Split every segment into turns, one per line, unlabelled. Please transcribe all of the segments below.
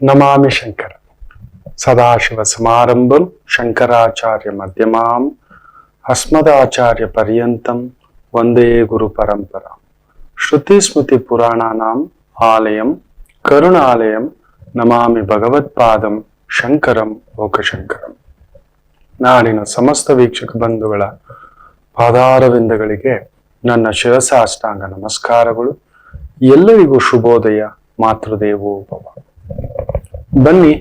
ನಮಾಮಿ ಶಂಕರ ಸದಾಶಿವ ಸಮಾರಂಭಂ ಶಂಕರಾಚಾರ್ಯ ಮಧ್ಯಮಾಂ ಅಸ್ಮದಾಚಾರ್ಯ ಪರ್ಯಂತಂ ವಂದೇ ಗುರು ಪರಂಪರಾ. ಶ್ರುತಿ ಸ್ಮೃತಿ ಪುರಾಣಾನಾಂ ಆಲಯಂ ಕರುಣಾಲಯಂ ನಮಾಮಿ ಭಗವತ್ಪಾದಂ ಶಂಕರಂ ಲೋಕಶಂಕರಂ. ನಾಡಿನ ಸಮಸ್ತ ವೀಕ್ಷಕ ಬಂಧುಗಳ ಪಾದಾರವಿಂದಗಳಿಗೆ ನನ್ನ ಶಿರಸಾಷ್ಟಾಂಗ ನಮಸ್ಕಾರಗಳು. ಎಲ್ಲರಿಗೂ ಶುಭೋದಯ. ಮಾತೃದೇವೋ ಭವ. ಬನ್ನಿ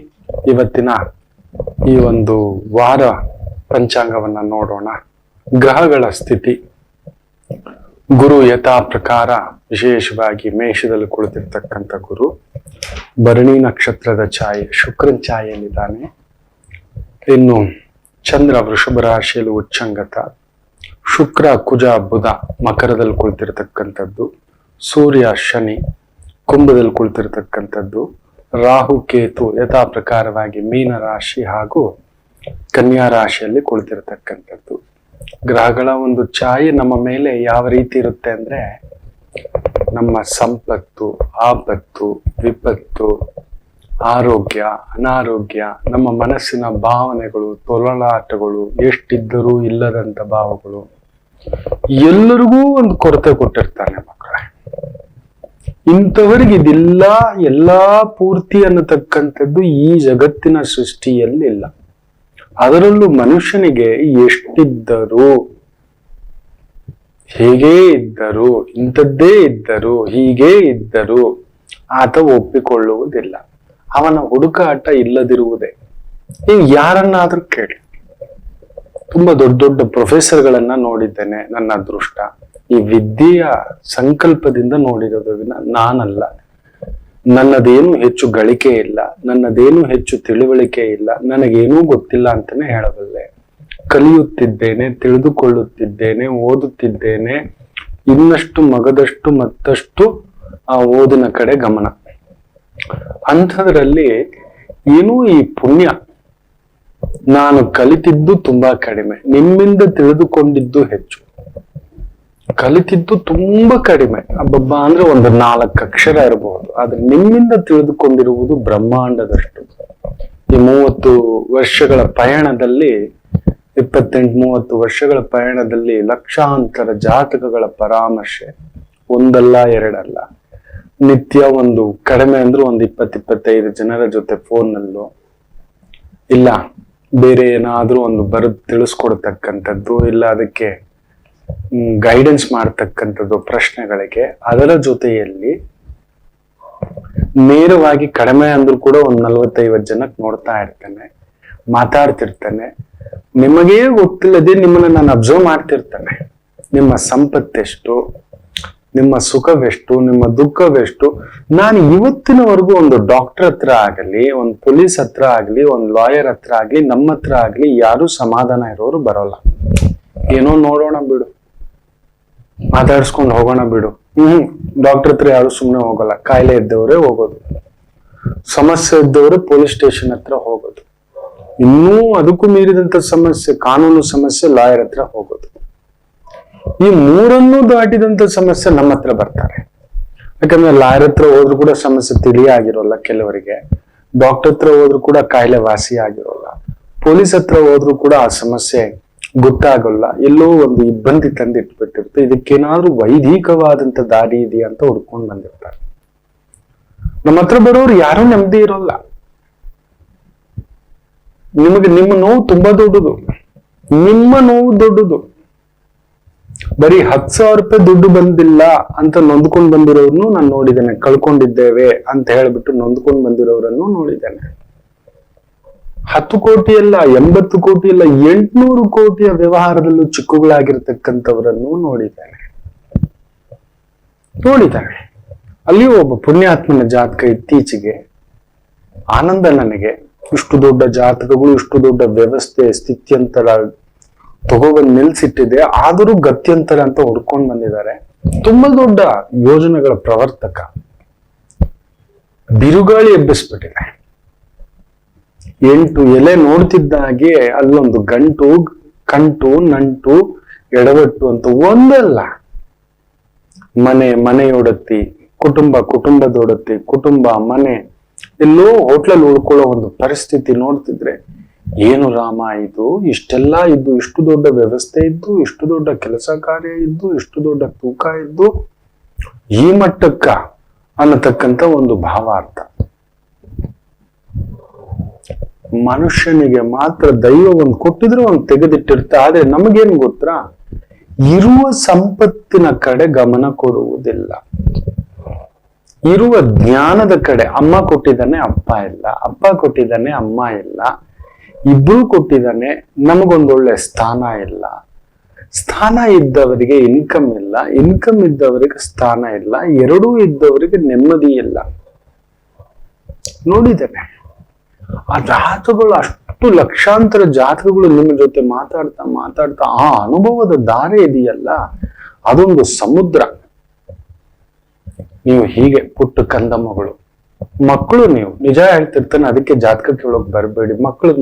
ಇವತ್ತಿನ ಈ ಒಂದು ವಾರ ಪಂಚಾಂಗವನ್ನ ನೋಡೋಣ. ಗ್ರಹಗಳ ಸ್ಥಿತಿ. ಗುರು ಯಥಾ ಪ್ರಕಾರ ವಿಶೇಷವಾಗಿ ಮೇಷದಲ್ಲಿ ಕುಳಿತಿರ್ತಕ್ಕಂಥ ಗುರು ಭರಣಿ ನಕ್ಷತ್ರದ ಛಾಯೆ ಶುಕ್ರನ ಛಾಯೆಯಲ್ಲಿದ್ದಾನೆ. ಇನ್ನು ಚಂದ್ರ ವೃಷಭ ರಾಶಿಯಲ್ಲಿ ಉಚ್ಚಂಗತ, ಶುಕ್ರ ಕುಜ ಬುಧ ಮಕರದಲ್ಲಿ ಕುಳಿತಿರ್ತಕ್ಕಂಥದ್ದು, ಸೂರ್ಯ ಶನಿ ಕುಂಭದಲ್ಲಿ ಕುಳಿತಿರ್ತಕ್ಕಂಥದ್ದು, ರಾಹು ಕೇತು ಯಥಾ ಪ್ರಕಾರವಾಗಿ ಮೀನ ರಾಶಿ ಹಾಗೂ ಕನ್ಯಾ ರಾಶಿಯಲ್ಲಿ ಕುಳಿತಿರ್ತಕ್ಕಂಥದ್ದು. ಗ್ರಹಗಳ ಒಂದು ಛಾಯೆ ನಮ್ಮ ಮೇಲೆ ಯಾವ ರೀತಿ ಇರುತ್ತೆ ಅಂದ್ರೆ, ನಮ್ಮ ಸಂಪತ್ತು, ಆಪತ್ತು, ವಿಪತ್ತು, ಆರೋಗ್ಯ, ಅನಾರೋಗ್ಯ, ನಮ್ಮ ಮನಸ್ಸಿನ ಭಾವನೆಗಳು, ತೊಳಲಾಟಗಳು, ಎಷ್ಟಿದ್ದರೂ ಇಲ್ಲದಂತ ಭಾವಗಳು, ಎಲ್ಲರಿಗೂ ಒಂದು ಕೊರತೆ ಕೊಟ್ಟಿರ್ತಾನೆ ಮಕ್ಕಳೇ. ಇಂಥವರಿಗೆ ಇದಿಲ್ಲ, ಎಲ್ಲಾ ಪೂರ್ತಿ ಅನ್ನತಕ್ಕಂಥದ್ದು ಈ ಜಗತ್ತಿನ ಸೃಷ್ಟಿಯಲ್ಲಿ ಇಲ್ಲ. ಅದರಲ್ಲೂ ಮನುಷ್ಯನಿಗೆ ಎಷ್ಟಿದ್ದರು, ಹೇಗೇ ಇದ್ದರು, ಇಂಥದ್ದೇ ಇದ್ದರು, ಹೀಗೇ ಇದ್ದರು ಆತ ಒಪ್ಪಿಕೊಳ್ಳುವುದಿಲ್ಲ. ಅವನ ಹುಡುಕಾಟ ಇಲ್ಲದಿರುವುದೇ. ಈಗ ಯಾರನ್ನಾದ್ರೂ ಕೇಳಿ, ತುಂಬಾ ದೊಡ್ಡ ದೊಡ್ಡ ಪ್ರೊಫೆಸರ್ಗಳನ್ನ ನೋಡಿದ್ದೇನೆ. ನನ್ನ ಅದೃಷ್ಟ ಈ ವಿದ್ಯೆಯ ಸಂಕಲ್ಪದಿಂದ ನೋಡಿರೋದು ನಾನಲ್ಲ. ನನ್ನದೇನು ಹೆಚ್ಚು ಗಳಿಕೆ ಇಲ್ಲ, ನನ್ನದೇನು ಹೆಚ್ಚು ತಿಳುವಳಿಕೆ ಇಲ್ಲ, ನನಗೇನೂ ಗೊತ್ತಿಲ್ಲ ಅಂತಾನೆ ಹೇಳಬಲ್ಲೆ. ಕಲಿಯುತ್ತಿದ್ದೇನೆ, ತಿಳಿದುಕೊಳ್ಳುತ್ತಿದ್ದೇನೆ, ಓದುತ್ತಿದ್ದೇನೆ. ಇನ್ನಷ್ಟು ಮಗದಷ್ಟು ಮತ್ತಷ್ಟು ಆ ಓದಿನ ಕಡೆ ಗಮನ. ಅಂಥದ್ರಲ್ಲಿ ಏನೂ ಈ ಪುಣ್ಯ ನಾನು ಕಲಿತಿದ್ದು ತುಂಬಾ ಕಡಿಮೆ, ನಿಮ್ಮಿಂದ ತಿಳಿದುಕೊಂಡಿದ್ದು ಹೆಚ್ಚು. ಕಲಿತಿದ್ದು ತುಂಬಾ ಕಡಿಮೆ, ಅಬ್ಬಬ್ಬ ಅಂದ್ರೆ ಒಂದು 4 ಅಕ್ಷರ ಇರಬಹುದು, ಆದ್ರೆ ನಿಮ್ಮಿಂದ ತಿಳಿದುಕೊಂಡಿರುವುದು ಬ್ರಹ್ಮಾಂಡದಷ್ಟು. ಈ 30 ವರ್ಷಗಳ ಪಯಣದಲ್ಲಿ, 28-30 ವರ್ಷಗಳ ಪಯಣದಲ್ಲಿ ಲಕ್ಷಾಂತರ ಜಾತಕಗಳ ಪರಾಮರ್ಶೆ, ಒಂದಲ್ಲ ಎರಡಲ್ಲ. ನಿತ್ಯ ಒಂದು ಕಡಿಮೆ ಅಂದ್ರೂ ಒಂದು 20-25 ಜನರ ಜೊತೆ ಫೋನ್ನಲ್ಲೂ ಇಲ್ಲ ಬೇರೆ ಏನಾದ್ರೂ ಒಂದು ಬರೆದು ತಿಳಿಸ್ಕೊಡ್ತಕ್ಕಂಥದ್ದು, ಇಲ್ಲ ಅದಕ್ಕೆ ಗೈಡೆನ್ಸ್ ಮಾಡ್ತಕ್ಕಂಥದ್ದು ಪ್ರಶ್ನೆಗಳಿಗೆ. ಅದರ ಜೊತೆಯಲ್ಲಿ ನೇರವಾಗಿ ಕಡಿಮೆ ಅಂದ್ರೂ ಕೂಡ ಒಂದು 40-50 ಜನಕ್ಕೆ ನೋಡ್ತಾ ಇರ್ತಾನೆ, ಮಾತಾಡ್ತಿರ್ತಾನೆ. ನಿಮಗೇ ಗೊತ್ತಿಲ್ಲದೆ ನಿಮ್ಮನ್ನ ನಾನು ಅಬ್ಸರ್ವ್ ಮಾಡ್ತಿರ್ತಾನೆ. ನಿಮ್ಮ ಸಂಪತ್ತೆಷ್ಟು, ನಿಮ್ಮ ಸುಖವೆಷ್ಟು, ನಿಮ್ಮ ದುಃಖವೆಷ್ಟು. ನಾನು ಇವತ್ತಿನವರೆಗೂ ಒಂದು ಡಾಕ್ಟರ್ ಹತ್ರ ಆಗಲಿ, ಒಂದು ಪೊಲೀಸ್ ಹತ್ರ ಆಗ್ಲಿ, ಒಂದು ಲಾಯರ್ ಹತ್ರ ಆಗ್ಲಿ, ನಮ್ಮ ಹತ್ರ ಆಗ್ಲಿ ಯಾರು ಸಮಾಧಾನ ಇರೋರು ಬರೋಲ್ಲ. ಏನೋ ನೋಡೋಣ ಬಿಡು, ಮಾತಾಡ್ಸ್ಕೊಂಡು ಹೋಗೋಣ ಬಿಡು. ಡಾಕ್ಟರ್ ಹತ್ರ ಯಾರು ಸುಮ್ಮನೆ ಹೋಗಲ್ಲ. ಕಾಯಿಲೆ ಇದ್ದವರೇ ಹೋಗೋದು, ಸಮಸ್ಯೆ ಇದ್ದವರೇ ಪೊಲೀಸ್ ಸ್ಟೇಷನ್ ಹತ್ರ ಹೋಗೋದು, ಇನ್ನೂ ಅದಕ್ಕೂ ಮೀರಿದಂತ ಸಮಸ್ಯೆ, ಕಾನೂನು ಸಮಸ್ಯೆ, ಲಾಯರ್ ಹತ್ರ ಹೋಗೋದು. ಈ ಮೂರನ್ನೂ ದಾಟಿದಂತ ಸಮಸ್ಯೆ ನಮ್ಮ ಹತ್ರ ಬರ್ತಾರೆ. ಯಾಕಂದ್ರೆ ಲಾಯರ್ ಹತ್ರ ಹೋದ್ರು ಕೂಡ ಸಮಸ್ಯೆ ತಿಳಿಯಾಗಿರೋಲ್ಲ ಕೆಲವರಿಗೆ, ಡಾಕ್ಟರ್ ಹತ್ರ ಹೋದ್ರು ಕೂಡ ಕಾಯಿಲೆ ವಾಸಿ ಆಗಿರೋಲ್ಲ, ಪೊಲೀಸ್ ಹತ್ರ ಹೋದ್ರು ಕೂಡ ಆ ಸಮಸ್ಯೆ ಗೊತ್ತಾಗಲ್ಲ, ಎಲ್ಲೋ ಒಂದು ಇಬ್ಬಂದಿ ತಂದಿಟ್ಬಿಟ್ಟಿರುತ್ತೆ. ಇದಕ್ಕೇನಾದ್ರೂ ವೈದಿಕವಾದಂತ ದಾರಿ ಇದೆಯಾ ಅಂತ ಹುಡ್ಕೊಂಡು ಬಂದಿರ್ತಾರೆ. ನಮ್ಮ ಹತ್ರ ಬರೋರು ಯಾರು ನೆಮ್ಮದಿ ಇರೋಲ್ಲ. ನಿಮ್ಮ ನೋವು ತುಂಬಾ ದೊಡ್ಡದು, ನಿಮ್ಮ ನೋವು ದೊಡ್ಡದು. ಬರೀ 10,000 ರೂಪಾಯಿ ದುಡ್ಡು ಬಂದಿಲ್ಲ ಅಂತ ನೊಂದ್ಕೊಂಡ್ ಬಂದಿರೋರ್ನು ನಾನು ನೋಡಿದ್ದೇನೆ. ಕಳ್ಕೊಂಡಿದ್ದೇವೆ ಅಂತ ಹೇಳ್ಬಿಟ್ಟು ನೊಂದ್ಕೊಂಡ್ ಬಂದಿರೋರನ್ನು ನೋಡಿದ್ದೇನೆ. 10 ಕೋಟಿ ಅಲ್ಲ, 80 ಕೋಟಿ ಅಲ್ಲ, 800 ಕೋಟಿಯ ವ್ಯವಹಾರದಲ್ಲೂ ಚಿಕ್ಕುಗಳಾಗಿರ್ತಕ್ಕಂಥವರನ್ನು ನೋಡಿದ್ದೇನೆ. ಅಲ್ಲಿಯೂ ಒಬ್ಬ ಪುಣ್ಯಾತ್ಮನ ಜಾತಕ ಇತ್ತೀಚೆಗೆ ಆನಂದ ನನಗೆ. ಇಷ್ಟು ದೊಡ್ಡ ಜಾತಕಗಳು, ಇಷ್ಟು ದೊಡ್ಡ ವ್ಯವಸ್ಥೆ, ಸ್ಥಿತ್ಯಂತರ ತಗೋಬಂದ್ ನಿಲ್ಸಿಟ್ಟಿದೆ, ಆದರೂ ಗತ್ಯಂತರ ಅಂತ ಹುಡ್ಕೊಂಡ್ ಬಂದಿದ್ದಾರೆ. ತುಂಬಾ ದೊಡ್ಡ ಯೋಜನೆಗಳ ಪ್ರವರ್ತಕ. ಬಿರುಗಾಳಿ ಎಬ್ಬಿಸ್ಬಿಟ್ಟಿದೆ. 8 ಎಲೆ ನೋಡ್ತಿದ್ದ ಹಾಗೆ ಅಲ್ಲೊಂದು ಗಂಟು, ಕಂಟು, ನಂಟು, ಎಡವಟ್ಟು ಅಂತ ಒಂದಲ್ಲ. ಮನೆಯೊಡತಿ, ಕುಟುಂಬದೊಡತಿ, ಕುಟುಂಬ, ಮನೆ, ಎಲ್ಲೋ ಹೋಟ್ಲಲ್ಲಿ ಉಳ್ಕೊಳ್ಳೋ ಒಂದು ಪರಿಸ್ಥಿತಿ ನೋಡ್ತಿದ್ರೆ, ಏನು ರಾಮ ಇದು, ಇಷ್ಟೆಲ್ಲ ಇದ್ದು, ಇಷ್ಟು ದೊಡ್ಡ ವ್ಯವಸ್ಥೆ ಇದ್ದು, ಇಷ್ಟು ದೊಡ್ಡ ಕೆಲಸ ಕಾರ್ಯ ಇದ್ದು, ಇಷ್ಟು ದೊಡ್ಡ ತೂಕ ಇದ್ದು, ಈ ಮಟ್ಟಕ್ಕ ಅನ್ನತಕ್ಕಂತ ಒಂದು ಭಾವಾರ್ಥ. ಮನುಷ್ಯನಿಗೆ ಮಾತ್ರ ದೈವ ಒಂದು ಕೊಟ್ಟಿದ್ರೆ ಒಂದು ತೆಗೆದಿಟ್ಟಿರ್ತ. ಆದ್ರೆ ನಮಗೇನು ಗೊತ್ತಾ, ಇರುವ ಸಂಪತ್ತಿನ ಕಡೆ ಗಮನ ಕೊಡುವುದಿಲ್ಲ. ಇರುವ ಜ್ಞಾನದ ಕಡೆ, ಅಮ್ಮ ಕೊಟ್ಟಿದ್ದಾನೆ ಅಪ್ಪ ಇಲ್ಲ, ಅಪ್ಪ ಕೊಟ್ಟಿದ್ದಾನೆ ಅಮ್ಮ ಇಲ್ಲ, ಇಬ್ರು ಕೊಟ್ಟಿದ್ದಾನೆ, ನಮಗೊಂದೊಳ್ಳೆ ಸ್ಥಾನ ಇಲ್ಲ, ಸ್ಥಾನ ಇದ್ದವರಿಗೆ ಇನ್ಕಮ್ ಇಲ್ಲ, ಇನ್ಕಮ್ ಇದ್ದವರಿಗೆ ಸ್ಥಾನ ಇಲ್ಲ, ಎರಡೂ ಇದ್ದವರಿಗೆ ನೆಮ್ಮದಿ ಇಲ್ಲ. ನೋಡಿದ್ದೇನೆ ಆ ಜಾತಕಗಳು, ಅಷ್ಟು ಲಕ್ಷಾಂತರ ಜಾತಕಗಳು ನಿಮ್ಮ ಜೊತೆ ಮಾತಾಡ್ತಾ ಮಾತಾಡ್ತಾ ಆ ಅನುಭವದ ದಾರಿ ಇದೆಯಲ್ಲ, ಅದೊಂದು ಸಮುದ್ರ. ನೀವು ಹೀಗೆ ಪುಟ್ಟ ಕಂದಮ್ಮಗಳು, ಮಕ್ಕಳು, ನೀವು ನಿಜ ಹೇಳ್ತಿರ್ತಾನೆ, ಅದಕ್ಕೆ ಜಾತಕ ಕೇಳೋಕ್ ಬರಬೇಡಿ. ಮಕ್ಕಳದ್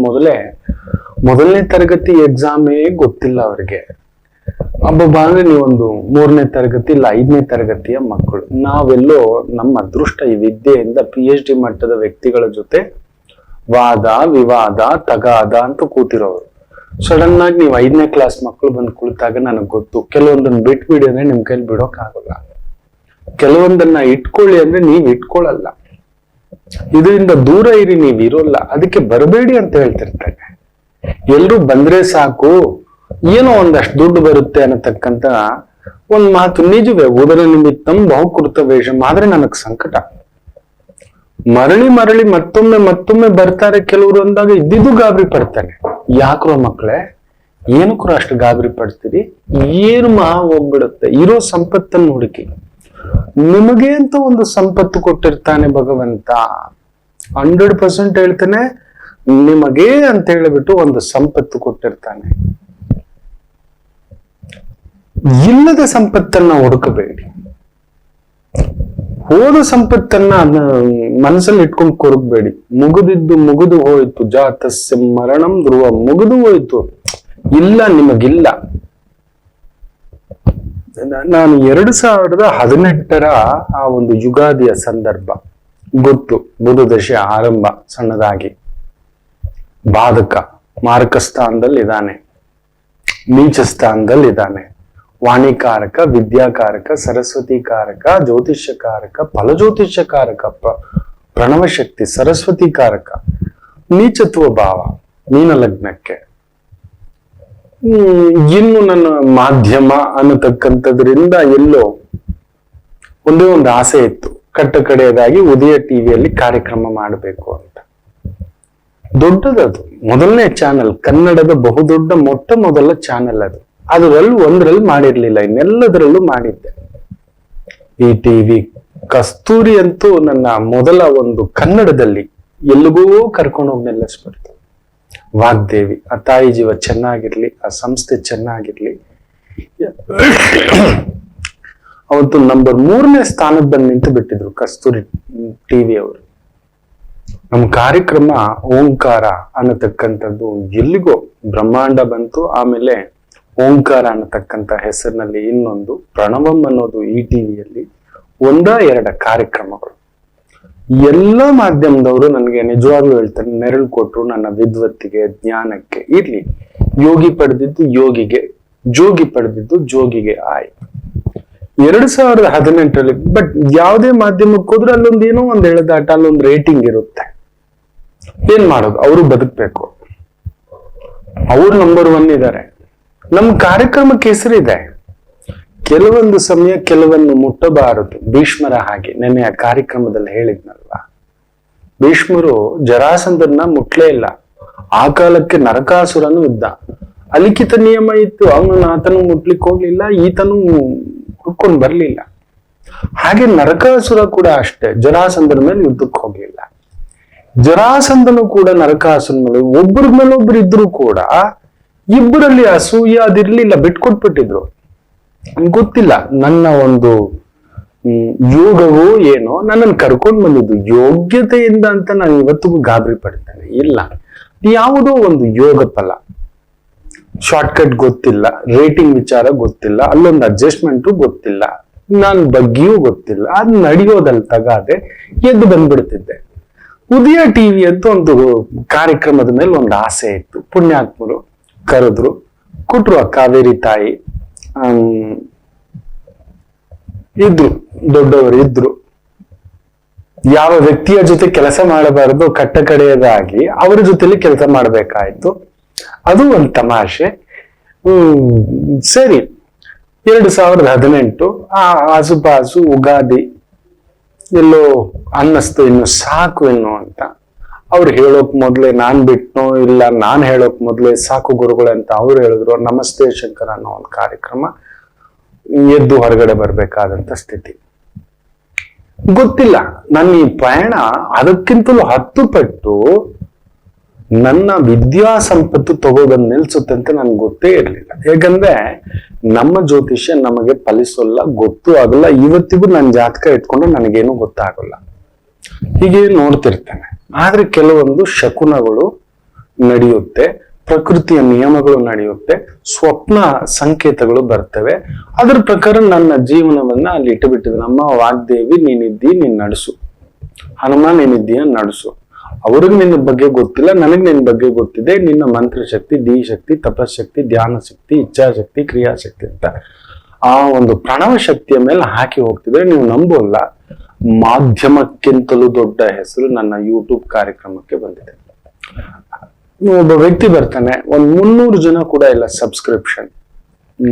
ಮೊದಲನೇ ತರಗತಿ ಎಕ್ಸಾಮೇ ಗೊತ್ತಿಲ್ಲ ಅವ್ರಿಗೆ. ಹಬ್ಬ ಅಂದ್ರೆ ನೀವೊಂದು 3ನೇ ತರಗತಿ ಇಲ್ಲ 5ನೇ ತರಗತಿಯ ಮಕ್ಕಳು. ನಾವೆಲ್ಲೋ ನಮ್ಮ ಅದೃಷ್ಟ ಈ ವಿದ್ಯೆಯಿಂದ PhD ಮಟ್ಟದ ವ್ಯಕ್ತಿಗಳ ಜೊತೆ ವಾದ ವಿವಾದ ತಗಾದ ಅಂತ ಕೂತಿರೋರು. ಸಡನ್ ಆಗಿ ನೀವು 5ನೇ ಕ್ಲಾಸ್ ಮಕ್ಕಳು ಬಂದು ಕುಳಿತಾಗ ನನಗೆ ಗೊತ್ತು, ಕೆಲವೊಂದನ್ನ ಬಿಟ್ಬಿಡಿ ಅಂದ್ರೆ ನಿಮ್ ಕೈಲಿ ಬಿಡೋಕ್ ಆಗಲ್ಲ, ಕೆಲವೊಂದನ್ನ ಇಟ್ಕೊಳ್ಳಿ ಅಂದ್ರೆ ನೀವ್ ಇಟ್ಕೊಳ್ಳಲ್ಲ, ಇದರಿಂದ ದೂರ ಇರಿ, ನೀವ್ ಇರೋಲ್ಲ, ಅದಕ್ಕೆ ಬರಬೇಡಿ ಅಂತ ಹೇಳ್ತಿರ್ತಾರೆ. ಎಲ್ರು ಬಂದ್ರೆ ಸಾಕು, ಏನೋ ಒಂದಷ್ಟು ದುಡ್ಡು ಬರುತ್ತೆ ಅನ್ನತಕ್ಕಂತ ಒಂದ್ ಮಾತು ನಿಜವೇ. ಉದರ ನಿಮಿತ್ತಂ ಬಹುಕೃತವೇಷಂ. ಆದ್ರೆ ನನಗ್ ಸಂಕಟ, ಮರಳಿ ಮರಳಿ ಮತ್ತೊಮ್ಮೆ ಬರ್ತಾರೆ ಕೆಲವರು ಅಂದಾಗ ಇದ್ದಿದ್ದು ಗಾಬರಿ ಪಡ್ತಾನೆ. ಯಾಕ್ರೋ ಮಕ್ಕಳೇ, ಏನಕ್ರೋ ಅಷ್ಟು ಗಾಬರಿ ಪಡ್ತೀರಿ, ಏನು ಮಹಾ ಹೋಗ್ಬಿಡುತ್ತೆ. ಇರೋ ಸಂಪತ್ತನ್ನು ಹುಡುಕಿ. ನಿಮಗೆ ಅಂತ ಒಂದು ಸಂಪತ್ತು ಕೊಟ್ಟಿರ್ತಾನೆ ಭಗವಂತ. 100% ಹೇಳ್ತಾನೆ, ನಿಮಗೆ ಅಂತ ಹೇಳಿಬಿಟ್ಟು ಒಂದು ಸಂಪತ್ತು ಕೊಟ್ಟಿರ್ತಾನೆ. ಇಲ್ಲದ ಸಂಪತ್ತನ್ನ ಹುಡುಕಬೇಡಿ. ಹೋದ ಸಂಪತ್ತನ್ನ ಮನಸ್ಸಲ್ಲಿ ಇಟ್ಕೊಂಡು ಕೊರಗಬೇಡಿ. ಮುಗಿದು ಹೋಯ್ತು, ಜಾತಸ್ಯ ಮರಣಂ ಧ್ರುವ, ಮುಗಿದು ಹೋಯ್ತು, ಇಲ್ಲ, ನಿಮಗಿಲ್ಲ. ನಾನು 2018 ಆ ಒಂದು ಯುಗಾದಿಯ ಸಂದರ್ಭ ಗೊತ್ತು. ಬುಧ ದಶೆ ಆರಂಭ ಸಣ್ಣದಾಗಿ, ಬಾಧಕ ಮಾರಕ ಸ್ಥಾನದಲ್ಲಿ ಇದ್ದಾನೆ, ನೀಚ ಸ್ಥಾನದಲ್ಲಿ ಇದ್ದಾನೆ. ವಾಣಿಕಾರಕ, ವಿದ್ಯಾಕಾರಕ, ಸರಸ್ವತಿ ಕಾರಕ, ಜ್ಯೋತಿಷ್ಯ ಕಾರಕ, ಫಲಜ್ಯೋತಿಷ್ಯ ಕಾರಕ, ಪ್ರಣವ ಶಕ್ತಿ, ಸರಸ್ವತಿ ಕಾರಕ, ನೀಚತ್ವ ಭಾವ ಮೀನ ಲಗ್ನಕ್ಕೆ. ಇನ್ನು ನನ್ನ ಮಾಧ್ಯಮ ಅನ್ನತಕ್ಕಂಥದ್ರಿಂದ ಎಲ್ಲೋ ಒಂದೇ ಒಂದು ಆಸೆ ಇತ್ತು, ಕಟ್ಟ ಕಡೆಯದಾಗಿ ಉದಯ ಟಿವಿಯಲ್ಲಿ ಕಾರ್ಯಕ್ರಮ ಮಾಡಬೇಕು ಅಂತ. ದೊಡ್ಡದದು, ಮೊದಲನೇ ಚಾನೆಲ್, ಕನ್ನಡದ ಬಹುದೊಡ್ಡ ಮೊದಲ ಚಾನೆಲ್ ಅದು. ಅದರಲ್ಲಿ ಒಂದರಲ್ಲಿ ಮಾಡಿರ್ಲಿಲ್ಲ, ಇನ್ನೆಲ್ಲದರಲ್ಲೂ ಮಾಡಿದ್ದೆ. ಈ ಟಿವಿ ಕಸ್ತೂರಿ ಅಂತೂ ನನ್ನ ಮೊದಲ ಒಂದು ಕನ್ನಡದಲ್ಲಿ ಎಲ್ಲಿಗೂ ಕರ್ಕೊಂಡು ಹೋಗಿ ನಿಲ್ಲಿಸ್ಬಿಡ್ತು. ವಾಗ್ದೇವಿ, ಆ ತಾಯಿ ಜೀವ ಚೆನ್ನಾಗಿರ್ಲಿ, ಆ ಸಂಸ್ಥೆ ಚೆನ್ನಾಗಿರ್ಲಿ. ಅವತ್ತು ನಂಬರ್ 3ನೇ ಸ್ಥಾನದಲ್ಲಿ ನಿಂತು ಬಿಟ್ಟಿದ್ರು ಕಸ್ತೂರಿ ಟಿವಿ ಅವರು. ನಮ್ಮ ಕಾರ್ಯಕ್ರಮ ಓಂಕಾರ ಅನ್ನತಕ್ಕಂಥದ್ದು ಎಲ್ಲಿಗೋ ಬ್ರಹ್ಮಾಂಡ ಬಂತು. ಆಮೇಲೆ ಓಂಕಾರ ಅನ್ನತಕ್ಕಂಥ ಹೆಸರಿನಲ್ಲಿ ಇನ್ನೊಂದು ಪ್ರಣವಂ ಅನ್ನೋದು ಈ ಟಿವಿಯಲ್ಲಿ 1-2 ಕಾರ್ಯಕ್ರಮಗಳು. ಎಲ್ಲ ಮಾಧ್ಯಮದವರು ನನಗೆ ನಿಜವಾಗ್ಲೂ ಹೇಳ್ತಾರೆ, ನೆರಳು ಕೊಟ್ಟರು ನನ್ನ ವಿದ್ವತ್ತಿಗೆ, ಜ್ಞಾನಕ್ಕೆ. ಇರ್ಲಿ, ಯೋಗಿ ಪಡೆದಿದ್ದು ಯೋಗಿಗೆ, ಜೋಗಿ ಪಡೆದಿದ್ದು ಜೋಗಿಗೆ ಆಯ್ತು. 2018 ಬಟ್ ಯಾವುದೇ ಮಾಧ್ಯಮಕ್ಕೆ ಹೋದ್ರೆ ಅಲ್ಲೊಂದು ಏನೋ ಒಂದು ಎಳೆದಾಟ, ಅಲ್ಲೊಂದು ರೇಟಿಂಗ್ ಇರುತ್ತೆ. ಏನ್ ಮಾಡೋದು, ಅವರು ಬದುಕ್ಬೇಕು, ಅವ್ರು ನಂಬರ್ 1 ಇದ್ದಾರೆ. ನಮ್ಮ ಕಾರ್ಯಕ್ರಮಕ್ಕೆ ಹೆಸರಿದೆ. ಕೆಲವೊಂದು ಸಮಯ ಕೆಲವನ್ನು ಮುಟ್ಟಬಾರದು. ಭೀಷ್ಮರ ಹಾಗೆ ನೆನ್ನೆ ಆ ಕಾರ್ಯಕ್ರಮದಲ್ಲಿ ಹೇಳಿದ್ನಲ್ವಾ, ಭೀಷ್ಮರು ಜರಾಸಂಧನ ಮುಟ್ಲೇ ಇಲ್ಲ. ಆ ಕಾಲಕ್ಕೆ ನರಕಾಸುರನು ಇದ್ದ, ಅಲಿಖಿತ ನಿಯಮ ಇತ್ತು, ಆತನು ಮುಟ್ಲಿಕ್ಕೆ ಹೋಗ್ಲಿಲ್ಲ, ಈತನು ಹುಡ್ಕೊಂಡು ಬರ್ಲಿಲ್ಲ. ಹಾಗೆ ನರಕಾಸುರ ಕೂಡ ಅಷ್ಟೇ, ಜರಾಸಂಧನ ಮೇಲೆ ಯುದ್ಧಕ್ಕೆ ಹೋಗ್ಲಿಲ್ಲ. ಜರಾಸಂಧನು ಕೂಡ ನರಕಾಸುರನ ಮೇಲೆ, ಒಬ್ಬರ ಮೇಲೆ ಒಬ್ರು ಇದ್ರು ಕೂಡ ಇಬ್ಬರಲ್ಲಿ ಅಸೂಯೆ ಅದಿರ್ಲಿಲ್ಲ, ಬಿಟ್ಕೊಟ್ಬಿಟ್ಟಿದ್ರು. ಗೊತ್ತಿಲ್ಲ, ನನ್ನ ಒಂದು ಯೋಗವೋ ಏನೋ ನನ್ನನ್ನು ಕರ್ಕೊಂಡು ಬಂದಿದ್ದು ಯೋಗ್ಯತೆಯಿಂದ ಅಂತ ನಾನು ಇವತ್ತಿಗೂ ಗಾಬರಿ ಪಡ್ತೇನೆ. ಇಲ್ಲ, ಯಾವುದೋ ಒಂದು ಯೋಗ ಫಲ, ಶಾರ್ಟ್ಕಟ್ ಗೊತ್ತಿಲ್ಲ, ರೇಟಿಂಗ್ ವಿಚಾರ ಗೊತ್ತಿಲ್ಲ, ಅಲ್ಲೊಂದು ಅಡ್ಜಸ್ಟ್ಮೆಂಟು ಗೊತ್ತಿಲ್ಲ, ನನ್ನ ಬಗ್ಗೆಯೂ ಗೊತ್ತಿಲ್ಲ. ಅದು ನಡೆಯೋದಲ್ಲಿ ತಗಾದೆ ಎದ್ದು ಬಂದ್ಬಿಡ್ತಿದ್ದೆ. ಉದಯ ಟಿವಿ ಅಂತ ಒಂದು ಕಾರ್ಯಕ್ರಮದ ಮೇಲೆ ಒಂದು ಆಸೆ ಇತ್ತು. ಪುಣ್ಯಾತ್ಮರು ಕರೆದ್ರು, ಕೊಟ್ರು. ಆ ಕಾವೇರಿ ತಾಯಿ ಇದ್ರು, ದೊಡ್ಡವರು ಇದ್ರು. ಯಾವ ವ್ಯಕ್ತಿಯ ಜೊತೆ ಕೆಲಸ ಮಾಡಬಾರದು, ಕಟ್ಟ ಕಡೆಯದಾಗಿ ಅವರ ಜೊತೆಲಿ ಕೆಲಸ ಮಾಡಬೇಕಾಯ್ತು. ಅದು ಒಂದು ತಮಾಷೆ. ಸರಿ, 2018 ಆಸುಪಾಸು ಉಗಾದಿ ಎಲ್ಲೋ ಅನ್ನಿಸ್ತು, ಇನ್ನು ಸಾಕು ಇನ್ನು ಅಂತ. ಅವ್ರು ಹೇಳೋಕ್ ಮೊದ್ಲೇ ನಾನ್ ಬಿಟ್ನೋ ಇಲ್ಲ ನಾನ್ ಹೇಳೋಕ್ ಮೊದ್ಲೇ ಸಾಕು ಗುರುಗಳೇ ಅಂತ ಅವ್ರು ಹೇಳಿದ್ರು. ನಮಸ್ತೆ ಶಂಕರ ಅನ್ನೋ ಒಂದು ಕಾರ್ಯಕ್ರಮ ಎದ್ದು ಹೊರಗಡೆ ಬರ್ಬೇಕಾದಂತ ಸ್ಥಿತಿ. ಗೊತ್ತಿಲ್ಲ, ನನ್ನ ಈ ಪಯಣ ಅದಕ್ಕಿಂತಲೂ 10 ಪಟ್ಟು ನನ್ನ ವಿದ್ಯಾ ಸಂಪತ್ತು ತಗೋಬಂದ್ ನಿಲ್ಸುತ್ತೆ ಅಂತ ನನ್ಗೆ ಗೊತ್ತೇ ಇರ್ಲಿಲ್ಲ. ಹೇಗಂದ್ರೆ ನಮ್ಮ ಜ್ಯೋತಿಷ್ಯ ನಮಗೆ ಫಲಿಸೋಲ್ಲ, ಗೊತ್ತೂ ಆಗಲ್ಲ. ಇವತ್ತಿಗೂ ನನ್ನ ಜಾತಕ ಇಟ್ಕೊಂಡು ನನಗೇನು ಗೊತ್ತಾಗಲ್ಲ. ಹೀಗೆ ನೋಡ್ತಿರ್ತೇನೆ. ಆದ್ರೆ ಕೆಲವೊಂದು ಶಕುನಗಳು ನಡೆಯುತ್ತೆ, ಪ್ರಕೃತಿಯ ನಿಯಮಗಳು ನಡೆಯುತ್ತೆ, ಸ್ವಪ್ನ ಸಂಕೇತಗಳು ಬರ್ತವೆ. ಅದ್ರ ಪ್ರಕಾರ ನನ್ನ ಜೀವನವನ್ನ ಅಲ್ಲಿ ಇಟ್ಟುಬಿಟ್ಟಿದೆ. ನಮ್ಮ ವಾಗ್ದೇವಿ ನೀನಿದ್ದೀ, ನೀನ್ ನಡೆಸು. ಹನುಮ ನೀನಿದ್ದೀಯ, ನಡೆಸು. ಅವ್ರಿಗೆ ನಿನ್ನ ಬಗ್ಗೆ ಗೊತ್ತಿಲ್ಲ, ನನಗ್ ನಿನ್ನ ಬಗ್ಗೆ ಗೊತ್ತಿದೆ. ನಿನ್ನ ಮಂತ್ರ ಶಕ್ತಿ, ಧೀ ಶಕ್ತಿ, ತಪಶಕ್ತಿ, ಧ್ಯಾನ ಶಕ್ತಿ, ಇಚ್ಛಾಶಕ್ತಿ, ಕ್ರಿಯಾಶಕ್ತಿ ಅಂತ ಆ ಒಂದು ಪ್ರಣವ ಶಕ್ತಿಯ ಮೇಲೆ ಹಾಕಿ ಹೋಗ್ತಿದ್ರೆ ನೀವು ನಂಬೋಲ್ಲ, ಮಾಧ್ಯಮಕ್ಕಿಂತಲೂ ದೊಡ್ಡ ಹೆಸರು ನನ್ನ ಯೂಟ್ಯೂಬ್ ಕಾರ್ಯಕ್ರಮಕ್ಕೆ ಬಂದಿದೆ. ಒಬ್ಬ ವ್ಯಕ್ತಿ ಬರ್ತಾನೆ, 300 ಜನ ಕೂಡ ಇಲ್ಲ ಸಬ್ಸ್ಕ್ರಿಪ್ಷನ್.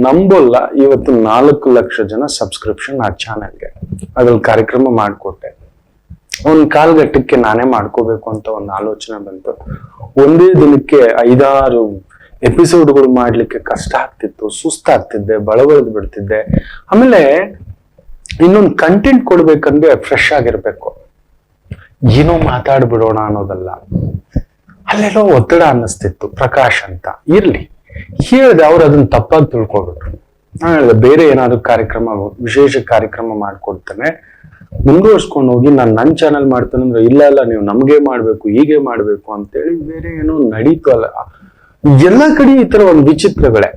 ನಂಬೋಲ್ಲ, ಇವತ್ತು 4 ಲಕ್ಷ ಜನ ಸಬ್ಸ್ಕ್ರಿಪ್ಷನ್ ಆ ಚಾನೆಲ್ಗೆ. ಅದ್ರಲ್ಲಿ ಕಾರ್ಯಕ್ರಮ ಮಾಡಿಕೊಟ್ಟೆ. ಒಂದ್ ಕಾಲ್ಗಟ್ಟಕ್ಕೆ ನಾನೇ ಮಾಡ್ಕೋಬೇಕು ಅಂತ ಒಂದು ಆಲೋಚನೆ ಬಂತು. ಒಂದೇ ದಿನಕ್ಕೆ 5-6 ಎಪಿಸೋಡ್ಗಳು ಮಾಡ್ಲಿಕ್ಕೆ ಕಷ್ಟ ಆಗ್ತಿತ್ತು, ಸುಸ್ತಾಗ್ತಿದ್ದೆ, ಬಳಬಳದ್ ಬಿಡ್ತಿದ್ದೆ. ಆಮೇಲೆ ಇನ್ನೊಂದು ಕಂಟೆಂಟ್ ಕೊಡ್ಬೇಕಂದ್ರೆ ಫ್ರೆಶ್ ಆಗಿರ್ಬೇಕು, ಏನೋ ಮಾತಾಡ್ಬಿಡೋಣ ಅನ್ನೋದಲ್ಲ. ಅಲ್ಲೆಲ್ಲೋ ಒತ್ತಡ ಅನ್ನಿಸ್ತಿತ್ತು. ಪ್ರಕಾಶ್ ಅಂತ ಇರ್ಲಿ ಹೇಳ್ದೆ, ಅವ್ರು ಅದನ್ನ ತಪ್ಪಾಗಿ ತಿಳ್ಕೊಬಿಟ್ರು. ನಾನು ಹೇಳಿದೆ ಬೇರೆ ಏನಾದ್ರು ಕಾರ್ಯಕ್ರಮ, ವಿಶೇಷ ಕಾರ್ಯಕ್ರಮ ಮಾಡ್ಕೊಡ್ತೇನೆ, ಮುಂದುವರ್ಸ್ಕೊಂಡು ಹೋಗಿ. ನಾನು ನನ್ನ ಚಾನಲ್ ಮಾಡ್ತೇನೆ ಅಂದ್ರೆ ಇಲ್ಲ ನೀವು ನಮ್ಗೆ ಮಾಡ್ಬೇಕು, ಹೀಗೆ ಮಾಡ್ಬೇಕು ಅಂತೇಳಿ ಬೇರೆ ಏನೋ ನಡೀತು. ಅಲ್ಲ, ಎಲ್ಲ ಕಡೆ ಈ ತರ ಒಂದು ವಿಚಿತ್ರಗಳೇ.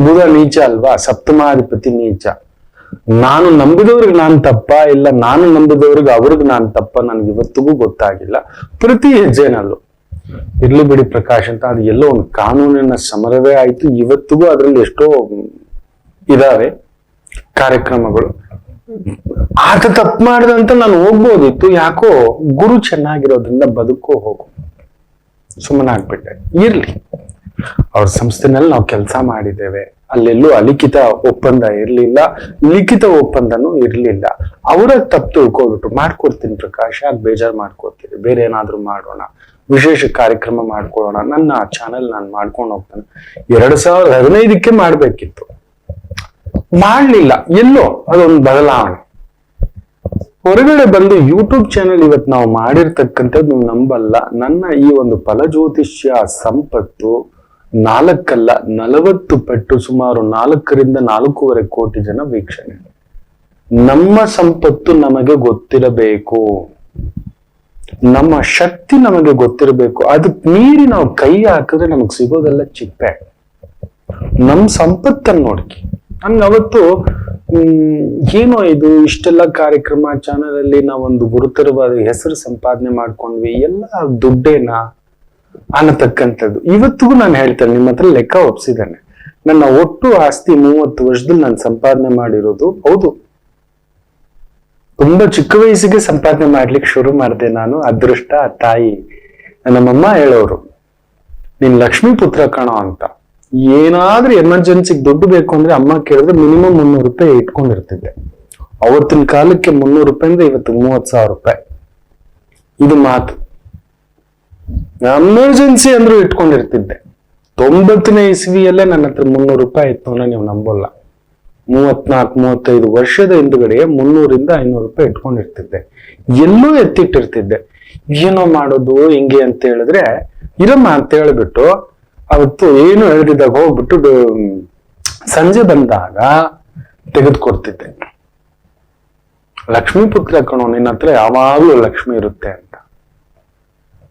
ಬುಧ ನೀಚ ಅಲ್ವಾ, ಸಪ್ತಮಾಧಿಪತಿ ನೀಚ. ನಾನು ನಂಬಿದವ್ರಿಗೆ ನಾನ್ ತಪ್ಪ, ಇಲ್ಲ ನಾನು ನಂಬಿದವ್ರಿಗೆ ಅವ್ರಿಗೆ ನಾನ್ ತಪ್ಪ, ನನ್ಗೆ ಇವತ್ತಿಗೂ ಗೊತ್ತಾಗಿಲ್ಲ. ಪ್ರತಿ ಹೆಜ್ಜೆನಲ್ಲೂ ಇರ್ಲಿ ಬಿಡಿ ಪ್ರಕಾಶ್ ಅಂತ, ಅದು ಎಲ್ಲೋ ಒಂದು ಕಾನೂನಿನ ಸಮರವೇ ಆಯ್ತು. ಇವತ್ತಿಗೂ ಅದ್ರಲ್ಲಿ ಎಷ್ಟೋ ಇದಾವೆ ಕಾರ್ಯಕ್ರಮಗಳು. ಆತ ತಪ್ಪು ಮಾಡಿದಂತ ನಾನು ಹೋಗ್ಬೋದಿತ್ತು, ಯಾಕೋ ಗುರು ಚೆನ್ನಾಗಿರೋದ್ರಿಂದ ಬದುಕೋ ಹೋಗು ಸುಮ್ಮನೆ ಆಗ್ಬಿಟ್ಟೆ. ಇರ್ಲಿ, ಅವ್ರ ಸಂಸ್ಥೆನಲ್ಲಿ ನಾವು ಕೆಲಸ ಮಾಡಿದ್ದೇವೆ, ಅಲ್ಲೆಲ್ಲೂ ಅಲಿಖಿತ ಒಪ್ಪಂದ ಇರ್ಲಿಲ್ಲ, ಲಿಖಿತ ಒಪ್ಪಂದನೂ ಇರ್ಲಿಲ್ಲ. ಅವರ ತಪ್ಪು ತಿಳ್ಕೊಬಿಟ್ರು. ಮಾಡ್ಕೊಡ್ತೀನಿ ಪ್ರಕಾಶ್, ಯಾಕೆ ಬೇಜಾರು ಮಾಡ್ಕೊಡ್ತೀನಿ, ಬೇರೆ ಏನಾದ್ರು ಮಾಡೋಣ, ವಿಶೇಷ ಕಾರ್ಯಕ್ರಮ ಮಾಡ್ಕೊಳ್ಳೋಣ, ನನ್ನ ಚಾನೆಲ್ ನಾನು ಮಾಡ್ಕೊಂಡು ಹೋಗ್ತೇನೆ. 2015ಕ್ಕೆ ಮಾಡ್ಬೇಕಿತ್ತು, ಮಾಡ್ಲಿಲ್ಲ. ಎಲ್ಲೋ ಅದೊಂದು ಬದಲಾವಣೆ. ಹೊರಗಡೆ ಬಂದು ಯೂಟ್ಯೂಬ್ ಚಾನೆಲ್ ಇವತ್ತು ನಾವು ಮಾಡಿರ್ತಕ್ಕಂಥದ್ದು ನೀವು ನಂಬಲ್ಲ. ನನ್ನ ಈ ಒಂದು ಫಲಜ್ಯೋತಿಷ್ಯ ಸಂಪತ್ತು 4 ಅಲ್ಲ 40 ಪಟ್ಟು, ಸುಮಾರು 4ರಿಂದ 4.5 ಕೋಟಿ ಜನ ವೀಕ್ಷಣೆ. ನಮ್ಮ ಸಂಪತ್ತು ನಮಗೆ ಗೊತ್ತಿರಬೇಕು, ನಮ್ಮ ಶಕ್ತಿ ನಮಗೆ ಗೊತ್ತಿರಬೇಕು. ಅದಕ್ಕೆ ಮೀರಿ ನಾವು ಕೈ ಹಾಕಿದ್ರೆ ನಮಗ್ ಸಿಗೋದೆಲ್ಲ ಚಿಪ್ಪೆ. ನಮ್ ಸಂಪತ್ತನ್ನು ನೋಡ್ಕಿ. ನನ್ಗೆ ಅವತ್ತು ಏನೋ ಇದು ಇಷ್ಟೆಲ್ಲ ಕಾರ್ಯಕ್ರಮ ಚಾನಲ್ ಅಲ್ಲಿ ನಾವೊಂದು ಗುರುತರವಾದ ಹೆಸರು ಸಂಪಾದನೆ ಮಾಡ್ಕೊಂಡ್ವಿ, ಎಲ್ಲ ದುಡ್ಡೇನಾ ಅನ್ನತಕ್ಕಂಥದ್ದು. ಇವತ್ತಿಗೂ ನಾನು ಹೇಳ್ತೇನೆ, ನಿಮ್ಮ ಹತ್ರ ಲೆಕ್ಕ ಒಪ್ಸಿದ್ದೇನೆ. ನನ್ನ ಒಟ್ಟು ಆಸ್ತಿ 30 ವರ್ಷದಲ್ಲಿ ನಾನು ಸಂಪಾದನೆ ಮಾಡಿರೋದು ಹೌದು. ತುಂಬಾ ಚಿಕ್ಕ ವಯಸ್ಸಿಗೆ ಸಂಪಾದನೆ ಮಾಡ್ಲಿಕ್ಕೆ ಶುರು ಮಾಡಿದೆ ನಾನು. ಅದೃಷ್ಟ ತಾಯಿ ನಮ್ಮಮ್ಮ ಹೇಳೋರು, ನೀನ್ ಲಕ್ಷ್ಮೀ ಪುತ್ರ ಕಣೋ ಅಂತ. ಏನಾದ್ರೂ ಎಮರ್ಜೆನ್ಸಿಗೆ ದುಡ್ಡು ಬೇಕು ಅಂದ್ರೆ ಅಮ್ಮ ಕೇಳಿದ್ರೆ ಮಿನಿಮಮ್ 300 ರೂಪಾಯಿ ಇಟ್ಕೊಂಡಿರ್ತಿದ್ದೆ. ಅವತ್ತಿನ ಕಾಲಕ್ಕೆ 300 ರೂಪಾಯಿ ಅಂದ್ರೆ ಇವತ್ತು 30,000 ರೂಪಾಯಿ. ಇದು ಮಾತು. ಎಮರ್ಜೆನ್ಸಿ ಅಂದ್ರೂ ಇಟ್ಕೊಂಡಿರ್ತಿದ್ದೆ. 90ನೇ ಇಸ್ವಿಯಲ್ಲೇ ನನ್ನ ಹತ್ರ 300 ರೂಪಾಯಿ ಇತ್ತು ಅನ್ನೋ ನೀವು ನಂಬೋಲ್ಲ. 34-35 ವರ್ಷದ ಹಿಂದುಗಡೆ 300ರಿಂದ 500 ರೂಪಾಯಿ ಇಟ್ಕೊಂಡಿರ್ತಿದ್ದೆ. ಎಲ್ಲೂ ಎತ್ತಿಟ್ಟಿರ್ತಿದ್ದೆ. ಏನೋ ಮಾಡೋದು ಹಿಂಗೆ ಅಂತ ಹೇಳಿದ್ರೆ ಇರಮ್ಮ ಅಂತ ಹೇಳ್ಬಿಟ್ಟು ಅವತ್ತು ಏನು ಹೇಳ್ತಿದ್ದಾಗ ಹೋಗ್ಬಿಟ್ಟು ಸಂಜೆ ಬಂದಾಗ ತೆಗೆದುಕೊಡ್ತಿದ್ದೆ. ಲಕ್ಷ್ಮೀ ಪುತ್ರ ಕಣೋ, ನಿನ್ನ ಹತ್ರ ಯಾವಾಗ್ಲೂ ಲಕ್ಷ್ಮಿ ಇರುತ್ತೆ ಅಂತ.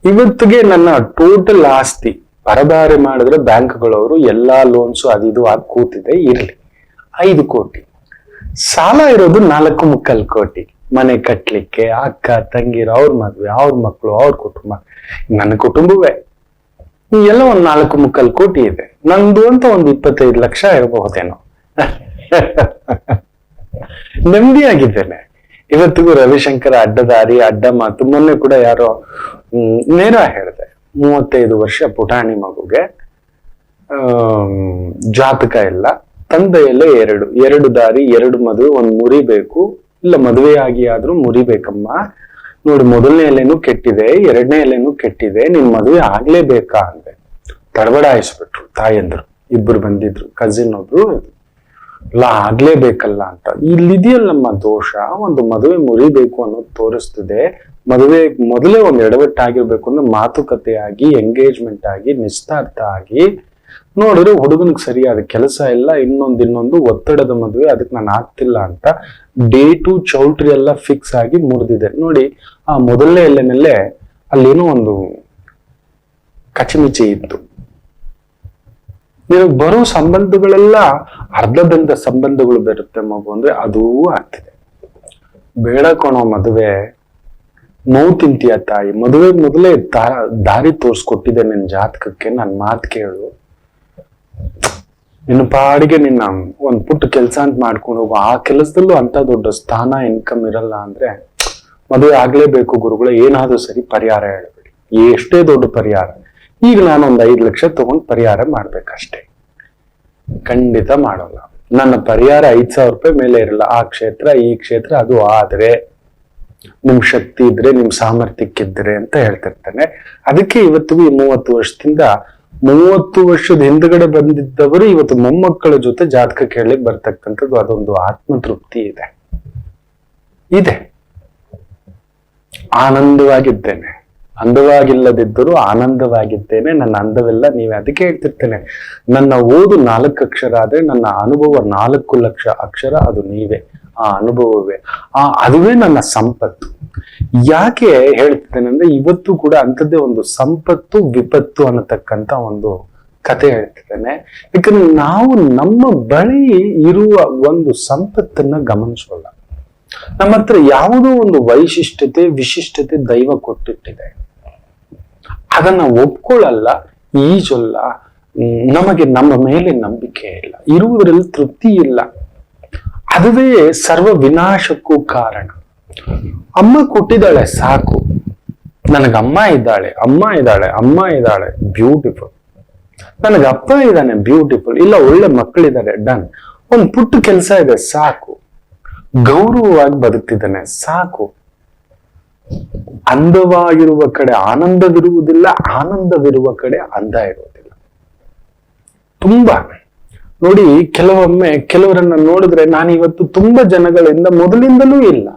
ಇವತ್ತಿಗೆ ನನ್ನ ಟೋಟಲ್ ಆಸ್ತಿ ಪರದಾರಿ ಮಾಡಿದ್ರೆ ಬ್ಯಾಂಕ್ಗಳವರು ಎಲ್ಲಾ ಲೋನ್ಸು ಅದಿದು ಕೂತಿದೆ. ಇರ್ಲಿ 5 ಕೋಟಿ. ಸಾಲ ಇರೋದು 4.25 ಕೋಟಿ. ಮನೆ ಕಟ್ಲಿಕ್ಕೆ ಅಕ್ಕ ತಂಗಿರು, ಅವ್ರ ಮದ್ವೆ, ಅವ್ರ ಮಕ್ಕಳು, ಅವ್ರ ಕುಟುಂಬ. ನನ್ನ ಕುಟುಂಬವೇ ಎಲ್ಲ ಒಂದ್ 4 ಮುಕ್ಕಾಲು ಕೋಟಿ ಇದೆ. ನಂದು ಅಂತ ಒಂದು 25 ಲಕ್ಷ ಇರಬಹುದೇನೋ. ನೆಮ್ಮದಿಯಾಗಿದ್ದೇನೆ ಇವತ್ತಿಗೂ. ರವಿಶಂಕರ ಅಡ್ಡದಾರಿ ಅಡ್ಡ ಮಾತು. ಮೊನ್ನೆ ಕೂಡ ಯಾರೋ ನೇರ ಹೇಳಿದೆ, 35 ವರ್ಷ ಪುಟಾಣಿ ಮಗುಗೆ ಜಾತಕ ಇಲ್ಲ, ತಂದೆಯಲ್ಲೇ ಎರಡು ದಾರಿ, 2 ಮದುವೆ, 1 ಮುರಿಬೇಕು, ಇಲ್ಲ ಮದುವೆ ಆಗಿ ಆದ್ರೂ ಮುರಿಬೇಕಮ್ಮ. ನೋಡಿ, ಮೊದಲನೇ ಎಲೆನೂ ಕೆಟ್ಟಿದೆ, 2ನೇ ಎಲೆನೂ ಕೆಟ್ಟಿದೆ, ನಿನ್ ಮದುವೆ ಆಗ್ಲೇಬೇಕಾ ಅಂದೆ. ತಡಬಡಾಯಿಸ್ಬಿಟ್ರು ತಾಯಂದ್ರು. 2 ಬಂದಿದ್ರು, ಕಸಿನ್ ಒಬ್ರು, ಇಲ್ಲ ಆಗ್ಲೇಬೇಕಲ್ಲ ಅಂತ. ಇಲ್ಲಿದೆಯಲ್ಲಮ್ಮ ದೋಷ, ಒಂದು ಮದುವೆ ಮುರಿಬೇಕು ಅನ್ನೋದು ತೋರಿಸ್ತಿದೆ. ಮದುವೆ ಮೊದಲೇ ಒಂದು ಎಡವಟ್ಟಾಗಿರ್ಬೇಕು ಅಂದ್ರೆ ಮಾತುಕತೆ ಆಗಿ, ಎಂಗೇಜ್ಮೆಂಟ್ ಆಗಿ, ನಿಶ್ಚಿತಾರ್ಥ ಆಗಿ, ನೋಡಿದ್ರೆ ಹುಡುಗನಿಗೆ ಸರಿಯಾದ ಕೆಲಸ ಇಲ್ಲ, ಇನ್ನೊಂದು ಒತ್ತಡದ ಮದುವೆ, ಅದಕ್ಕೆ ನಾನು ಆಗ್ತಿಲ್ಲ ಅಂತ ಡೇಟು ಚೌಲ್ಟ್ರಿ ಎಲ್ಲ ಫಿಕ್ಸ್ ಆಗಿ ಮುರಿದಿದೆ. ನೋಡಿ, ಆ ಮೊದಲನೇ ಎಲೆನಲ್ಲೇ ಅಲ್ಲೇನೋ ಒಂದು ಕಚಮಿಚಿ ಇತ್ತು. ನಿನಗೆ ಬರೋ ಸಂಬಂಧಗಳೆಲ್ಲ ಅರ್ಧದಂತ ಸಂಬಂಧಗಳು ಬರುತ್ತೆ ಮಗು ಅಂದ್ರೆ ಅದೂ ಆಗ್ತಿದೆ. ಬೇಡ ಕಣೋ ಮದುವೆ, ನೋವು ತಿಂತೀಯ ತಾಯಿ. ಮದುವೆ ಮೊದಲೇ ದಾರಿ ತೋರ್ಸ್ಕೊಟ್ಟಿದೆ ನಿನ್ ಜಾತಕಕ್ಕೆ. ನನ್ ಮಾತು ಕೇಳು, ನಿನ್ನ ಪಾಡಿಗೆ ನಿನ್ನ ಒಂದ್ ಪುಟ್ಟ ಕೆಲಸ ಅಂತ ಮಾಡ್ಕೊಂಡು ಹೋಗು. ಆ ಕೆಲಸದಲ್ಲೂ ಅಂತ ದೊಡ್ಡ ಸ್ಥಾನ, ಇನ್ಕಮ್ ಇರಲ್ಲ ಅಂದ್ರೆ ಮದುವೆ ಆಗ್ಲೇಬೇಕು ಗುರುಗಳೇ. ಏನಾದ್ರೂ ಸರಿ ಪರಿಹಾರ ಹೇಳ್ಬೇಡಿ, ಎಷ್ಟೇ ದೊಡ್ಡ ಪರಿಹಾರ. ಈಗ ನಾನೊಂದ್ 5 ಲಕ್ಷ ತಗೊಂಡ್ ಪರಿಹಾರ ಮಾಡ್ಬೇಕಷ್ಟೇ, ಖಂಡಿತ ಮಾಡೋಲ್ಲ. ನನ್ನ ಪರಿಹಾರ 5,000 ರೂಪಾಯಿ ಮೇಲೆ ಇರಲ್ಲ. ಆ ಕ್ಷೇತ್ರ ಈ ಕ್ಷೇತ್ರ, ಅದು ಆದ್ರೆ ನಿಮ್ ಶಕ್ತಿ ಇದ್ರೆ, ನಿಮ್ ಸಾಮರ್ಥ್ಯಕ್ಕಿದ್ರೆ ಅಂತ ಹೇಳ್ತಿರ್ತಾನೆ. ಅದಕ್ಕೆ ಇವತ್ತಿಗೂ ಈ 30 ವರ್ಷದಿಂದ 30 ವರ್ಷದ ಹಿಂದ್ಗಡೆ ಬಂದಿದ್ದವರು ಇವತ್ತು ಮೊಮ್ಮಕ್ಕಳ ಜೊತೆ ಜಾತಕ ಕೇಳಲಿಕ್ಕೆ ಬರ್ತಕ್ಕಂಥದ್ದು, ಅದೊಂದು ಆತ್ಮತೃಪ್ತಿ ಇದೆ. ಆನಂದವಾಗಿದ್ದೇನೆ, ಅಂದವಾಗಿಲ್ಲದಿದ್ದರೂ ಆನಂದವಾಗಿದ್ದೇನೆ. ನನ್ನ ಅಂದವೆಲ್ಲ ನೀವೇ. ಅದಕ್ಕೆ ಹೇಳ್ತಿರ್ತೇನೆ, ನನ್ನ ಓದು 4 ಅಕ್ಷರ ಆದ್ರೆ ನನ್ನ ಅನುಭವ 4 ಲಕ್ಷ ಅಕ್ಷರ. ಅದು ನೀವೇ, ಆ ಅನುಭವವೇ, ಅದುವೇ ನನ್ನ ಸಂಪತ್ತು. ಯಾಕೆ ಹೇಳ್ತಿದ್ದೇನೆ ಅಂದ್ರೆ, ಇವತ್ತು ಕೂಡ ಅಂಥದ್ದೇ ಒಂದು ಸಂಪತ್ತು ವಿಪತ್ತು ಅನ್ನತಕ್ಕಂತ ಒಂದು ಕತೆ ಹೇಳ್ತಿದ್ದೇನೆ. ಯಾಕಂದ್ರೆ ನಾವು ನಮ್ಮ ಬಳಿ ಇರುವ ಒಂದು ಸಂಪತ್ತನ್ನ ಗಮನಿಸೋಲ್ಲ. ನಮ್ಮ ಹತ್ರ ಯಾವುದೋ ಒಂದು ವೈಶಿಷ್ಟ್ಯತೆ, ವಿಶಿಷ್ಟತೆ ದೈವ ಕೊಟ್ಟಿಟ್ಟಿದೆ, ಅದನ್ನ ಒಪ್ಕೊಳ್ಳಲ್ಲ, ಈಜೊಲ್ಲ. ನಮಗೆ ನಮ್ಮ ಮೇಲೆ ನಂಬಿಕೆ ಇಲ್ಲ, ಇರುವುದರಲ್ಲಿ ತೃಪ್ತಿ ಇಲ್ಲ. ಅದುವೇ ಸರ್ವ ವಿನಾಶಕ್ಕೂ ಕಾರಣ. ಅಮ್ಮ ಕೊಟ್ಟಿದ್ದಾಳೆ ಸಾಕು, ನನಗೆ ಅಮ್ಮ ಇದ್ದಾಳೆ, ಬ್ಯೂಟಿಫುಲ್. ನನಗೆ ಅಪ್ಪ ಇದ್ದಾನೆ, ಬ್ಯೂಟಿಫುಲ್. ಇಲ್ಲ, ಒಳ್ಳೆ ಮಕ್ಕಳಿದ್ದಾರೆ, ಡನ್. ಒಂದ್ ಪುಟ್ಟ ಕೆಲಸ ಇದೆ, ಸಾಕು. ಗೌರವವಾಗಿ ಬದುಕ್ತಿದ್ದಾನೆ, ಸಾಕು. ಅಂದವಾಗಿರುವ ಕಡೆ ಆನಂದವಿರುವುದಿಲ್ಲ, ಆನಂದವಿರುವ ಕಡೆ ಅಂದ ಇರುವುದಿಲ್ಲ. ತುಂಬಾ ನೋಡಿ, ಕೆಲವರನ್ನ ನೋಡಿದ್ರೆ, ನಾನು ಇವತ್ತು ತುಂಬಾ ಜನಗಳಿಂದ ಮೊದಲಿಂದಲೂ ಇಲ್ಲ,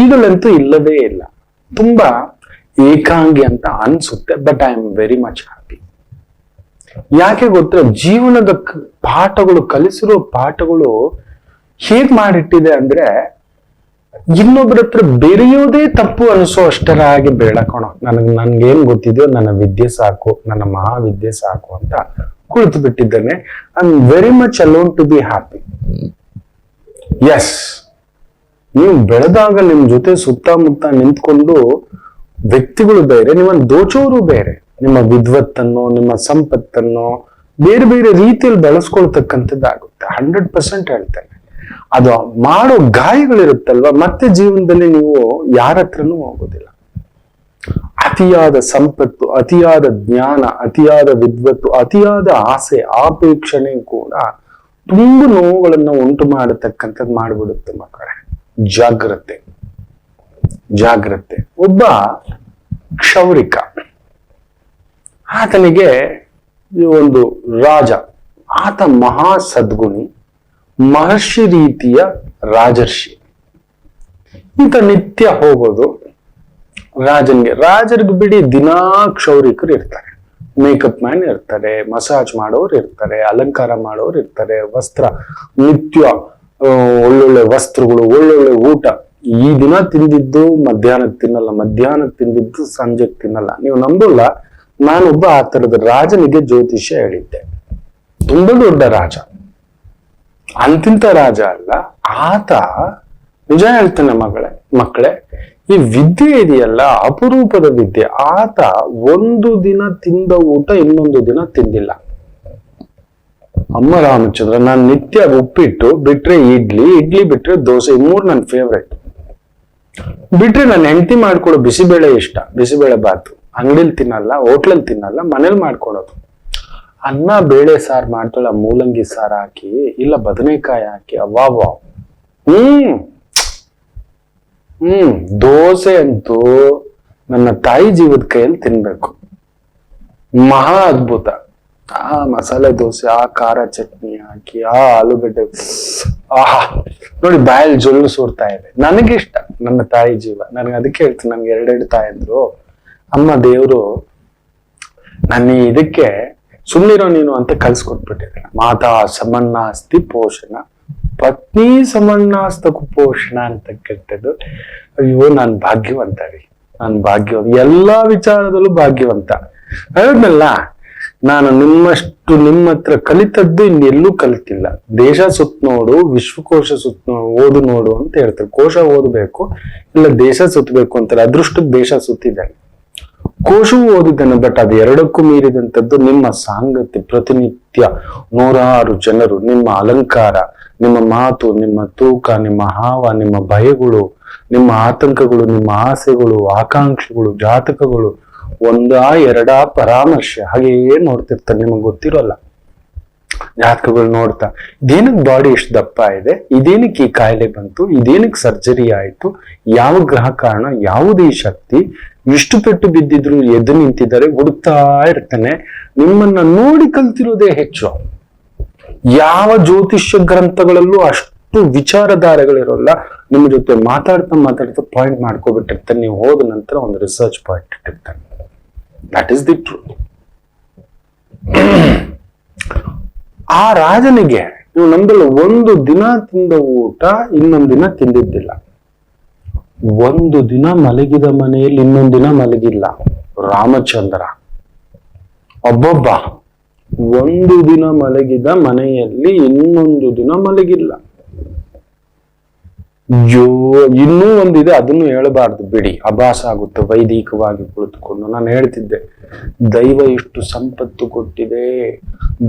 ಈಗಲಂತೂ ಇಲ್ಲವೇ ಇಲ್ಲ, ತುಂಬಾ ಏಕಾಂಗಿ ಅಂತ ಅನ್ಸುತ್ತೆ. But I am very much happy. ಯಾಕೆ ಗೊತ್ತಾ, ಜೀವನದ ಪಾಠಗಳು, ಕಲಿಸಿರೋ ಪಾಠಗಳು ಹೇಗ್ ಮಾಡಿಟ್ಟಿದೆ ಅಂದ್ರೆ, ಇನ್ನೊಬ್ಬರ ಹತ್ರ ಬೆರೆಯೋದೇ ತಪ್ಪು ಅನಿಸೋ ಅಷ್ಟರಾಗಿ ಬೇಡ ಕಣೋ. ನನ್ಗೇನ್ ಗೊತ್ತಿದೆಯೋ ನನ್ನ ವಿದ್ಯೆ ಸಾಕು, ನನ್ನ ಮಹಾವಿದ್ಯೆ ಸಾಕು ಅಂತ ಕುಳಿತು ಬಿಟ್ಟಿದ್ದೇನೆ. I am very much alone to be happy. Yes, ನೀವು ಬೆಳೆದಾಗ ನಿಮ್ ಜೊತೆ ಸುತ್ತಮುತ್ತ ನಿಂತ್ಕೊಂಡು ವ್ಯಕ್ತಿಗಳು ಬೇರೆ, ನಿಮ್ಮನ್ನು ದೋಚೋರು ಬೇರೆ. ನಿಮ್ಮ ವಿದ್ವತ್ತನ್ನು, ನಿಮ್ಮ ಸಂಪತ್ತನ್ನು ಬೇರೆ ಬೇರೆ ರೀತಿಯಲ್ಲಿ ಬಳಸ್ಕೊಳ್ತಕ್ಕಂಥದ್ದಾಗುತ್ತೆ. 100% ಹೇಳ್ತೇನೆ. ಅದು ಮಾಡೋ ಗಾಯಗಳಿರುತ್ತಲ್ವ, ಮತ್ತೆ ಜೀವನದಲ್ಲಿ ನೀವು ಯಾರ ಹತ್ರನೂ ಹೋಗೋದಿಲ್ಲ. ಅತಿಯಾದ ಸಂಪತ್ತು, ಅತಿಯಾದ ಜ್ಞಾನ, ಅತಿಯಾದ ವಿದ್ವತ್ತು, ಅತಿಯಾದ ಆಸೆ, ಆಪೇಕ್ಷಣೆ ಕೂಡ ತುಂಬ ನೋವುಗಳನ್ನ ಉಂಟು ಮಾಡತಕ್ಕಂಥದ್ದು ಮಾಡಿಬಿಡುತ್ತೆ ಮಕ್ಕಳೇ. ಜಾಗ್ರತೆ, ಜಾಗ್ರತೆ. ಒಬ್ಬ ಕ್ಷೌರಿಕ, ಆತನಿಗೆ ಒಂದು ರಾಜ, ಆತ ಮಹಾ ಸದ್ಗುಣಿ, ಮಹರ್ಷಿ ರೀತಿಯ ರಾಜರ್ಷಿ. ಈತ ನಿತ್ಯ ಹೋಗೋದು ರಾಜರಿಗೆ ಬಿಡಿ, ದಿನಾ ಕ್ಷೌರಿಕರು ಇರ್ತಾರೆ, ಮೇಕಪ್ ಮ್ಯಾನ್ ಇರ್ತಾರೆ, ಮಸಾಜ್ ಮಾಡೋರು ಇರ್ತಾರೆ, ಅಲಂಕಾರ ಮಾಡೋರು ಇರ್ತಾರೆ, ವಸ್ತ್ರ ನಿತ್ಯ ಒಳ್ಳೊಳ್ಳೆ ವಸ್ತ್ರಗಳು, ಒಳ್ಳೊಳ್ಳೆ ಊಟ. ಈ ದಿನ ತಿಂದಿದ್ದು ಮಧ್ಯಾಹ್ನಕ್ಕೆ ತಿನ್ನಲ್ಲ, ಮಧ್ಯಾಹ್ನಕ್ಕೆ ತಿಂದಿದ್ದು ಸಂಜೆಗೆ ತಿನ್ನಲ್ಲ. ನೀವು ನಂಬಲ್ಲ, ನಾನೊಬ್ಬ ಆ ತರದ ರಾಜನಿಗೆ ಜ್ಯೋತಿಷ್ಯ ಹೇಳಿದ್ದೆ. ತುಂಬಾ ದೊಡ್ಡ ರಾಜ, ಅಂತಿಂತ ರಾಜ ಅಲ್ಲ. ಆತ ನಿಜ ಹೇಳ್ತಾನೆ ಮಕ್ಕಳೇ, ಈ ವಿದ್ಯೆ ಇದೆಯಲ್ಲ, ಅಪರೂಪದ ವಿದ್ಯೆ. ಆತ ಒಂದು ದಿನ ತಿಂದ ಊಟ ಇನ್ನೊಂದು ದಿನ ತಿಂದಿಲ್ಲ. ಅಮ್ಮ ರಾಮಚಂದ್ರ, ನಾನು ನಿತ್ಯ ಉಪ್ಪಿಟ್ಟು ಬಿಟ್ರೆ ಇಡ್ಲಿ ಬಿಟ್ರೆ ದೋಸೆ, ಮೂರ್ ನನ್ನ ಫೇವ್ರೆಟ್. ಬಿಟ್ರೆ ನನ್ನ ಹೆಂಡತಿ ಮಾಡ್ಕೊಡೋ ಬಿಸಿಬೇಳೆ ಇಷ್ಟ, ಬಿಸಿಬೇಳೆ ಬಾತು. ಅಂಗಡಿಲಿ ತಿನ್ನಲ್ಲ, ಹೋಟ್ಲಲ್ಲಿ ತಿನ್ನಲ್ಲ, ಮನೇಲಿ ಮಾಡ್ಕೊಡೋದು. ಅನ್ನ ಬೇಳೆ ಸಾರು ಮಾಡ್ತಾಳ, ಮೂಲಂಗಿ ಸಾರು ಹಾಕಿ, ಇಲ್ಲ ಬದನೆಕಾಯಿ ಹಾಕಿ, ಅವ್ವ. ದೋಸೆ ಅಂತೂ ನನ್ನ ತಾಯಿ ಜೀವದ ಕೈಯಲ್ಲಿ ತಿನ್ಬೇಕು. ಮಹಾ ಅದ್ಭುತ. ಆ ಮಸಾಲೆ ದೋಸೆ, ಆ ಖಾರ ಚಟ್ನಿ ಹಾಕಿ, ಆ ಆಲೂಗಡ್ಡೆ, ಆಹಾ ನೋಡಿ ಬಾಯಲ್ಲಿ ಜೊಲ್ಲು ಸೋರ್ತಾ ಇದೆ. ನನಗಿಷ್ಟ ನನ್ನ ತಾಯಿ ಜೀವ. ನನಗೆ ಅದಕ್ಕೆ ಹೇಳ್ತೀನಿ, ನನ್ಗೆ ಎರಡೆರಡು ತಾಯಂದ್ರು. ಅಮ್ಮ ದೇವ್ರು ನನ್ನ ಇದಕ್ಕೆ ಸುಮ್ಮನಿರೋ ನೀನು ಅಂತ ಕಲ್ಸ್ಕೊಟ್ಬಿಟ್ಟಿದೆ. ಮಾತಾ ಸಮನ್ನಾಸ್ತಿ ಪೋಷಣ, ಪತ್ನಿ ಸಮನ್ನಾಸ್ತ ಕುಪೋಷಣ ಅಂತ ಕೆಟ್ಟದ್ದು. ಅಯ್ಯೋ ನಾನ್ ಭಾಗ್ಯವಂತ ರೀ, ನಾನ್ ಭಾಗ್ಯವಂತ, ಎಲ್ಲಾ ವಿಚಾರದಲ್ಲೂ ಭಾಗ್ಯವಂತ. ಹೇಳಿದ್ನಲ್ಲ, ನಾನು ನಿಮ್ಮ ಹತ್ರ ಕಲಿತದ್ದು ಇನ್ನೆಲ್ಲೂ ಕಲಿತಿಲ್ಲ. ದೇಶ ಸುತ್ತ ನೋಡು, ವಿಶ್ವಕೋಶ ಸುತ್ತ ಓದು ನೋಡು ಅಂತ ಹೇಳ್ತಾರೆ. ಕೋಶ ಓದಬೇಕು, ಇಲ್ಲ ದೇಶ ಸುತ್ತಬೇಕು ಅಂತಾರೆ. ಅದೃಷ್ಟಕ್ಕೆ ದೇಶ ಸುತ್ತಿದ್ದಾನೆ, ಕೋಶವೂ ಓದಿದ್ದಾನೆ. ಬಟ್ ಅದು ಎರಡಕ್ಕೂ ಮೀರಿದಂಥದ್ದು ನಿಮ್ಮ ಸಾಂಗತ್ಯ. ಪ್ರತಿನಿತ್ಯ 106 ಜನರು, ನಿಮ್ಮ ಅಲಂಕಾರ, ನಿಮ್ಮ ಮಾತು, ನಿಮ್ಮ ತೂಕ, ನಿಮ್ಮ ಹಾವ, ನಿಮ್ಮ ಭಯಗಳು, ನಿಮ್ಮ ಆತಂಕಗಳು, ನಿಮ್ಮ ಆಸೆಗಳು, ಆಕಾಂಕ್ಷೆಗಳು, ಜಾತಕಗಳು, ಒಂದಾ ಎರಡಾ ಪರಾಮರ್ಶೆ ಹಾಗೆಯೇ ನೋಡ್ತಿರ್ತಾರೆ. ನಿಮಗೆ ಗೊತ್ತಿರೋಲ್ಲ ಜಾತಕಗಳು ನೋಡ್ತಾ, ಇದೇನಕ್ಕೆ ಬಾಡಿ ಎಷ್ಟು ದಪ್ಪ ಇದೆ, ಇದೇನಕ್ಕೆ ಈ ಕಾಯಿಲೆ ಬಂತು, ಇದೇನಕ್ಕೆ ಸರ್ಜರಿ ಆಯ್ತು, ಯಾವ ಗ್ರಹ ಕಾರಣ, ಯಾವುದೇ ಶಕ್ತಿ, ಇಷ್ಟು ಪೆಟ್ಟು ಬಿದ್ದಿದ್ರು ಎದ್ದು ನಿಂತಿದ್ದಾರೆ, ಹುಡುಕ್ತಾ ಇರ್ತಾನೆ. ನಿಮ್ಮನ್ನ ನೋಡಿ ಕಲ್ತಿರೋದೇ ಹೆಚ್ಚು. ಯಾವ ಜ್ಯೋತಿಷ್ಯ ಗ್ರಂಥಗಳಲ್ಲೂ ಅಷ್ಟು ವಿಚಾರಧಾರೆಗಳಿರೋಲ್ಲ. ನಿಮ್ಮ ಜೊತೆ ಮಾತಾಡ್ತಾ ಪಾಯಿಂಟ್ ಮಾಡ್ಕೊಬಿಟ್ಟಿರ್ತಾನೆ. ನೀವು ಹೋದ ನಂತರ ಒಂದು ರಿಸರ್ಚ್ ಪಾಯಿಂಟ್ ಇಟ್ಟಿರ್ತಾನೆ. That is the truth. ಆ ರಾಜನಿಗೆ ನೀವು ನಮ್ದಲ್ಲಿ ಒಂದು ದಿನ ತಿಂದ ಊಟ ಇನ್ನೊಂದು ದಿನ ತಿಂದಿದ್ದಿಲ್ಲ. ಒಂದು ದಿನ ಮಲಗಿದ ಮನೆಯಲ್ಲಿ ಇನ್ನೊಂದು ದಿನ ಮಲಗಿಲ್ಲ ರಾಮಚಂದ್ರ. ಒಬ್ಬೊಬ್ಬ ಒಂದು ದಿನ ಮಲಗಿದ ಮನೆಯಲ್ಲಿ ಇನ್ನೊಂದು ದಿನ ಮಲಗಿಲ್ಲ. ಇನ್ನೂ ಒಂದಿದೆ, ಅದನ್ನು ಹೇಳಬಾರ್ದು ಬಿಡಿ, ಅಭಾಸ ಆಗುತ್ತೆ ವೈದಿಕವಾಗಿ ಕುಳಿತುಕೊಂಡು. ನಾನು ಹೇಳ್ತಿದ್ದೆ, ದೈವ ಇಷ್ಟು ಸಂಪತ್ತು ಕೊಟ್ಟಿದೆ,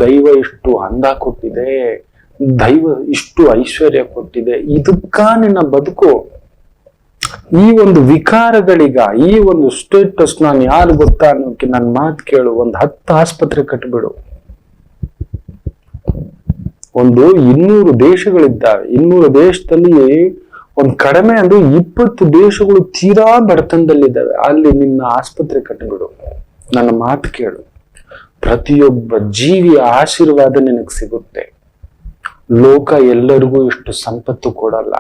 ದೈವ ಇಷ್ಟು ಅಂದ ಕೊಟ್ಟಿದೆ, ದೈವ ಇಷ್ಟು ಐಶ್ವರ್ಯ ಕೊಟ್ಟಿದೆ, ಇದಕ್ಕ ನಿನ್ನ ಬದುಕು. ಈ ಒಂದು ವಿಕಾರಗಳಿಗ, ಈ ಒಂದು ಸ್ಟೇಟಸ್ ನಾನು ಯಾರು ಗೊತ್ತಾ ಅನ್ನೋಕೆ ನನ್ನ ಮಾತು ಕೇಳು. ಒಂದು 10 ಆಸ್ಪತ್ರೆ ಕಟ್ಬಿಡು. ಒಂದು 200 ದೇಶಗಳಿದ್ದಾವೆ. 200 ದೇಶದಲ್ಲಿ ಒಂದು ಕಡಿಮೆ ಅಂದ್ರೆ 20 ದೇಶಗಳು ತೀರಾ ಬಡತನದಲ್ಲಿದ್ದಾವೆ. ಅಲ್ಲಿ ನಿನ್ನ ಆಸ್ಪತ್ರೆ ಕಟ್ಟಿಬಿಡು. ನನ್ನ ಮಾತು ಕೇಳು. ಪ್ರತಿಯೊಬ್ಬ ಜೀವಿಯ ಆಶೀರ್ವಾದ ನಿನಗೆ ಸಿಗುತ್ತೆ. ಲೋಕ ಎಲ್ಲರಿಗೂ ಇಷ್ಟು ಸಂಪತ್ತು ಕೊಡಲ್ಲ,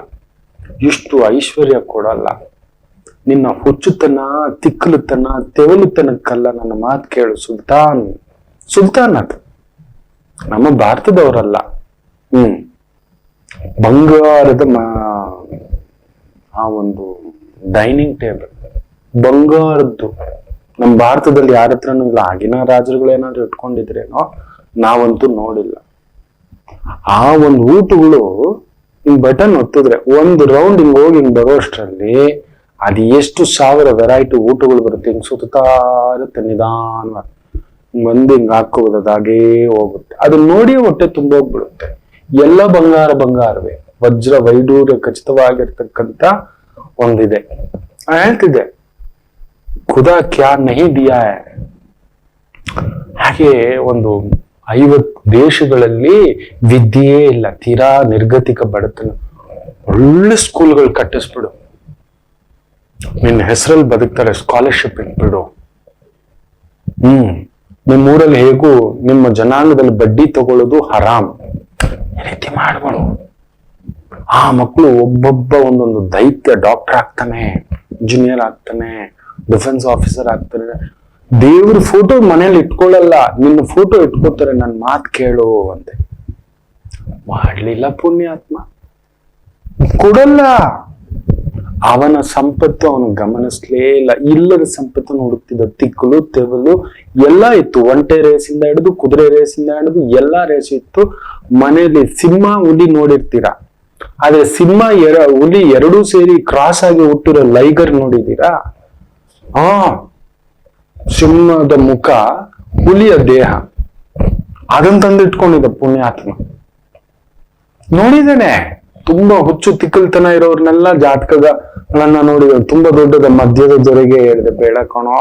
ಇಷ್ಟು ಐಶ್ವರ್ಯ ಕೊಡಲ್ಲ. ನಿನ್ನ ಹುಚ್ಚುತನ, ತಿಕ್ಕಲುತನ, ತೆವಲುತನಕ್ಕಲ್ಲ. ನನ್ನ ಮಾತು ಕೇಳು. ಸುಲ್ತಾನ್ ಅದು ನಮ್ಮ ಭಾರತದವರಲ್ಲ. ಬಂಗಾರದ ಆ ಒಂದು ಡೈನಿಂಗ್ ಟೇಬಲ್ ಬಂಗಾರದ್ದು. ನಮ್ಮ ಭಾರತದಲ್ಲಿ ಯಾರ ಹತ್ರನೂ ಇಲ್ಲ. ಆಗಿನ ರಾಜರುಗಳು ಏನಾದ್ರು ಇಟ್ಕೊಂಡಿದ್ರೇನೋ, ನಾವಂತೂ ನೋಡಿಲ್ಲ. ಆ ಒಂದು ಊಟಗಳು ಹಿಂಗ್ ಬಟನ್ ಒತ್ತಿದ್ರೆ ಒಂದು ರೌಂಡ್ ಹಿಂಗ್ ಹೋಗಿ ಹಿಂಗ್ ಬರೋಷ್ಟರಲ್ಲಿ ಅದು ಎಷ್ಟು ಸಾವಿರ ವೆರೈಟಿ ಊಟಗಳು ಬರುತ್ತೆ. ಹಿಂಗ್ ಸುತ್ತಾ ಇರುತ್ತೆ ನಿಧಾನವಾಗಿ. ಹಿಂಗ್ ಹಾಕೋಬಹುದು, ಅದಾಗೇ ಹೋಗುತ್ತೆ. ಅದನ್ನ ನೋಡಿ ಹೊಟ್ಟೆ ತುಂಬೋಗ್ಬಿಡುತ್ತೆ. ಎಲ್ಲ ಬಂಗಾರವೇ, ವಜ್ರ ವೈಡೂರ್ಯ ಖಚಿತವಾಗಿರ್ತಕ್ಕಂಥ ಒಂದಿದೆ. ಹೇಳ್ತಿದ್ದೆ, ಖುದಾ ಕ್ಯಾ ನಹಿ ದಿಯಾ ಹೈ. ಹಾಗೆ ಒಂದು 50 ದೇಶಗಳಲ್ಲಿ ವಿದ್ಯೆಯೇ ಇಲ್ಲ, ತೀರಾ ನಿರ್ಗತಿಕ ಬಡತನ. ಒಳ್ಳೆ ಸ್ಕೂಲ್ಗಳು ಕಟ್ಟಿಸ್ಬಿಡು, ನಿನ್ನ ಹೆಸರಲ್ಲಿ ಬದುಕ್ತಾರೆ, ಸ್ಕಾಲರ್ಶಿಪ್ ಇಟ್ಬಿಡು. ನಿಮ್ಮೂರಲ್ಲಿ ಹೇಗೂ ನಿಮ್ಮ ಜನಾಂಗದಲ್ಲಿ ಬಡ್ಡಿ ತಗೊಳ್ಳೋದು ಹರಾಮ್. ಈ ರೀತಿ ಮಾಡ್ಬೇಡು. ಆ ಮಕ್ಕಳು ಒಬ್ಬೊಬ್ಬ ಒಂದೊಂದು ದೈತ್ಯ. ಡಾಕ್ಟರ್ ಆಗ್ತಾನೆ, ಇಂಜಿನಿಯರ್ ಆಗ್ತಾನೆ, ಡಿಫೆನ್ಸ್ ಆಫೀಸರ್ ಆಗ್ತಾನೆ. ದೇವ್ರ ಫೋಟೋ ಮನೇಲಿ ಇಟ್ಕೊಳ್ಳಲ್ಲ, ನಿನ್ನ ಫೋಟೋ ಇಟ್ಕೋತಾರೆ. ನನ್ನ ಮಾತು ಕೇಳು ಅಂತೆ. ಮಾಡ್ಲಿಲ್ಲ ಪುಣ್ಯಾತ್ಮ, ಕೊಡಲ್ಲ. ಅವನ ಸಂಪತ್ತು ಅವನು ಗಮನಿಸ್ಲೇ ಇಲ್ಲ. ಇಲ್ಲದ ಸಂಪತ್ತನ್ನು ಹುಡುಕ್ತಿದ್ದ. ತಿಕ್ಕಲು ತೆವಲು ಎಲ್ಲ ಇತ್ತು. ಒಂಟೆ ರೇಸಿಂದ ಹಿಡಿದು ಕುದುರೆ ರೇಸಿಂದ ಹಿಡಿದು ಎಲ್ಲಾ ರೇಸ್ ಇತ್ತು. ಮನೆಯಲ್ಲಿ ಸಿಂಹ ಹುಲಿ ನೋಡಿರ್ತೀರ, ಆದ್ರೆ ಸಿಂಹ ಹುಲಿ ಎರಡೂ ಸೇರಿ ಕ್ರಾಸ್ ಆಗಿ ಹುಟ್ಟಿರೋ ಲೈಗರ್ ನೋಡಿದೀರಾ? ಆ ಸಿಂಹದ ಮುಖ, ಹುಲಿಯ ದೇಹ, ಅದನ್ನ ತಂದು ಇಟ್ಕೊಂಡಿದ್ದ ಪುಣ್ಯಾತ್ಮ. ನೋಡಿದ್ದೇನೆ, ತುಂಬಾ ಹುಚ್ಚು ತಿಕ್ಕಲ್ತನ ಇರೋರ್ನೆಲ್ಲ ಜಾತಕಗಳನ್ನ ನೋಡಿದ, ತುಂಬಾ ದೊಡ್ಡದ ಮಧ್ಯದ ದೊರೆಗೆ ಹೇಳಿದೆ ಬೇಡ ಕಣೋ,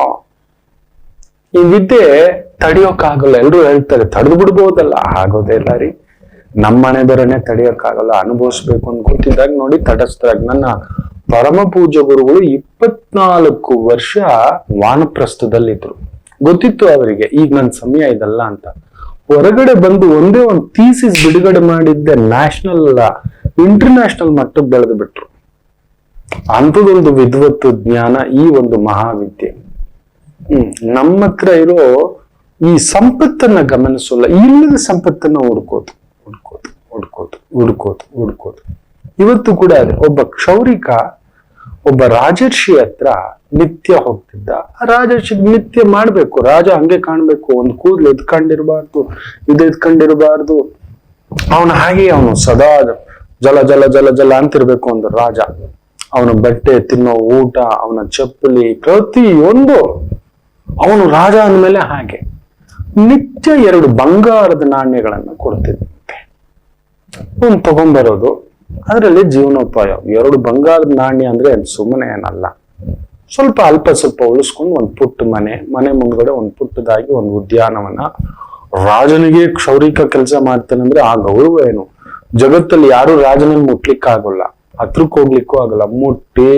ಈ ವಿದ್ಯೆ ತಡಿಯೋಕ್ಕಾಗಲ್ಲ. ಎಲ್ರು ಹೇಳ್ತಾರೆ ತಡೆದು ಬಿಡ್ಬೋದಲ್ಲ, ಆಗೋದೇ ಇಲ್ಲ ರೀ. ನಮ್ಮನೆ ಬರನೆ ತಡಿಯೋಕ್ಕಾಗಲ್ಲ, ಅನುಭವಿಸ್ಬೇಕು ಅಂತ ಗೊತ್ತಿದ್ದಾಗ ನೋಡಿ ತಟಸ್ಥರಾಗಿ. ನನ್ನ ಪರಮ ಪೂಜ್ಯ ಗುರುಗಳು 24 ವರ್ಷ ವಾನಪ್ರಸ್ಥದಲ್ಲಿದ್ರು. ಗೊತ್ತಿತ್ತು ಅವರಿಗೆ ಈಗ ನನ್ನ ಸಮಯ ಇದಲ್ಲ ಅಂತ. ಹೊರಗಡೆ ಬಂದು ಒಂದೇ ಒಂದು ಥೀಸಿಸ್ ಬಿಡುಗಡೆ ಮಾಡಿದ್ದೆ, ನ್ಯಾಷನಲ್ ಇಂಟರ್ನ್ಯಾಷನಲ್ ಮಟ್ಟಕ್ಕೆ ಬೆಳೆದು ಬಿಟ್ರು. ಅಂಥದೊಂದು ವಿದ್ವತ್ತು ಜ್ಞಾನ ಈ ಒಂದು ಮಹಾವಿದ್ಯೆ. ನಮ್ಮ ಹತ್ರ ಇರೋ ಈ ಸಂಪತ್ತನ್ನ ಗಮನಿಸೋಲ್ಲ, ಇಲ್ಲದ ಸಂಪತ್ತನ್ನ ಹುಡ್ಕೋದು ಹುಡ್ಕೋದು ಹುಡ್ಕೋದು ಹುಡ್ಕೋದು ಹುಡ್ಕೋದು. ಇವತ್ತು ಕೂಡ ಅದೇ, ಒಬ್ಬ ಕ್ಷೌರಿಕ ಒಬ್ಬ ರಾಜರ್ಷಿ ಹತ್ರ ನಿತ್ಯ ಹೋಗ್ತಿದ್ದ. ರಾಜರ್ಷಿ ನಿತ್ಯ ಮಾಡ್ಬೇಕು, ರಾಜ ಹಂಗೆ ಕಾಣ್ಬೇಕು, ಒಂದು ಕೂದಲು ಎದ್ಕೊಂಡಿರ್ಬಾರ್ದು, ಇದು ಎದ್ಕೊಂಡಿರ್ಬಾರ್ದು, ಅವನ ಹಾಗೆ ಅವನು ಸದಾ ಜಲ ಜಲ ಜಲ ಜಲ ಅಂತಿರ್ಬೇಕು ಒಂದು ರಾಜ. ಅವನ ಬಟ್ಟೆ, ತಿನ್ನೋ ಊಟ, ಅವನ ಚಪ್ಪಲಿ, ಪ್ರತಿಯೊಂದು ಅವನು ರಾಜ ಅಂದ್ಮೇಲೆ ಹಾಗೆ. ನಿತ್ಯ 2 ಬಂಗಾರದ ನಾಣ್ಯಗಳನ್ನ ಕೊಡ್ತಿದ್ದಂತೆ. ಒಂದು ತಗೊಂಡ್ಬರೋದು, ಅದರಲ್ಲಿ ಜೀವನೋಪಾಯ. 2 ಬಂಗಾರದ ನಾಣ್ಯ ಅಂದ್ರೆ ಸುಮ್ಮನೆ ಏನಲ್ಲ, ಸ್ವಲ್ಪ ಅಲ್ಪ ಸ್ವಲ್ಪ ಉಳಿಸ್ಕೊಂಡು ಒಂದು ಪುಟ್ಟ ಮನೆ ಮುಂದ್ಗಡೆ ಒಂದು ಪುಟ್ಟದಾಗಿ ಒಂದು ಉದ್ಯಾನವನ. ರಾಜನಿಗೆ ಕ್ಷೌರಿಕ ಕೆಲಸ ಮಾಡ್ತಾನೆ ಅಂದ್ರೆ ಆ ಗೌರವ ಏನು. ಜಗತ್ತಲ್ಲಿ ಯಾರು ರಾಜನನ್ನು ಮುಟ್ಲಿಕ್ಕಾಗಲ್ಲ, ಹತ್ರಕ್ಕೆ ಹೋಗ್ಲಿಕ್ಕೂ ಆಗಲ್ಲ. ಮುಟ್ಟಿ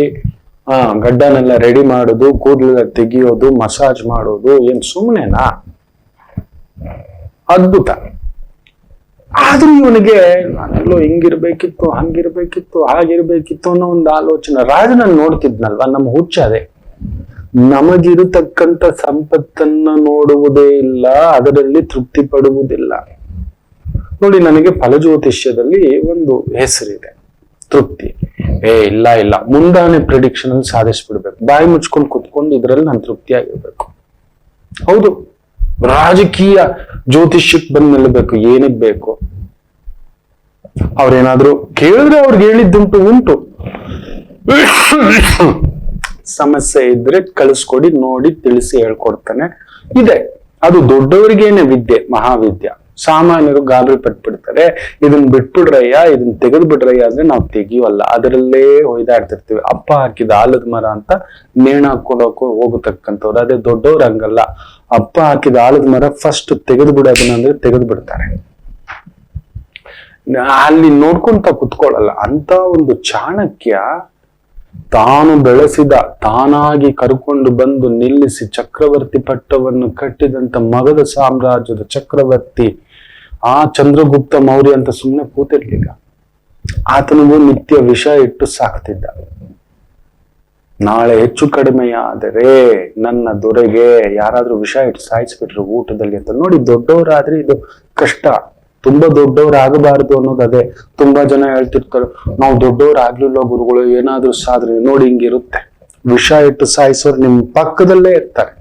ಗಡ್ಡನೆಲ್ಲ ರೆಡಿ ಮಾಡೋದು, ಕೂದಲೆಲ್ಲ ತೆಗಿಯೋದು, ಮಸಾಜ್ ಮಾಡೋದು, ಏನ್ ಸುಮ್ಮನೆನಾ? ಅದ್ಭುತ. ಆದ್ರೂ ಇವನಿಗೆ ನಾನೆಲ್ಲೋ ಹಿಂಗಿರ್ಬೇಕಿತ್ತು, ಹಂಗಿರ್ಬೇಕಿತ್ತು, ಹಾಗಿರ್ಬೇಕಿತ್ತು ಅನ್ನೋ ಒಂದು ಆಲೋಚನೆ. ರಾಜನನ್ನು ನೋಡ್ತಿದ್ನಲ್ವಾ, ನಮ್ಮ ಹುಚ್ಚ ಅದೇ. ನಮಗಿರತಕ್ಕಂತ ಸಂಪತ್ತನ್ನ ನೋಡುವುದೇ ಇಲ್ಲ, ಅದರಲ್ಲಿ ತೃಪ್ತಿ ಪಡುವುದಿಲ್ಲ. ನೋಡಿ, ನನಗೆ ಫಲಜ್ಯೋತಿಷ್ಯದಲ್ಲಿ ಒಂದು ಹೆಸರಿದೆ, ತೃಪ್ತಿ. ಇಲ್ಲ ಇಲ್ಲ, ಮುಂದಾನೆ ಪ್ರಿಡಿಕ್ಷನ್ ಅಲ್ಲಿ ಸಾಧಿಸ್ಬಿಡ್ಬೇಕು, ಬಾಯಿ ಮುಚ್ಕೊಂಡು ಕುತ್ಕೊಂಡು ಇದ್ರಲ್ಲಿ ನಾನು ತೃಪ್ತಿಯಾಗಿರ್ಬೇಕು. ಹೌದು, ರಾಜಕೀಯ ಜ್ಯೋತಿಷ್ಯಕ್ಕೆ ಬಂದ್ ನಿಲ್ಲಬೇಕು. ಏನಕ್ಕೆ ಬೇಕು? ಅವ್ರೇನಾದ್ರು ಕೇಳಿದ್ರೆ ಅವ್ರಿಗೆ ಹೇಳಿದ್ದುಂಟು, ಉಂಟು. ಸಮಸ್ಯೆ ಇದ್ರೆ ಕಳಿಸ್ಕೊಡಿ, ನೋಡಿ ತಿಳಿಸಿ ಹೇಳ್ಕೊಡ್ತಾನೆ. ಇದೆ, ಅದು ದೊಡ್ಡವರಿಗೇನೆ ವಿದ್ಯೆ, ಮಹಾವಿದ್ಯ. ಸಾಮಾನ್ಯರು ಗಾಬರಿ ಪಟ್ಬಿಡ್ತಾರೆ. ಇದನ್ನ ಬಿಟ್ಬಿಡ್ರಯ್ಯ, ಇದನ್ನ ತೆಗೆದು ಬಿಡ್ರಯ್ಯ ಅಂದ್ರೆ ನಾವು ತೆಗಿಯೋಲ್ಲ, ಅದರಲ್ಲೇ ಹೊಯ್ದಾಡ್ತಿರ್ತೀವಿ. ಅಪ್ಪ ಹಾಕಿದ ಆಲದ ಮರ ಅಂತ ನೇಣ ಹಾಕೊಂಡೋಗೋ ಹೋಗತಕ್ಕಂಥವ್ರು. ಅದೇ ದೊಡ್ಡವ್ರು ಹಂಗಲ್ಲ, ಅಪ್ಪ ಹಾಕಿದ ಆಲದ ಮರ ಫಸ್ಟ್ ತೆಗೆದು ಬಿಡೋದನ್ನ ಅಂದ್ರೆ ತೆಗೆದು ಬಿಡ್ತಾರೆ. ಅಲ್ಲಿ ನೋಡ್ಕೊಂತ ಕುತ್ಕೊಳ್ಳಲ್ಲ. ಅಂತ ಒಂದು ಚಾಣಕ್ಯ ತಾನು ಬೆಳೆಸಿದ, ತಾನಾಗಿ ಕರ್ಕೊಂಡು ಬಂದು ನಿಲ್ಲಿಸಿ ಚಕ್ರವರ್ತಿ ಪಟ್ಟವನ್ನು ಕಟ್ಟಿದಂತ ಮಗಧ ಸಾಮ್ರಾಜ್ಯದ ಚಕ್ರವರ್ತಿ ಆ ಚಂದ್ರಗುಪ್ತ ಮೌರ್ಯ ಅಂತ ಸುಮ್ಮನೆ ಕೂತಿರ್ಲಿಲ್ಲ. ಆತನಿಗೂ ನಿತ್ಯ ವಿಷ ಇಟ್ಟು ಸಾಕ್ತಿದ್ದ. ನಾಳೆ ಹೆಚ್ಚು ಕಡಿಮೆಯಾದರೆ ನನ್ನ ದೊರೆಗೆ ಯಾರಾದ್ರೂ ವಿಷ ಇಟ್ಟು ಸಾಯಿಸ್ಬಿಟ್ರು ಊಟದಲ್ಲಿ ಅಂತ. ನೋಡಿ, ದೊಡ್ಡವರಾದ್ರೆ ಇದು ಕಷ್ಟ, ತುಂಬಾ ದೊಡ್ಡವರಾಗಬಾರದು ಅನ್ನೋದು ಅದೇ. ತುಂಬಾ ಜನ ಹೇಳ್ತಿರ್ತಾರೆ, ನಾವು ದೊಡ್ಡವರಾಗ್ಲಿಲ್ಲ ಗುರುಗಳು, ಏನಾದ್ರೂ ಸಾಧ್ರೆ. ನೋಡಿ, ಹಿಂಗಿರುತ್ತೆ. ವಿಷ ಇಟ್ಟು ಸಾಯಿಸೋರು ನಿಮ್ ಪಕ್ಕದಲ್ಲೇ ಇರ್ತಾರೆ.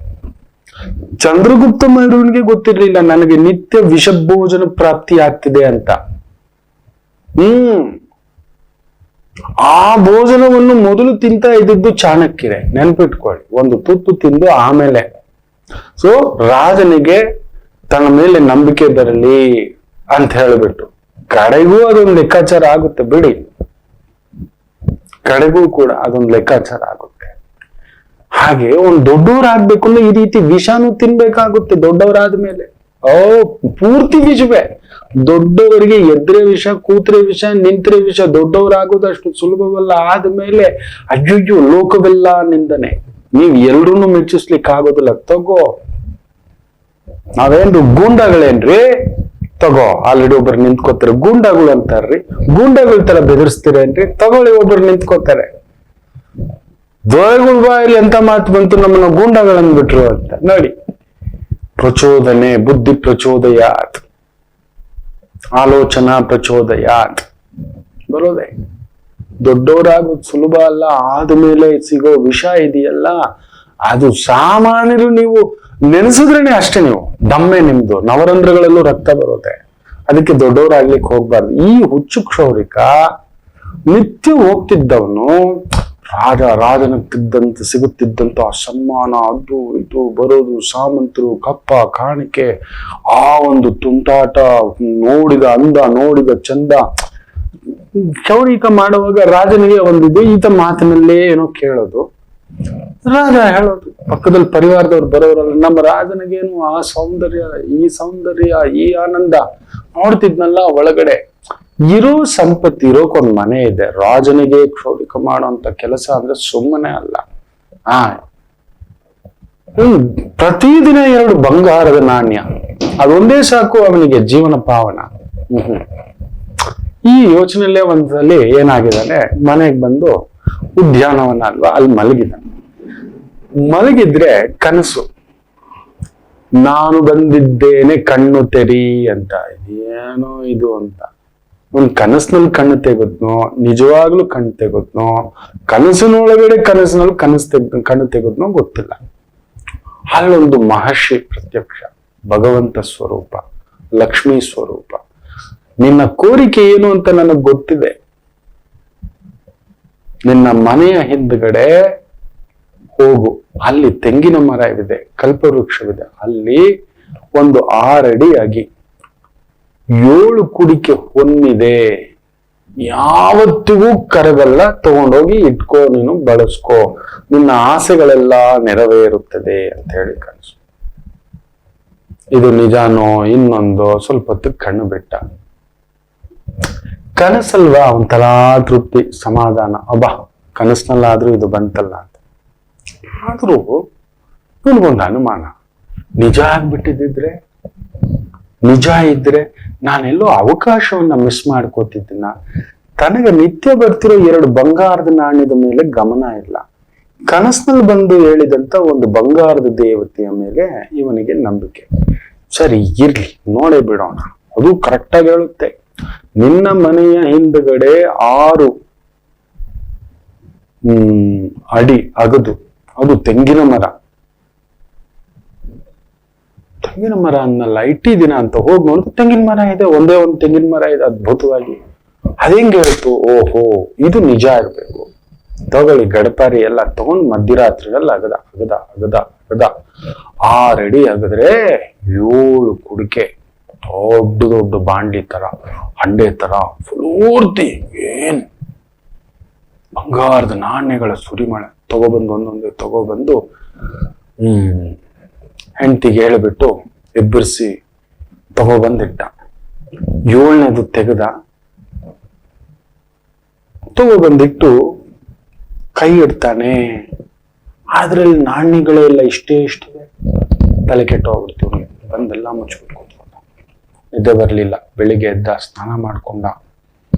ಚಂದ್ರಗುಪ್ತ ಮೌರ್ಯನಿಗೆ ಗೊತ್ತಿರ್ಲಿಲ್ಲ ನನಗೆ ನಿತ್ಯ ವಿಷ ಭೋಜನ ಪ್ರಾಪ್ತಿ ಆಗ್ತಿದೆ ಅಂತ. ಆ ಭೋಜನವನ್ನು ಮೊದಲು ತಿಂತಾ ಇದ್ದಿದ್ದು ಚಾಣಕ್ಯರೇ, ನೆನ್ಪಿಟ್ಕೊಳ್ಳಿ. ಒಂದು ತುತ್ತು ತಿಂದು ಆಮೇಲೆ. ಸೊ ರಾಜನಿಗೆ ತನ್ನ ಮೇಲೆ ನಂಬಿಕೆ ಬರಲಿ ಅಂತ ಹೇಳ್ಬಿಟ್ಟು, ಕಡೆಗೂ ಅದೊಂದು ಲೆಕ್ಕಾಚಾರ ಆಗುತ್ತೆ ಬಿಡಿ, ಕಡೆಗೂ ಕೂಡ ಅದೊಂದು ಲೆಕ್ಕಾಚಾರ ಆಗುತ್ತೆ. ಹಾಗೆ ಒಂದು ದೊಡ್ಡವರಾಗ್ಬೇಕು ಅಂದ್ರೆ ಈ ರೀತಿ ವಿಷಾನು ತಿನ್ಬೇಕಾಗುತ್ತೆ ದೊಡ್ಡವರಾದ್ಮೇಲೆ. ಪೂರ್ತಿ ವಿಷವೇ. ದೊಡ್ಡವರಿಗೆ ಎದ್ರೆ ವಿಷ, ಕೂತ್ರೆ ವಿಷ, ನಿಂತ್ರೆ ವಿಷ. ದೊಡ್ಡವರಾಗೋದು ಅಷ್ಟು ಸುಲಭವಲ್ಲ. ಆದ್ಮೇಲೆ ಅಯ್ಯಯ್ಯೋ ಲೋಕವೆಲ್ಲ ನಿಂದನೆ. ನೀವ್ ಎಲ್ರೂ ಮೆಚ್ಚಿಸ್ಲಿಕ್ಕೆ ಆಗೋದಿಲ್ಲ. ತಗೋ, ನಾವೇನ್ರು ಗೂಂಡಾಗಳೇನ್ರಿ? ತಗೋ, ಆಲ್ರೆಡಿ ಒಬ್ರು ನಿಂತ್ಕೋತಾರೆ. ಗೂಂಡಾಗಳು ಅಂತಾರ್ರಿ, ಗೂಂಡಾಗಳ ತರ ಬೆದರಿಸ್ತೀರೇನ್ರಿ? ತಗೊಳ್ಳಿ, ಒಬ್ರು ನಿಂತ್ಕೋತಾರೆ. ದೊರೆಗಳ ಬಾಯಲ್ಲಿ ಎಂತ ಮಾತು ಬಂತು, ನಮ್ಮನ್ನ ಗೂಂಡಾಗಳನ್ನ ಬಿಟ್ರು ಅಂತ. ನೋಡಿ, ಪ್ರಚೋದನೆ, ಬುದ್ಧಿ ಪ್ರಚೋದಯಾತ್, ಆಲೋಚನಾ ಪ್ರಚೋದಯಾತ್ ಬರೋದೆ. ದೊಡ್ಡವರಾಗೋದು ಸುಲಭ ಅಲ್ಲ. ಆದ್ಮೇಲೆ ಸಿಗೋ ವಿಷ ಇದೆಯಲ್ಲ, ಅದು ಸಾಮಾನ್ಯರು ನೀವು ನೆನೆಸಿದ್ರೇನೆ ಅಷ್ಟೇ. ನೀವು ದಮ್ಮೆ ನಿಮ್ದು, ನವರಂಧ್ರಗಳಲ್ಲೂ ರಕ್ತ ಬರುತ್ತೆ. ಅದಕ್ಕೆ ದೊಡ್ಡವರಾಗ್ಲಿಕ್ಕೆ ಹೋಗ್ಬಾರ್ದು. ಈ ಹುಚ್ಚು ಕ್ಷೌರಿಕ ನಿತ್ಯ ಹೋಗ್ತಿದ್ದವನು ರಾಜನಿದ್ದಂತೆ ಸಿಗುತ್ತಿದ್ದಂತ ಸಮ್ಮಾನ, ಅದು ಇದು ಬರೋದು, ಸಾಮಂತರು, ಕಪ್ಪ ಕಾಣಿಕೆ, ಆ ಒಂದು ತುಂಟಾಟ, ನೋಡಿದ ಅಂದ, ನೋಡಿದ ಚಂದ. ಕ್ಷೌರಿಕ ಮಾಡುವಾಗ ರಾಜನಿಗೆ ಒಂದಿದೆ, ಈತ ಮಾತಿನಲ್ಲೇ ಏನೋ ಕೇಳೋದು, ರಾಜ ಹೇಳೋದು, ಪಕ್ಕದಲ್ಲಿ ಪರಿವಾರದವ್ರು ಬರೋರಲ್ಲ, ನಮ್ಮ ರಾಜನಿಗೇನು ಆ ಸೌಂದರ್ಯ, ಈ ಆನಂದ ನೋಡ್ತಿದ್ನಲ್ಲ ಒಳಗಡೆ. ಇರೋ ಸಂಪತ್ತಿ, ಇರೋಕೊಂದ್ ಮನೆ ಇದೆ. ರಾಜನಿಗೆ ಕ್ಷೌರಿಕ ಮಾಡುವಂತ ಕೆಲಸ ಅಂದ್ರೆ ಸುಮ್ಮನೆ ಅಲ್ಲ. ಪ್ರತಿದಿನ 2 ಬಂಗಾರದ ನಾಣ್ಯ, ಅದೊಂದೇ ಸಾಕು ಅವನಿಗೆ ಜೀವನ ಪಾವನ. ಈ ಯೋಚನೆಯಲ್ಲೇ ಒಂದ್ಸಲಿ ಏನಾಗಿದ್ದಾನೆ, ಮನೆಗೆ ಬಂದು ಉದ್ಯಾನವನ ಅಲ್ವಾ, ಅಲ್ಲಿ ಮಲಗಿದ್ರೆ ಕನಸು, ನಾನು ಬಂದಿದ್ದೇನೆ ಕಣ್ಣು ತೆರಿ ಅಂತ. ಏನೋ ಇದು ಅಂತ ಒಂದ್ ಕನಸಿನಲ್ಲಿ ಕಣ್ಣು ತೆಗೆದ್ನೋ, ನಿಜವಾಗ್ಲೂ ಕಣ್ಣು ತೆಗೆದ್ನೋ, ಕನಸಿನೊಳಗಡೆ ಕಣ್ಣು ತೆಗೆದ್ನೋ ಗೊತ್ತಿಲ್ಲ. ಅಲ್ಲೊಂದು ಮಹರ್ಷಿ ಪ್ರತ್ಯಕ್ಷ, ಭಗವಂತ ಸ್ವರೂಪ, ಲಕ್ಷ್ಮೀ ಸ್ವರೂಪ. ನಿನ್ನ ಕೋರಿಕೆ ಏನು ಅಂತ ನನಗ್ ಗೊತ್ತಿದೆ. ನಿನ್ನ ಮನೆಯ ಹಿಂದ್ಗಡೆ ಹೋಗು, ಅಲ್ಲಿ ತೆಂಗಿನ ಮರ ಇದೆ, ಕಲ್ಪವೃಕ್ಷವಿದೆ, ಅಲ್ಲಿ ಒಂದು 6 ಅಡಿ ಅಗಿ, 7 ಕುಡಿಕೆ ಹೊನ್ನಿದೆ, ಯಾವತ್ತಿಗೂ ಕರಗಲ್ಲ, ತಗೊಂಡೋಗಿ ಇಟ್ಕೋ, ನೀನು ಬಳಸ್ಕೋ, ನಿನ್ನ ಆಸೆಗಳೆಲ್ಲ ನೆರವೇರುತ್ತದೆ ಅಂತ ಹೇಳಿ ಕನಸು. ಇದು ನಿಜಾನೋ ಇನ್ನೊಂದು ಸ್ವಲ್ಪ ಹೊತ್ತು ಕಣ್ಣು ಬಿಟ್ಟ. ಕನಸಲ್ವಾ ಒಂಥರ ತೃಪ್ತಿ, ಸಮಾಧಾನ, ಅಬ್ಬಾ ಕನಸಿನಲ್ಲಾದ್ರೂ ಇದು ಬಂತಲ್ಲ ಅಂತ. ಆದ್ರೂ ನನಗೊಂದು ಅನುಮಾನ, ನಿಜ ಆಗ್ಬಿಟ್ಟಿದ್ರೆ, ನಿಜ ಇದ್ರೆ ನಾನೆಲ್ಲೋ ಅವಕಾಶವನ್ನ ಮಿಸ್ ಮಾಡ್ಕೋತಿದ್ದೀನ. ತನಗೆ ನಿತ್ಯ ಬರ್ತಿರೋ 2 ಬಂಗಾರದ ನಾಣ್ಯದ ಮೇಲೆ ಗಮನ ಇಲ್ಲ, ಕನಸಿನಲ್ಲಿ ಬಂದು ಹೇಳಿದಂತ ಒಂದು ಬಂಗಾರದ ದೇವತೆಯ ಮೇಲೆ ಇವನಿಗೆ ನಂಬಿಕೆ. ಸರಿ ಇರ್ಲಿ, ನೋಡೇ ಬಿಡೋಣ. ಅದು ಕರೆಕ್ಟಾಗಿ ಹೇಳುತ್ತೆ, ನಿನ್ನ ಮನೆಯ ಹಿಂದ್ಗಡೆ 6 ಅಡಿ ಅಗದು, ಅದು ತೆಂಗಿನ ಮರ ಅನ್ನಲ್ಲ, ಇಟ್ಟಿ ದಿನ ಅಂತ ಹೋಗಿ ನೋಡಿದ್ರೆ ತೆಂಗಿನ ಮರ ಇದೆ, ಒಂದೇ ಒಂದು ತೆಂಗಿನ ಮರ ಇದೆ ಅದ್ಭುತವಾಗಿ. ಅದೇಂಗೆ ಹೇಳ್ತು, ಓಹೋ ಇದು ನಿಜ ಇರ್ಬೇಕು. ತಗೊಳ್ಳಿ ಗಡಪಾರಿ ಎಲ್ಲ ತಗೊಂಡು ಮಧ್ಯರಾತ್ರಿಯಲ್ಲಿ ಅಗದ 6 ಅಡಿ ಅಗದ್ರೆ 7 ಕುಡಿಕೆ, ದೊಡ್ಡ ಬಾಂಡ್ಲಿ ತರ, ಹಂಡೆ ತರ ಪೂರ್ತಿ ಏನ್ ಬಂಗಾರದ ನಾಣ್ಯಗಳ ಸುರಿಮಳೆ ಒಂದೊಂದೇ ತಗೊಬಂದು ಹೆಂಡತಿಗೆ ಹೇಳಿಬಿಟ್ಟು ಎಬ್ಬರಿಸಿ ತಗೊಬಂದಿಟ್ಟ. 7ನೇದು ತೆಗೆದ, ತಗೊಬಂದಿಟ್ಟು ಕೈ ಇಡ್ತಾನೆ. ಅದ್ರಲ್ಲಿ ನಾಣ್ಯಗಳೆಲ್ಲ ಇಷ್ಟೇ ಇಷ್ಟಿದೆ. ತಲೆ ಕೆಟ್ಟು ಹೋಗ್ಬಿಡ್ತೀವಿ, ಬಂದೆಲ್ಲ ಮುಚ್ಚಿಬಿಟ್ಟು ಕೂತ್ಕೊಂಡ. ನಿದ್ದೆ ಬರ್ಲಿಲ್ಲ. ಬೆಳಿಗ್ಗೆ ಎದ್ದ, ಸ್ನಾನ ಮಾಡ್ಕೊಂಡ.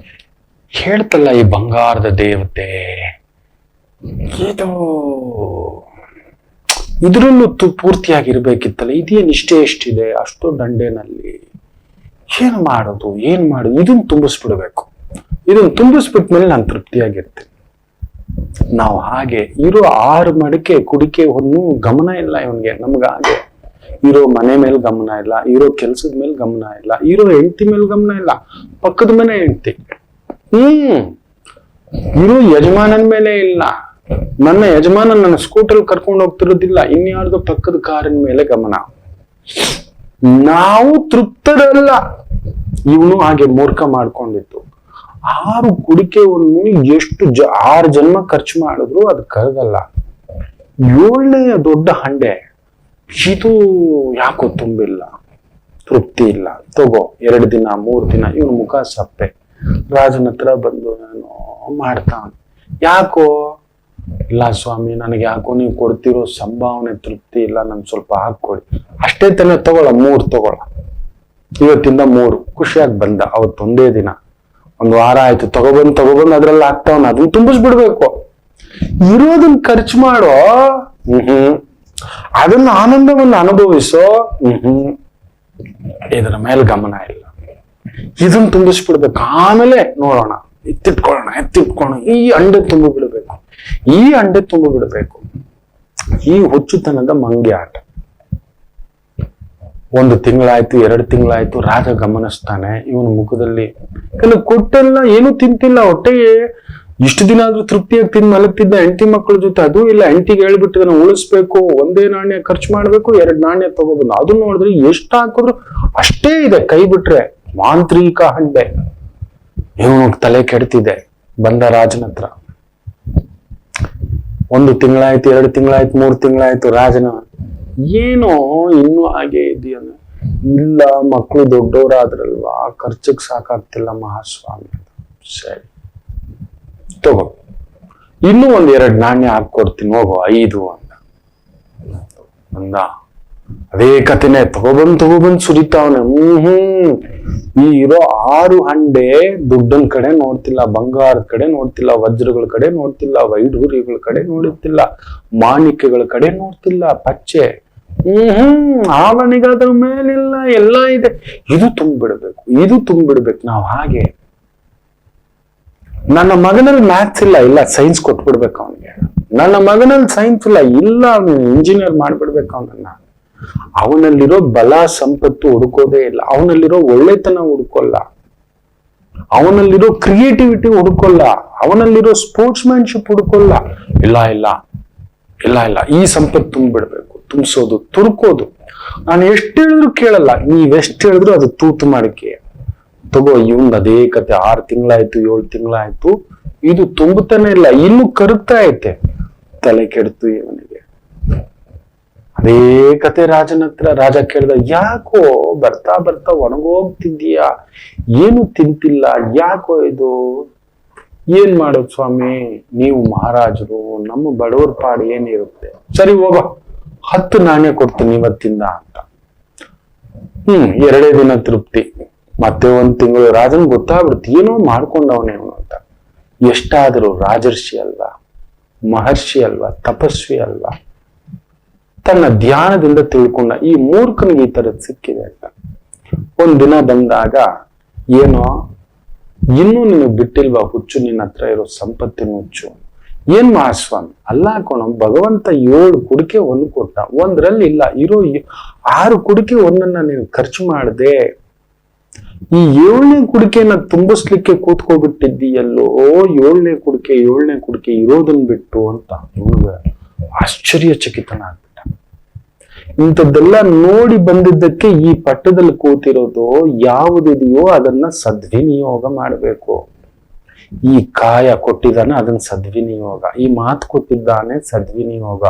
ಹೇಳ್ತಲ್ಲ ಈ ಬಂಗಾರದ ದೇವತೆ, ಇದ್ರಲ್ಲೂ ಪೂರ್ತಿಯಾಗಿರ್ಬೇಕಿತ್ತಲ್ಲ, ಇದೇನ್ ಇಷ್ಟೇ ಎಷ್ಟಿದೆ, ಅಷ್ಟು ದಂಡೆನಲ್ಲಿ ಏನ್ ಮಾಡೋದು. ಇದನ್ನ ತುಂಬಿಸ್ಬಿಡ್ಬೇಕು. ಇದನ್ನ ತುಂಬಿಸ್ಬಿಟ್ಮೇಲೆ ನಾನು ತೃಪ್ತಿಯಾಗಿರ್ತೀನಿ. ನಾವು ಹಾಗೆ ಇರೋ 6 ಮಡಿಕೆ ಕುಡಿಕೆ ಹೊನ್ನು ಗಮನ ಇಲ್ಲ ಇವನ್ಗೆ. ನಮ್ಗೆ ಹಾಗೆ ಇರೋ ಮನೆ ಮೇಲೆ ಗಮನ ಇಲ್ಲ, ಇರೋ ಕೆಲ್ಸದ ಮೇಲೆ ಗಮನ ಇಲ್ಲ, ಇರೋ ಹೆಂಡತಿ ಮೇಲೆ ಗಮನ ಇಲ್ಲ, ಪಕ್ಕದ ಮನೆ ಹೆಂಡತಿ, ಇರೋ ಯಜಮಾನನ ಮೇಲೆ ಇಲ್ಲ. ನನ್ನ ಯಜಮಾನ ನನ್ನ ಸ್ಕೂಟರ್ ಕರ್ಕೊಂಡು ಹೋಗ್ತಿರೋದಿಲ್ಲ, ಇನ್ಯಾರ್ದು ಪಕ್ಕದ ಕಾರಿನ ಮೇಲೆ ಗಮನ. ನಾವು ತೃಪ್ತರಲ್ಲ. ಇವನು ಹಾಗೆ ಮೂರ್ಖ ಮಾಡ್ಕೊಂಡಿತ್ತು. 6 ಕುಡಿಕೆಯನ್ನು ಎಷ್ಟು 6 ಜನ್ಮ ಖರ್ಚು ಮಾಡಿದ್ರು ಅದು ಕರಗಲ್ಲ. 7ನೇ ದೊಡ್ಡ ಹಂಡೆ, ಇದು ಯಾಕೋ ತುಂಬಿಲ್ಲ, ತೃಪ್ತಿ ಇಲ್ಲ. ತಗೋ 2 ದಿನ 3 ದಿನ ಇವನು ಮುಖ ಸಪ್ಪೆ. ರಾಜನ ಹತ್ರ ಬಂದು ನಾನು ಮಾಡ್ತಾನೆ. ಯಾಕೋ? ಇಲ್ಲ ಸ್ವಾಮಿ, ನನಗೆ ಯಾಕೋ ನೀವು ಕೊಡ್ತಿರೋ ಸಂಭಾವನೆ ತೃಪ್ತಿ ಇಲ್ಲ, ನನ್ ಸ್ವಲ್ಪ ಹಾಕೊಡಿ. ಅಷ್ಟೇ ತಾನೆ, ತಗೊಳ 3 ತಗೊಳ. ಇವತ್ತಿಂದ 3 ಖುಷಿಯಾಗಿ ಬಂದ. ಅವತ್ತೊಂದೇ ದಿನ, 1 ವಾರ ಆಯ್ತು. ತಗೊಬಂದು ಅದ್ರಲ್ಲಿ ಹಾಕ್ತಾವನ, ಅದನ್ನ ತುಂಬಿಸ್ಬಿಡ್ಬೇಕು. ಇರೋದನ್ನ ಖರ್ಚು ಮಾಡೋ, ಅದನ್ನ ಆನಂದವನ್ನು ಅನುಭವಿಸೋ, ಇದರ ಮೇಲೆ ಗಮನ ಇಲ್ಲ. ಇದನ್ನ ತುಂಬಿಸ್ಬಿಡ್ಬೇಕು. ಆಮೇಲೆ ನೋಡೋಣ, ಎತ್ತಿಟ್ಕೊಳ್ಳೋಣ. ಈ ಅಂಡೆ ತುಂಬಿ ಬಿಡಬೇಕು. ಈ ಹುಚ್ಚುತನದ ಮಂಗ್ಯ ಆಟ. 1 ತಿಂಗಳಾಯ್ತು, 2 ತಿಂಗಳಾಯ್ತು, ರಾಜ ಗಮನಿಸ್ತಾನೆ ಇವನ ಮುಖದಲ್ಲಿ ಕೊಟ್ಟೆಲ್ಲ ಏನು ತಿಂತಿಲ್ಲ, ಹೊಟ್ಟೆಗೆ ಇಷ್ಟು ದಿನ ಆದ್ರೂ ತೃಪ್ತಿಯಾಗಿ ತಿಂದು ಮಲಗ್ತಿದ್ದ ಹೆಂಡತಿ ಮಕ್ಕಳ ಜೊತೆ. ಅದು ಇಲ್ಲ, ಹೆಂಡತಿಗೆ ಹೇಳ್ಬಿಟ್ಟಿದ್ದಾನೆ ಉಳಿಸ್ಬೇಕು, 1 ನಾಣ್ಯ ಖರ್ಚು ಮಾಡ್ಬೇಕು, 2 ನಾಣ್ಯ ತಗೋಬಂದು. ಅದು ನೋಡಿದ್ರೆ ಎಷ್ಟು ಹಾಕಿದ್ರು ಅಷ್ಟೇ ಇದೆ, ಕೈ ಬಿಟ್ರೆ ಮಾಂತ್ರಿಕ ಹಂಡೆ. ಇವನು ತಲೆ ಕೆಡ್ತಿದೆ. ಬಂದ ರಾಜನ ಹತ್ರ. 1 ತಿಂಗಳಾಯ್ತು, 2 ತಿಂಗಳಾಯ್ತು, 3 ತಿಂಗಳಾಯ್ತು. ರಾಜನ ಏನೋ ಇನ್ನೂ ಹಾಗೆ ಇದೆಯ? ಇಲ್ಲ, ಮಕ್ಕಳು ದೊಡ್ಡವರಾದ್ರಲ್ವಾ, ಖರ್ಚಿಗೆ ಸಾಕಾಗ್ತಿಲ್ಲ ಮಹಾಸ್ವಾಮಿ. ಸರಿ ತಗೋ, ಇನ್ನೂ 1-2 ನಾಣ್ಯ ಹಾಕೊಡ್ತೀನಿ, ಹೋಗೋ 5 ಅಂತ ಅಂದ. ಅದೇ ಕಥೆನೆ ತಗೊಬಂದ್ ಸುರಿತಾವನೆ. ಈ ಇರೋ 6 ಹಂಡೆ ದುಡ್ಡನ್ ಕಡೆ ನೋಡ್ತಿಲ್ಲ, ಬಂಗಾರದ ಕಡೆ ನೋಡ್ತಿಲ್ಲ, ವಜ್ರಗಳ ಕಡೆ ನೋಡ್ತಿಲ್ಲ, ವೈಢೂರ್ಯಗಳ ಕಡೆ ನೋಡುತ್ತಿಲ್ಲ, ಮಾಣಿಕ್ಯಗಳ ಕಡೆ ನೋಡ್ತಿಲ್ಲ, ಪಚ್ಚೆ. ಆವಣಿಗಾದ್ರ ಮೇಲಿಲ್ಲ, ಎಲ್ಲ ಇದೆ. ಇದು ತುಂಬಿಡ್ಬೇಕು, ಇದು ತುಂಬಿಡ್ಬೇಕು. ನಾವು ಹಾಗೆ ನನ್ನ ಮಗನಲ್ಲಿ ಮ್ಯಾಥ್ಸ್ ಇಲ್ಲ, ಸೈನ್ಸ್ ಕೊಟ್ಬಿಡ್ಬೇಕು ಅವನಿಗೆ. ನನ್ನ ಮಗನಲ್ಲಿ ಸೈನ್ಸ್ ಇಲ್ಲ, ಅವನು ಇಂಜಿನಿಯರ್ ಮಾಡ್ಬಿಡ್ಬೇಕು ಅವನನ್ನ. ಅವನಲ್ಲಿರೋ ಬಲ ಸಂಪತ್ತು ಹುಡುಕೋದೇ ಇಲ್ಲ, ಅವನಲ್ಲಿರೋ ಒಳ್ಳೆತನ ಹುಡುಕೋಲ್ಲ, ಅವನಲ್ಲಿರೋ ಕ್ರಿಯೇಟಿವಿಟಿ ಹುಡುಕೋಲ್ಲ, ಅವನಲ್ಲಿರೋ ಸ್ಪೋರ್ಟ್ಸ್ ಮ್ಯಾನ್ಶಿಪ್ ಹುಡುಕೋಲ್ಲ. ಇಲ್ಲ ಇಲ್ಲ ಇಲ್ಲ ಇಲ್ಲ, ಈ ಸಂಪತ್ತು ತುಂಬಿಡ್ಬೇಕು, ತುಂಬಿಸೋದು, ತುರ್ಕೋದು. ನಾನು ಎಷ್ಟು ಹೇಳಿದ್ರು ಕೇಳಲ್ಲ, ನೀವೆಷ್ಟು ಹೇಳಿದ್ರು ಅದು ತೂತು ಮಾಡಿಕೆ. ತಗೋ, ಇವನ್ ಅದೇ ಕತೆ. 6 ತಿಂಗಳಾಯ್ತು, 7 ತಿಂಗಳಾಯ್ತು, ಇದು ತುಂಬುತ್ತಾನೆ ಇಲ್ಲ, ಇನ್ನು ಕರಗ್ತಾ ಐತೆ. ತಲೆ ಕೆಡ್ತು ಇವನಿಗೆ. ಅದೇ ಕತೆ ರಾಜನ ಹತ್ರ. ರಾಜ ಕೇಳ್ದ, ಯಾಕೋ ಬರ್ತಾ ಬರ್ತಾ ಒಣಗೋಗ್ತಿದ್ದೀಯಾ, ಏನು ತಿಂತಿಲ್ಲ, ಯಾಕೋ ಇದು? ಏನ್ ಮಾಡೋದು ಸ್ವಾಮಿ, ನೀವು ಮಹಾರಾಜರು, ನಮ್ಮ ಬಡವರ ಪಾಡು ಏನಿರುತ್ತೆ. ಸರಿ ಹೋಗ, 10 ನಾಣ್ಯ ಕೊಡ್ತೀನಿ ಇವತ್ತಿಂದ ಅಂತ. 2 ದಿನ ತೃಪ್ತಿ. ಮತ್ತೆ 1 ತಿಂಗಳು. ರಾಜನ್ ಗೊತ್ತಾಗ್ಬಿಡ್ತು, ಏನೋ ಮಾಡ್ಕೊಂಡವನೇ ಅವನು ಅಂತ. ಎಷ್ಟಾದರೂ ರಾಜರ್ಷಿ ಅಲ್ವಾ, ಮಹರ್ಷಿ ಅಲ್ವಾ, ತಪಸ್ವಿ ಅಲ್ವಾ. ತನ್ನ ಧ್ಯಾನದಿಂದ ತಿಳ್ಕೊಂಡ, ಈ ಮೂರ್ಖನಿಗೆ ಈ ತರದ್ ಸಿಕ್ಕಿದೆ ಅಂತ. 1 ದಿನ ಬಂದಾಗ, ಏನೋ ಇನ್ನೂ ನಿನಗೆ ಬಿಟ್ಟಿಲ್ವಾ ಹುಚ್ಚು, ನಿನ್ನ ಹತ್ರ ಇರೋ ಸಂಪತ್ತಿನ ಹುಚ್ಚು. ಏನ್ ಮಹಾಸ್ವಾಮಿ? ಅಲ್ಲ ಕೋಣ, ಭಗವಂತ 7 ಕುಡಿಕೆ 1 ಕೊಟ್ಟ, 1ರಲ್ಲಿ ಇಲ್ಲ, ಇರೋ 6 ಕುಡಿಕೆ 1 ನೀನು ಖರ್ಚು ಮಾಡದೆ ಈ 7ನೇ ಕುಡಿಕೆನ ತುಂಬಿಸ್ಲಿಕ್ಕೆ ಕೂತ್ಕೊಬಿಟ್ಟಿದ್ದೀಯಲ್ಲೋ. 7ನೇ ಕುಡಿಕೆ ಇರೋದನ್ ಬಿಟ್ಟು ಅಂತ ಇವನಿಗೆ ಆಶ್ಚರ್ಯಚಕಿತನಾಗ್ಬಿಟ್ಟ. ಇಂಥದ್ದೆಲ್ಲ ನೋಡಿ ಬಂದಿದ್ದಕ್ಕೆ ಈ ಪಟ್ಟದಲ್ಲಿ ಕೂತಿರೋದು ಯಾವುದಿದೆಯೋ ಅದನ್ನ ಸದ್ವಿನಿಯೋಗ ಮಾಡಬೇಕು. ಈ ಕಾಯ ಕೊಟ್ಟಿದ್ದಾನೆ, ಅದನ್ನ ಸದ್ವಿನಿಯೋಗ. ಈ ಮಾತು ಕೊಟ್ಟಿದ್ದಾನೆ, ಸದ್ವಿನಿಯೋಗ.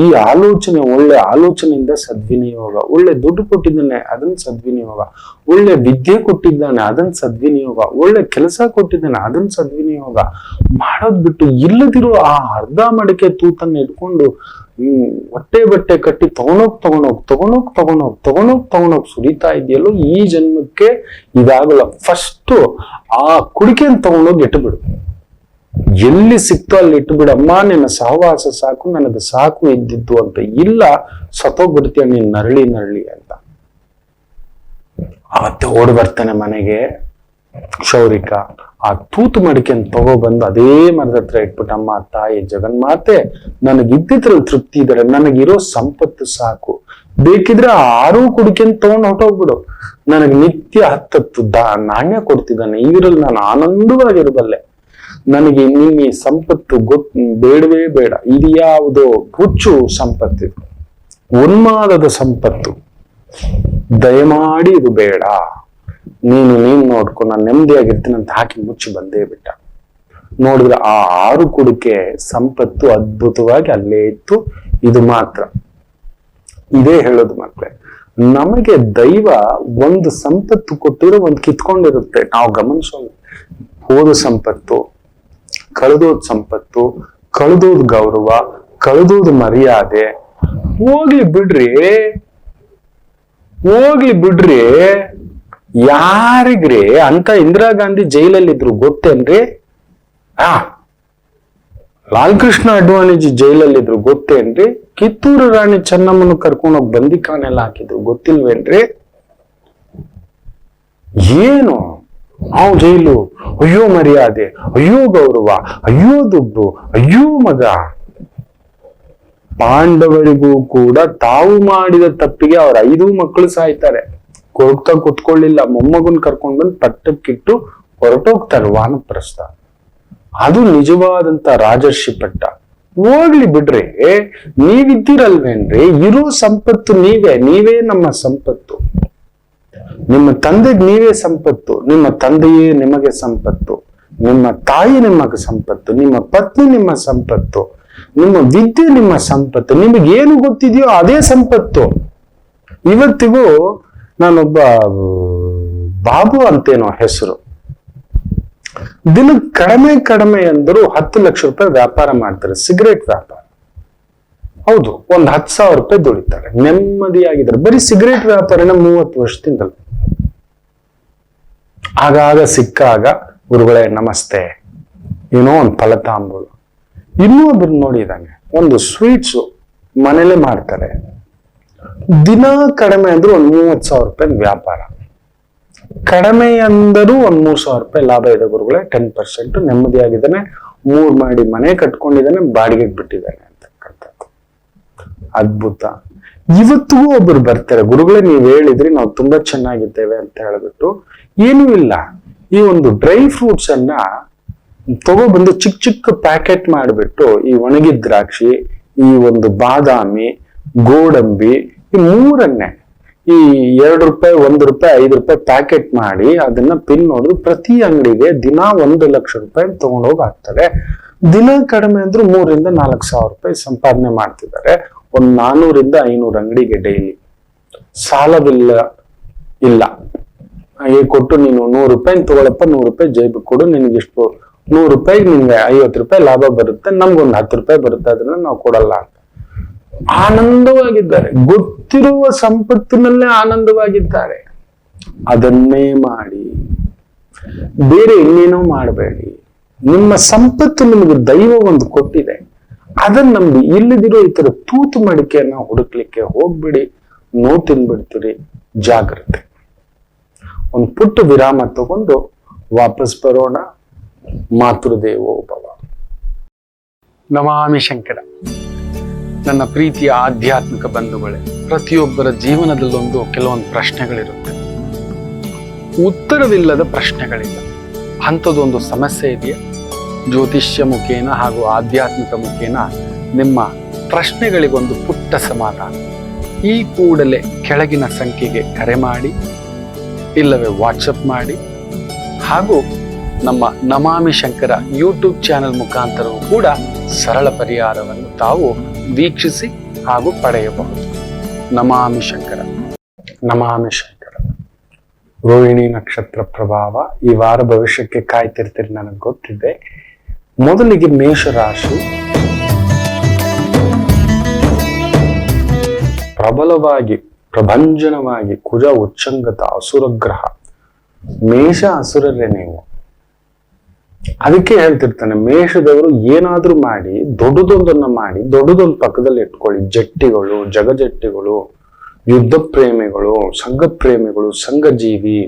ಈ ಆಲೋಚನೆ, ಒಳ್ಳೆ ಆಲೋಚನೆಯಿಂದ ಸದ್ವಿನಿಯೋಗ. ಒಳ್ಳೆ ದುಡ್ಡು ಕೊಟ್ಟಿದ್ದಾನೆ, ಅದನ್ನ ಸದ್ವಿನಿಯೋಗ. ಒಳ್ಳೆ ವಿದ್ಯೆ ಕೊಟ್ಟಿದ್ದಾನೆ, ಅದನ್ನ ಸದ್ವಿನಿಯೋಗ. ಒಳ್ಳೆ ಕೆಲಸ ಕೊಟ್ಟಿದ್ದಾನೆ, ಅದನ್ನ ಸದ್ವಿನಿಯೋಗ ಮಾಡೋದ್ ಬಿಟ್ಟು ಇಲ್ಲದಿರೋ ಆ ಅರ್ಧ ಮಡಿಕೆ ತೂತನ್ನ ಇಟ್ಕೊಂಡು ಹೊಟ್ಟೆ ಬಟ್ಟೆ ಕಟ್ಟಿ ತಗೊಂಡೋಗ್ ಸುರಿತಾ ಇದೆಯಲ್ಲೋ. ಈ ಜನ್ಮಕ್ಕೆ ಇದಾಗಲ್ಲ. ಫಸ್ಟ್ ಆ ಕುಡಿಕೆಯನ್ನು ತಗೊಂಡೋಗಿ ಇಟ್ಟುಬಿಡು. ಎಲ್ಲಿ ಸಿಕ್ತೋ ಅಲ್ಲಿ ಇಟ್ಟುಬಿಡಮ್ಮ. ನಿನ್ನ ಸಹವಾಸ ಸಾಕು, ನನಗೆ ಸಾಕು ಇದ್ದಿದ್ದು ಅಂತ. ಇಲ್ಲ, ಸತ್ತೋಗ್ಬಿಡ್ತೀಯ ನೀನ್ ನರಳಿ ಅಂತ. ಅವತ್ತೆ ಓಡ್ ಬರ್ತಾನೆ ಮನೆಗೆ ಕ್ಷೌರಿಕ. ಆ ತೂತು ಮಡಿಕೆಯನ್ನು ತಗೊಬಂದು ಅದೇ ಮರದ ಹತ್ರ ಇಟ್ಬಿಟ್ಟಮ್ಮ, ತಾಯಿ ಜಗನ್ಮಾತೆ, ನನಗಿದ್ದಿದ್ರಲ್ಲಿ ತೃಪ್ತಿ ಇದ್ದಾರೆ, ನನಗಿರೋ ಸಂಪತ್ತು ಸಾಕು, ಬೇಕಿದ್ರೆ 6 ಕುಡಿಕೆಯನ್ನು ತಗೊಂಡು ಹೊಟ್ಟೋಗ್ಬಿಡು. ನನಗೆ ನಿತ್ಯ 10 ನಾಣ್ಯ ಕೊಡ್ತಿದ್ದಾನೆ, ಇದರಲ್ಲಿ ನಾನು ಆನಂದವಾಗಿರಬಲ್ಲೆ. ನನಗೆ ನಿನ್ನ ಸಂಪತ್ತು ಬೇಡವೇ ಬೇಡ. ಇದು ಯಾವುದೋ ಹುಚ್ಚು ಸಂಪತ್ತಿದು, ಉನ್ಮಾದದ ಸಂಪತ್ತು. ದಯಮಾಡಿ ಇದು ಬೇಡ, ನೀನು ನೋಡ್ಕೊ, ನಾನು ನೆಮ್ಮದಿಯಾಗಿರ್ತೀನಿ ಅಂತ ಹಾಕಿ ಮುಚ್ಚಿ ಬಂದೇ ಬಿಟ್ಟ. ನೋಡಿದ್ರೆ ಆ 6 ಕುಡಿಕೆ ಸಂಪತ್ತು ಅದ್ಭುತವಾಗಿ ಅಲ್ಲೇ ಇತ್ತು. ಇದು ಮಾತ್ರ. ಇದೇ ಹೇಳೋದು ಮಕ್ಕಳೇ, ನಮಗೆ ದೈವ ಒಂದು ಸಂಪತ್ತು ಕೊಟ್ಟಿರೋ ಒಂದು ಕಿತ್ಕೊಂಡಿರುತ್ತೆ. ನಾವು ಗಮನಿಸೋದು, ಹೋದ ಸಂಪತ್ತು, ಕಳೆದೋದ್ ಸಂಪತ್ತು, ಕಳೆದೋದ್ ಗೌರವ, ಕಳೆದೋದ್ ಮರ್ಯಾದೆ. ಹೋಗ್ಲಿ ಬಿಡ್ರಿ. ಯಾರಿಗ್ರಿ ಅಂತ ಇಂದಿರಾ ಗಾಂಧಿ ಜೈಲಲ್ಲಿದ್ರು ಗೊತ್ತೇನ್ರಿ? ಲಾಲ್ ಕೃಷ್ಣ ಅಡ್ವಾಣಿಜಿ ಜೈಲಲ್ಲಿದ್ರು ಗೊತ್ತೇನ್ರಿ? ಕಿತ್ತೂರು ರಾಣಿ ಚೆನ್ನಮ್ಮನ ಕರ್ಕೊಂಡೋಗಿ ಬಂದಿಖಾನೆಲ್ಲ ಹಾಕಿದ್ರು ಗೊತ್ತಿಲ್ವೇನ್ರಿ? ಏನು ನಾವು ಜೈಲು, ಅಯ್ಯೋ ಮರ್ಯಾದೆ, ಅಯ್ಯೋ ಗೌರವ, ಅಯ್ಯೋ ದುಡ್ಡು, ಅಯ್ಯೋ ಮಗ. ಪಾಂಡವರಿಗೂ ಕೂಡ ತಾವು ಮಾಡಿದ ತಪ್ಪಿಗೆ ಅವ್ರ 5 ಮಕ್ಕಳು ಸಾಯ್ತಾರೆ. ಕೊರಗ್ತಾ ಕುತ್ಕೊಳ್ಳಿಲ್ಲ, ಮೊಮ್ಮಗನ್ ಕರ್ಕೊಂಡ್ ಬಂದು ಪಟ್ಟಕ್ಕಿಟ್ಟು ಹೊರಟೋಗ್ತಾರೆ ವಾನಪ್ರಸ್ಥ. ಅದು ನಿಜವಾದಂತ ರಾಜರ್ಷಿ ಪಟ್ಟ. ಹೋಗ್ಲಿ ಬಿಡ್ರಿ, ನೀವಿದ್ದೀರಲ್ವೇನ್ರಿ, ಇರೋ ಸಂಪತ್ತು ನೀವೇ ನಮ್ಮ ಸಂಪತ್ತು. ನಿಮ್ಮ ತಂದೆಗೆ ನೀವೇ ಸಂಪತ್ತು, ನಿಮ್ಮ ತಂದೆಯೇ ನಿಮಗೆ ಸಂಪತ್ತು, ನಿಮ್ಮ ತಾಯಿ ನಿಮಗೆ ಸಂಪತ್ತು, ನಿಮ್ಮ ಪತ್ನಿ ನಿಮ್ಮ ಸಂಪತ್ತು, ನಿಮ್ಮ ವಿದ್ಯೆ ನಿಮ್ಮ ಸಂಪತ್ತು, ನಿಮಗೇನು ಗೊತ್ತಿದೆಯೋ ಅದೇ ಸಂಪತ್ತು. ಇವತ್ತಿಗೂ ನಾನೊಬ್ಬ ಬಾಬು ಅಂತೇನೋ ಹೆಸರು, ದಿನ ಕಡಿಮೆ ಅಂದರೂ 10 ಲಕ್ಷ ರೂಪಾಯಿ ವ್ಯಾಪಾರ ಮಾಡ್ತಾರೆ, ಸಿಗರೇಟ್ ವ್ಯಾಪಾರ. ಹೌದು, ಒಂದ್ 10,000 ರೂಪಾಯಿ ದುಡಿತಾರೆ, ನೆಮ್ಮದಿಯಾಗಿದ್ದಾರೆ. ಬರೀ ಸಿಗರೇಟ್ ವ್ಯಾಪಾರನ 30 ವರ್ಷದಿಂದಲೂ. ಆಗಾಗ ಸಿಕ್ಕಾಗ ಗುರುಗಳೇ ನಮಸ್ತೆ, ಏನೋ ಒಂದು ಫಲತಾಂಬೂಲ. ಇನ್ನೂ ಒಬ್ರು ನೋಡಿದಾನೆ, ಒಂದು ಸ್ವೀಟ್ಸು ಮನೇಲೆ ಮಾಡ್ತಾರೆ, ದಿನ ಕಡಿಮೆ ಅಂದ್ರೂ ಒಂದು 30,000 ರೂಪಾಯಿ ವ್ಯಾಪಾರ. ಕಡಿಮೆ ಅಂದರೂ ಒಂದು 3,000 ರೂಪಾಯಿ ಲಾಭ ಇದೆ ಗುರುಗಳೇ. 10% ನೆಮ್ಮದಿಯಾಗಿದ್ದಾನೆ, 3 ಮಾಡಿ ಮನೆ ಕಟ್ಕೊಂಡಿದ್ದಾನೆ, ಬಾಡಿಗೆಗೆ ಬಿಟ್ಟಿದ್ದಾನೆ ಅಂತಕ್ಕಂಥದ್ದು ಅದ್ಭುತ. ಇವತ್ತಿಗೂ ಒಬ್ರು ಬರ್ತಾರೆ, ಗುರುಗಳೇ ನೀವು ಹೇಳಿದ್ರಿ ನಾವು ತುಂಬಾ ಚೆನ್ನಾಗಿದ್ದೇವೆ ಅಂತ ಹೇಳ್ಬಿಟ್ಟು. ಏನೂ ಇಲ್ಲ, ಈ ಒಂದು ಡ್ರೈ ಫ್ರೂಟ್ಸ್ ಅನ್ನ ತಗೊಬಂದು ಚಿಕ್ಕ ಪ್ಯಾಕೆಟ್ ಮಾಡಿಬಿಟ್ಟು ಈ ಒಣಗಿದ ದ್ರಾಕ್ಷಿ, ಈ ಒಂದು ಬಾದಾಮಿ, ಗೋಡಂಬಿ, ಈ 3ಅನ್ನೇ ಈ 2 ರೂಪಾಯಿ, 1 ರೂಪಾಯಿ, 5 ರೂಪಾಯಿ ಪ್ಯಾಕೆಟ್ ಮಾಡಿ ಅದನ್ನ ಪಿನ್ ನೋಡಿದ್ರು ಪ್ರತಿ ಅಂಗಡಿಗೆ ದಿನ 1 ಲಕ್ಷ ರೂಪಾಯಿ ತಗೊಂಡೋಗಿ ಹಾಕ್ತಾರೆ. ದಿನ ಕಡಿಮೆ ಅಂದ್ರೂ 3,000 - 4,000 ರೂಪಾಯಿ ಸಂಪಾದನೆ ಮಾಡ್ತಿದ್ದಾರೆ. ಒಂದು 400 - 500 ಅಂಗಡಿಗೆ ಡೈಲಿ. ಸಾಲವಿಲ್ಲ ಕೊಟ್ಟು ನೀನು 100 ರೂಪಾಯಿ ತಗೊಳಪ್ಪ, 100 ರೂಪಾಯಿ ಜೈಬಿಗೆ ಕೊಡು, ನಿನಗಿಷ್ಟು 100 ರೂಪಾಯಿ ನಿನ್ಗೆ 50 ರೂಪಾಯಿ ಲಾಭ ಬರುತ್ತೆ, ನಮ್ಗೊಂದು 10 ರೂಪಾಯಿ ಬರುತ್ತೆ, ಅದನ್ನ ನಾವು ಕೊಡಲ್ಲ ಅಂತ ಆನಂದವಾಗಿದ್ದಾರೆ. ಗೊತ್ತಿರುವ ಸಂಪತ್ತಿನಲ್ಲೇ ಆನಂದವಾಗಿದ್ದಾರೆ. ಅದನ್ನೇ ಮಾಡಿ, ಬೇರೆ ಇನ್ನೇನೋ ಮಾಡಬೇಡಿ. ನಿಮ್ಮ ಸಂಪತ್ತು ನಿಮಗೆ ದೈವ ಒಂದು ಕೊಟ್ಟಿದೆ, ಅದನ್ನ ನಂಬಿ. ಇಲ್ಲದಿರೋ ಈ ತರ ತೂತು ಮಡಿಕೆಯನ್ನ ಹುಡುಕ್ಲಿಕ್ಕೆ ಹೋಗ್ಬಿಡಿ, ತಿನ್ಬಿಡ್ತೀರಿ. ಜಾಗ್ರತೆ. ಒಂದು ಪುಟ್ಟ ವಿರಾಮ ತಗೊಂಡು ವಾಪಸ್ ಬರೋಣ. ಮಾತೃದೇವೋ ಭವ. ನಮಾಮಿ ಶಂಕರ. ನನ್ನ ಪ್ರೀತಿಯ ಆಧ್ಯಾತ್ಮಿಕ ಬಂಧುಗಳೇ, ಪ್ರತಿಯೊಬ್ಬರ ಜೀವನದಲ್ಲೊಂದು ಕೆಲವೊಂದು ಪ್ರಶ್ನೆಗಳಿರುತ್ತೆ, ಉತ್ತರವಿಲ್ಲದ ಪ್ರಶ್ನೆಗಳಿಲ್ಲ. ಅಂಥದ್ದೊಂದು ಸಮಸ್ಯೆ ಇದೆಯಾ? ಜ್ಯೋತಿಷ್ಯ ಮುಖೇನ ಹಾಗೂ ಆಧ್ಯಾತ್ಮಿಕ ಮುಖೇನ ನಿಮ್ಮ ಪ್ರಶ್ನೆಗಳಿಗೊಂದು ಪುಟ್ಟ ಸಮಾಧಾನ. ಈ ಕೂಡಲೇ ಕೆಳಗಿನ ಸಂಖ್ಯೆಗೆ ಕರೆ ಮಾಡಿ, ಇಲ್ಲವೇ ವಾಟ್ಸಪ್ ಮಾಡಿ, ಹಾಗೂ ನಮ್ಮ ನಮಾಮಿ ಶಂಕರ ಯೂಟ್ಯೂಬ್ ಚಾನೆಲ್ ಮುಖಾಂತರವೂ ಕೂಡ ಸರಳ ಪರಿಹಾರವನ್ನು ತಾವು ವೀಕ್ಷಿಸಿ ಹಾಗೂ ಪಡೆಯಬಹುದು. ನಮಾಮಿ ಶಂಕರ. ನಮಾಮಿ ಶಂಕರ. ರೋಹಿಣಿ ನಕ್ಷತ್ರ ಪ್ರಭಾವ ಈ ವಾರ ಭವಿಷ್ಯಕ್ಕೆ ಕಾಯ್ತಿರ್ತೀರಿ, ನನಗೆ ಗೊತ್ತಿದೆ. ಮೊದಲಿಗೆ ಮೇಷರಾಶಿ. ಪ್ರಬಲವಾಗಿ ಪ್ರಭಂಜನವಾಗಿ ಕುಜ ಉಚ್ಚಂಗತ ಅಸುರಗ್ರಹ. ಮೇಷ ಅಸುರರೇ ನೀವು. ಅದಕ್ಕೆ ಹೇಳ್ತಿರ್ತಾನೆ, ಮೇಷದವರು ಏನಾದ್ರೂ ಮಾಡಿ ದೊಡ್ಡದೊಂದನ್ನ ಮಾಡಿ ದೊಡ್ಡದೊಂದು ಪಕ್ಕದಲ್ಲಿ ಇಟ್ಕೊಳ್ಳಿ. ಜಟ್ಟಿಗಳು, ಜಗಜಟ್ಟಿಗಳು, ಯುದ್ಧ ಪ್ರೇಮಿಗಳು, ಸಂಘ ಪ್ರೇಮಿಗಳು, ಸಂಘಜೀವಿ,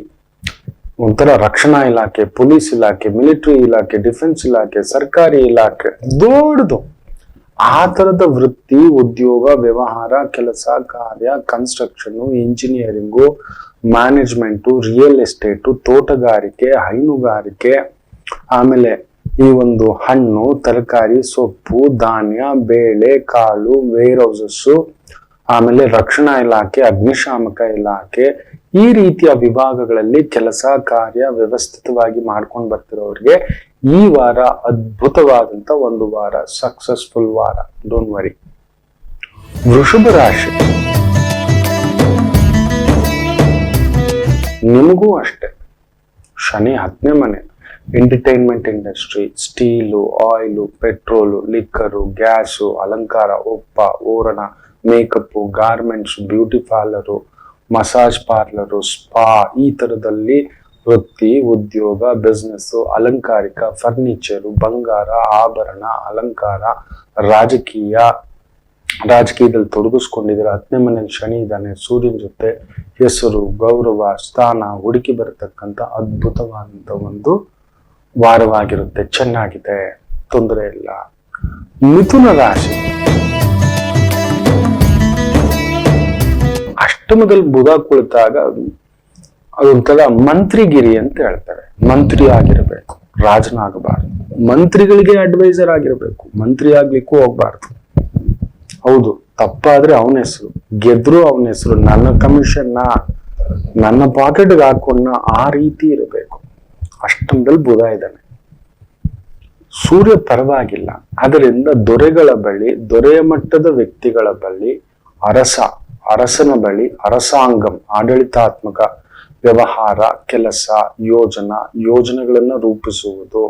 ಒಂಥರ ರಕ್ಷಣಾ ಇಲಾಖೆ, ಪೊಲೀಸ್ ಇಲಾಖೆ, ಮಿಲಿಟರಿ ಇಲಾಖೆ, ಡಿಫೆನ್ಸ್ ಇಲಾಖೆ, ಸರ್ಕಾರಿ ಇಲಾಖೆ, ದೊಡ್ಡದು. ಆ ತರದ ವೃತ್ತಿ, ಉದ್ಯೋಗ, ವ್ಯವಹಾರ, ಕೆಲಸ ಕಾರ್ಯ, construction, engineering, management, real estate, ತೋಟಗಾರಿಕೆ, ಹೈನುಗಾರಿಕೆ, ಆಮೇಲೆ ಈ ಒಂದು ಹಣ್ಣು, ತರಕಾರಿ, ಸೊಪ್ಪು, ಧಾನ್ಯ, ಬೇಳೆ, ಕಾಳು, ವೇರ್ ಹೌಸಸ್ಸು, ಆಮೇಲೆ ರಕ್ಷಣಾ ಇಲಾಖೆ, ಅಗ್ನಿಶಾಮಕ ಇಲಾಖೆ, ಈ ರೀತಿಯ ವಿಭಾಗಗಳಲ್ಲಿ ಕೆಲಸ ಕಾರ್ಯ ವ್ಯವಸ್ಥಿತವಾಗಿ ಮಾಡ್ಕೊಂಡು ಬರ್ತಿರೋರಿಗೆ ಈ ವಾರ ಅದ್ಭುತವಾದಂತ ಒಂದು ವಾರ, ಸಕ್ಸಸ್ಫುಲ್ ವಾರ. Don't worry. ವೃಷಭ ರಾಶಿ. ನಿಮಗೂ ಅಷ್ಟೇ, ಶನಿ 10ನೇ ಮನೆ. Entertainment industry, steel, oil, petrol, liquor, gas, ಅಲಂಕಾರ, ಒಪ್ಪ, ಓರಣ, makeup, garments, beauty parlour, massage parlour, spa, ಈ ತರದಲ್ಲಿ ವೃತ್ತಿ, ಉದ್ಯೋಗ, ಬಿಸ್ನೆಸ್, ಅಲಂಕಾರಿಕ, ಫರ್ನಿಚರು, ಬಂಗಾರ, ಆಭರಣ, ಅಲಂಕಾರ, ರಾಜಕೀಯದಲ್ಲಿ ತೊಡಗಿಸ್ಕೊಂಡಿದ್ರೆ 10ನೇ ಮನೇಲಿ ಶನಿ ಇದ್ದಾನೆ, ಸೂರ್ಯನ ಜೊತೆ ಹೆಸರು, ಗೌರವ, ಸ್ಥಾನ ಹುಡುಕಿ ಬರತಕ್ಕಂಥ ಅದ್ಭುತವಾದಂತ ಒಂದು ವಾರವಾಗಿರುತ್ತೆ. ಚೆನ್ನಾಗಿದೆ, ತೊಂದರೆ ಇಲ್ಲ. ಮಿಥುನ ರಾಶಿ. ಅಷ್ಟಮದಲ್ಲಿ ಬುಧ ಕುಳಿತಾಗ ಅದೊಂಥರ ಮಂತ್ರಿಗಿರಿ ಅಂತ ಹೇಳ್ತಾರೆ. ಮಂತ್ರಿ ಆಗಿರ್ಬೇಕು, ರಾಜನಾಗಬಾರ್ದು. ಮಂತ್ರಿಗಳಿಗೆ ಅಡ್ವೈಸರ್ ಆಗಿರ್ಬೇಕು, ಮಂತ್ರಿ ಆಗ್ಲಿಕ್ಕೂ ಹೋಗ್ಬಾರ್ದು. ಹೌದು, ತಪ್ಪಾದ್ರೆ ಅವನ ಹೆಸರು, ಗೆದ್ರು ಅವನ ಹೆಸರು, ನನ್ನ ಕಮಿಷನ್ನ ನನ್ನ ಪಾಕೆಟ್ಗೆ ಹಾಕೊಂಡ ಆ ರೀತಿ ಇರಬೇಕು. ಅಷ್ಟಮದಲ್ಲಿ ಬುಧ ಇದ್ದಾನೆ. ಸೂರ್ಯ ಪರವಾಗಿಲ್ಲ. ಅದರಿಂದ ದೊರೆಗಳ ಬಳಿ, ದೊರೆಯ ಮಟ್ಟದ ವ್ಯಕ್ತಿಗಳ ಬಳಿ, ಅರಸನ ಬಳಿ, ಅರಸಾಂಗಂ ಆಡಳಿತಾತ್ಮಕ ವ್ಯವಹಾರ, ಕೆಲಸ, ಯೋಜನೆಗಳನ್ನ ರೂಪಿಸುವುದು,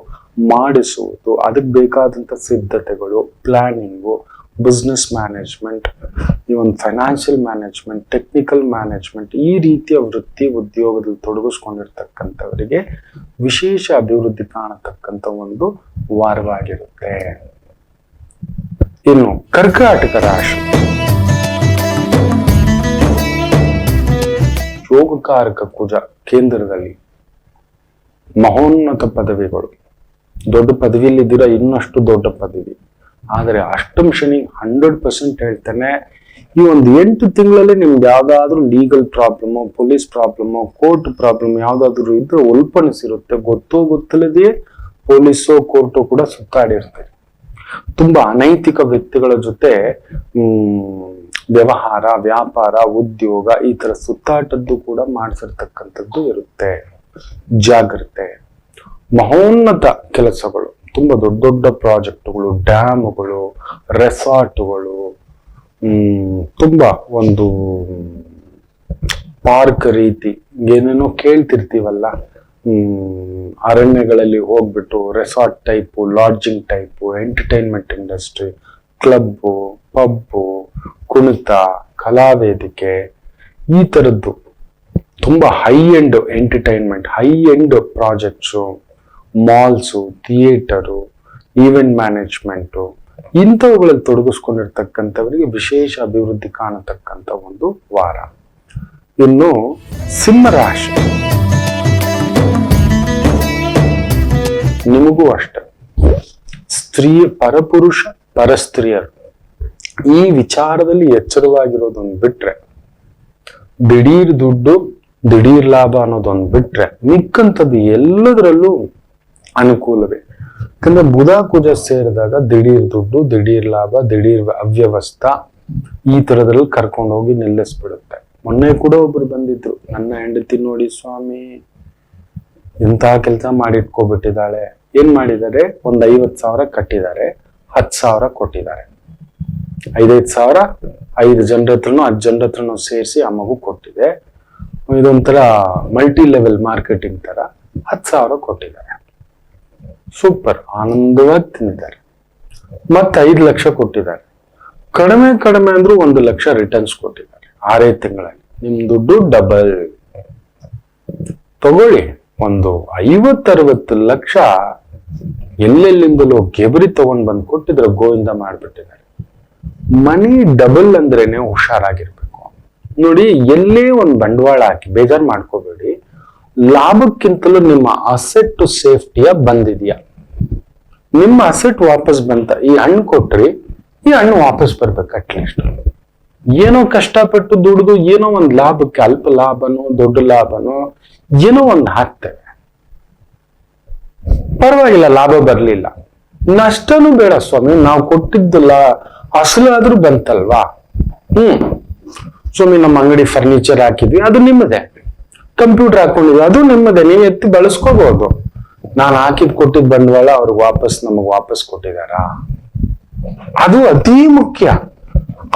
ಮಾಡಿಸುವುದು, ಅದಕ್ಕೆ ಬೇಕಾದಂತ ಸಿದ್ಧತೆಗಳು, ಪ್ಲಾನಿಂಗು, ಬಿಸ್ನೆಸ್ ಮ್ಯಾನೇಜ್ಮೆಂಟ್, ಇವನ್ ಫೈನಾನ್ಷಿಯಲ್ ಮ್ಯಾನೇಜ್ಮೆಂಟ್, ಟೆಕ್ನಿಕಲ್ ಮ್ಯಾನೇಜ್ಮೆಂಟ್, ಈ ರೀತಿಯ ವೃತ್ತಿ ಉದ್ಯೋಗದಲ್ಲಿ ತೊಡಗಿಸ್ಕೊಂಡಿರ್ತಕ್ಕಂಥವರಿಗೆ ವಿಶೇಷ ಅಭಿವೃದ್ಧಿ ಕಾಣತಕ್ಕಂಥ ಒಂದು ವಾರವಾಗಿರುತ್ತೆ. ಇನ್ನು ಕರ್ಕಾಟಕ ರಾಶಿ, ಯೋಗಕಾರಕ ಕುಜ ಕೇಂದ್ರದಲ್ಲಿ ಮಹೋನ್ನತ ಪದವಿಗಳು, ದೊಡ್ಡ ಪದವಿಯಲ್ಲಿದ್ದೀರಾ, ಇನ್ನಷ್ಟು ದೊಡ್ಡ ಪದವಿ. ಆದರೆ ಅಷ್ಟಮ ಶನಿ 100% ಹೇಳ್ತಾನೆ, ಈ ಒಂದು 8 ತಿಂಗಳಲ್ಲಿ ನಿಮ್ಗೆ ಯಾವ್ದಾದ್ರು legal problem, police problem, court problem ಯಾವ್ದಾದ್ರು ಇದ್ರೆ ಉಲ್ಪಣಿಸಿರುತ್ತೆ. ಗೊತ್ತಲ್ಲದೆ ಪೊಲೀಸೋ ಕೋರ್ಟು ಕೂಡ ಸುತ್ತಾಡಿರ್ತಾರೆ. ತುಂಬಾ ಅನೈತಿಕ ವ್ಯಕ್ತಿಗಳ ಜೊತೆ ವ್ಯವಹಾರ, ವ್ಯಾಪಾರ, ಉದ್ಯೋಗ ಈ ತರ ಸುತ್ತಾಟದ್ದು ಕೂಡ ಮಾಡಿಸಿರ್ತಕ್ಕಂಥದ್ದು ಇರುತ್ತೆ. ಜಾಗ್ರತೆ. ಮಹೋನ್ನತ ಕೆಲಸಗಳು, ತುಂಬಾ ದೊಡ್ಡ ದೊಡ್ಡ ಪ್ರಾಜೆಕ್ಟ್ಗಳು, ಡ್ಯಾಮ್ಗಳು, ರೆಸಾರ್ಟ್ಗಳು, ತುಂಬಾ ಒಂದು ಪಾರ್ಕ್ ರೀತಿ ಏನೇನೋ ಕೇಳ್ತಿರ್ತೀವಲ್ಲ, ಅರಣ್ಯಗಳಲ್ಲಿ ಹೋಗ್ಬಿಟ್ಟು resort type, lodging type, entertainment industry, club, pub, ಕುಣಿತ, ಕಲಾವೇದಿಕೆ, ಈ ತರದ್ದು ತುಂಬಾ high end entertainment, high end projects, malls, theatre, event management, ಇಂಥವುಗಳಲ್ಲಿ ತೊಡಗಿಸ್ಕೊಂಡಿರ್ತಕ್ಕಂಥವರಿಗೆ ವಿಶೇಷ ಅಭಿವೃದ್ಧಿ ಕಾಣತಕ್ಕಂಥ ಒಂದು ವಾರ. ಇನ್ನು ಸಿಂಹರಾಶಿ, ನಿಮಗೂ ಅಷ್ಟೆ. ಪರಪುರುಷ ಪರಸ್ತ್ರೀಯರು ಈ ವಿಚಾರದಲ್ಲಿ ಎಚ್ಚರವಾಗಿರೋದೊಂದು ಬಿಟ್ರೆ, ದಿಢೀರ್ ದುಡ್ಡು ದಿಢೀರ್ ಲಾಭ ಅನ್ನೋದೊಂದು ಬಿಟ್ರೆ ಮಿಕ್ಕಂಥದ್ದು ಎಲ್ಲದರಲ್ಲೂ ಅನುಕೂಲವೇ. ಯಾಕಂದ್ರೆ ಬುಧ ಕುಜ ಸೇರಿದಾಗ ದಿಢೀರ್ ದುಡ್ಡು, ದಿಢೀರ್ ಲಾಭ, ದಿಢೀರ್ ಅವ್ಯವಸ್ಥ ಈ ತರದಲ್ಲಿ ಕರ್ಕೊಂಡು ಹೋಗಿ ನಿಲ್ಲಿಸ್ಬಿಡುತ್ತೆ. ಮೊನ್ನೆ ಕೂಡ ಒಬ್ರು ಬಂದಿದ್ರು, ನನ್ನ ಹೆಂಡತಿ ನೋಡಿ ಸ್ವಾಮಿ ಇಂತಹ ಕೆಲಸ ಮಾಡಿಟ್ಕೊಬಿಟ್ಟಿದ್ದಾಳೆ. ಏನ್ ಮಾಡಿದ್ದಾರೆ, 50,000 ಕಟ್ಟಿದ್ದಾರೆ, 10,000 ಕೊಟ್ಟಿದ್ದಾರೆ. 5,000 5 ಜನರ ಹತ್ರನೂ 10 ಜನರ ಹತ್ರನೂ ಸೇರಿಸಿ ಆ ಮಗು ಕೊಟ್ಟಿದೆ. ಇದೊಂಥರ ಮಲ್ಟಿ ಲೆವೆಲ್ ಮಾರ್ಕೆಟಿಂಗ್ ತರ 10,000 ಕೊಟ್ಟಿದ್ದಾರೆ. ಸೂಪರ್, ಆನಂದವಾಗಿ ತಿಂದಿದ್ದಾರೆ. ಮತ್ತೆ 5 ಲಕ್ಷ ಕೊಟ್ಟಿದ್ದಾರೆ. ಕಡಿಮೆ ಅಂದ್ರೂ 1 ಲಕ್ಷ ರಿಟರ್ನ್ಸ್ ಕೊಟ್ಟಿದ್ದಾರೆ 6 ತಿಂಗಳಲ್ಲಿ. ನಿಮ್ ದುಡ್ಡು ಡಬಲ್. ತಗೊಳ್ಳಿ, ಒಂದು 50-60 ಲಕ್ಷ ಎಲ್ಲೆಲ್ಲಿಂದಲೂ ಗೆಬರಿ ತಗೊಂಡ್ ಬಂದು ಕೊಟ್ಟಿದ್ರೆ ಗೋವಿಂದ ಮಾಡ್ಬಿಟ್ಟಿದ್ದಾರೆ. ಮನಿ ಡಬಲ್ ಅಂದ್ರೇನೆ ಹುಷಾರಾಗಿರ್ಬೇಕು ನೋಡಿ. ಎಲ್ಲೇ ಒಂದು ಬಂಡವಾಳ ಹಾಕಿ ಬೇಜಾರ್ ಮಾಡ್ಕೋಬೇಡಿ. ಲಾಭಕ್ಕಿಂತಲೂ ನಿಮ್ಮ ಅಸೆಟ್ ಸೇಫ್ಟಿಯ ಬಂದಿದ್ಯಾ, ನಿಮ್ಮ ಅಸೆಟ್ ವಾಪಸ್ ಬಂತ. ಈ ಹಣ್ಣು ಕೊಟ್ರಿ, ಈ ಹಣ್ಣು ವಾಪಸ್ ಬರ್ಬೇಕು. ಅಟ್ಲೀಸ್ಟ್ ಏನೋ ಕಷ್ಟಪಟ್ಟು ದುಡಿದು ಏನೋ ಒಂದು ಲಾಭಕ್ಕೆ, ಅಲ್ಪ ಲಾಭನೋ ದೊಡ್ಡ ಲಾಭನೋ ಏನೋ ಒಂದು ಹಾಕ್ತೇವೆ, ಪರವಾಗಿಲ್ಲ. ಲಾಭ ಬರ್ಲಿಲ್ಲ, ನಷ್ಟನೂ ಬೇಡ ಸ್ವಾಮಿ, ನಾವು ಕೊಟ್ಟಿದ್ದಲ್ಲ ಅಸಲಾದ್ರೂ ಬಂತಲ್ವಾ. ಸ್ವಾಮಿ ನಮ್ಮ ಅಂಗಡಿ ಫರ್ನಿಚರ್ ಹಾಕಿದ್ವಿ, ಅದು ನಿಮ್ಮದೇ. ಕಂಪ್ಯೂಟರ್ ಹಾಕೊಂಡಿದ್ವಿ, ಅದು ನಿಮ್ಮದೇ, ನೀವು ಎತ್ತಿ ಬಳಸ್ಕೋಬಹುದು. ನಾನು ಹಾಕಿದ್ ಕೊಟ್ಟಿದ್ ಬಂಡವಾಳ ಅವ್ರಿಗೆ ನಮಗ್ ವಾಪಸ್ ಕೊಟ್ಟಿದಾರ, ಅದು ಅತಿ ಮುಖ್ಯ.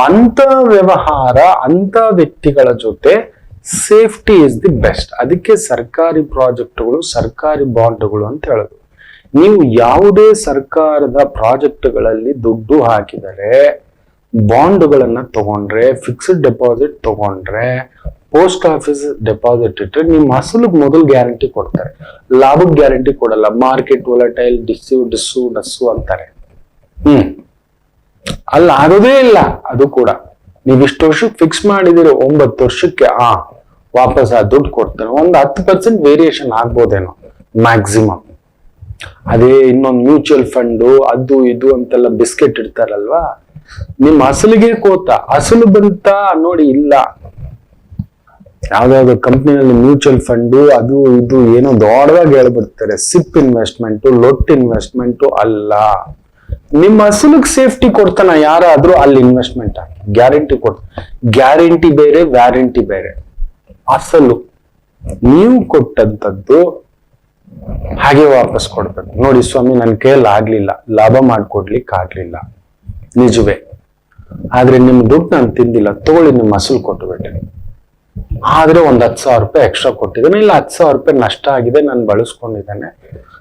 ಅಂತ ವ್ಯವಹಾರ, ಅಂತ ವ್ಯಕ್ತಿಗಳ ಜೊತೆ ಸೇಫ್ಟಿ ಇಸ್ ದಿ ಬೆಸ್ಟ್. ಅದಕ್ಕೆ ಸರ್ಕಾರಿ ಪ್ರಾಜೆಕ್ಟ್ಗಳು, ಸರ್ಕಾರಿ ಬಾಂಡ್ಗಳು ಅಂತ ಹೇಳೋದು. ನೀವು ಯಾವುದೇ ಸರ್ಕಾರದ ಪ್ರಾಜೆಕ್ಟ್ಗಳಲ್ಲಿ ದುಡ್ಡು ಹಾಕಿದರೆ, ಬಾಂಡ್ಗಳನ್ನ ತಗೊಂಡ್ರೆ, ಫಿಕ್ಸ್ಡ್ ಡೆಪಾಸಿಟ್ ತಗೊಂಡ್ರೆ, ಪೋಸ್ಟ್ ಆಫೀಸ್ ಡೆಪಾಸಿಟ್ ಇಟ್ಟರೆ ನಿಮ್ಮ ಅಸಲಿಗೆ ಮೊದಲು ಗ್ಯಾರಂಟಿ ಕೊಡ್ತಾರೆ, ಲಾಭಕ್ಕೆ ಗ್ಯಾರಂಟಿ ಕೊಡಲ್ಲ. ಮಾರ್ಕೆಟ್ ವೊಲಟೈಲ್, ಡಸ್ಸು ಅಂತಾರೆ. ಅಲ್ಲ ಆಗೋದೇ ಇಲ್ಲ. ಅದು ಕೂಡ ನೀವು ಇಷ್ಟು ವರ್ಷಕ್ಕೆ ಫಿಕ್ಸ್ ಮಾಡಿದಿರಿ, 9 ವರ್ಷಕ್ಕೆ ವಾಪಸ್ ಆ ದುಡ್ಡು ಕೊಡ್ತಾರೆ. ಒಂದು 10% ವೇರಿಯೇಷನ್ ಆಗ್ಬೋದೇನೋ ಮ್ಯಾಕ್ಸಿಮಮ್. ಅದೇ ಇನ್ನೊಂದು ಮ್ಯೂಚುವಲ್ ಫಂಡು ಅದು ಇದು ಅಂತೆಲ್ಲ ಬಿಸ್ಕೆಟ್ ಇಡ್ತಾರಲ್ವಾ, ನಿಮ್ಮ ಅಸಲಿಗೆ ಕೋತ. ಅಸಲು ಬಂತ ನೋಡಿ, ಇಲ್ಲ. ಯಾವ್ದಾವ್ದೋ ಕಂಪ್ನಿನಲ್ಲಿ ಮ್ಯೂಚುವಲ್ ಫಂಡು ಅದು ಇದು ಏನೋ ದೊಡ್ಡದಾಗಿ ಹೇಳ್ಬಿಡ್ತಾರೆ. ಸಿಪ್ ಇನ್ವೆಸ್ಟ್ಮೆಂಟು, ಲೊಟ್ ಇನ್ವೆಸ್ಟ್ಮೆಂಟು ಅಲ್ಲ. ನಿಮ್ಮ ಅಸಲಿಗೆ ಸೇಫ್ಟಿ ಕೊಡ್ತಾನ ಯಾರಾದ್ರೂ ಅಲ್ಲಿ ಇನ್ವೆಸ್ಟ್ಮೆಂಟ್ ಆಗಿ ಗ್ಯಾರಂಟಿ ಗ್ಯಾರಂಟಿ ಬೇರೆ, ವ್ಯಾರಂಟಿ ಬೇರೆ. ಅಸಲು ನೀವು ಕೊಟ್ಟಂತದ್ದು ಹಾಗೆ ವಾಪಸ್ ಕೊಡ್ಬೇಕು. ನೋಡಿ ಸ್ವಾಮಿ, ನನ್ನ ಕೈಯಲ್ಲಿ ಆಗ್ಲಿಲ್ಲ, ಲಾಭ ಮಾಡ್ಕೊಡ್ಲಿಕ್ಕೆ ಆಗ್ಲಿಲ್ಲ, ನಿಜವೇ. ಆದ್ರೆ ನಿಮ್ ದುಡ್ಡು ನಾನು ತಿಂದಿಲ್ಲ, ತಗೊಳ್ಳಿ ನಿಮ್ಮ ಅಸಲು ಕೊಟ್ಟುಬಿಟ್ಟೆ. ಆದ್ರೆ ಒಂದ್ 10,000 ರೂಪಾಯಿ ಎಕ್ಸ್ಟ್ರಾ ಕೊಟ್ಟಿದ್ದಾನೆ, ಇಲ್ಲ 10,000 ರೂಪಾಯಿ ನಷ್ಟ ಆಗಿದೆ, ನಾನು ಬಳಸ್ಕೊಂಡಿದ್ದೇನೆ.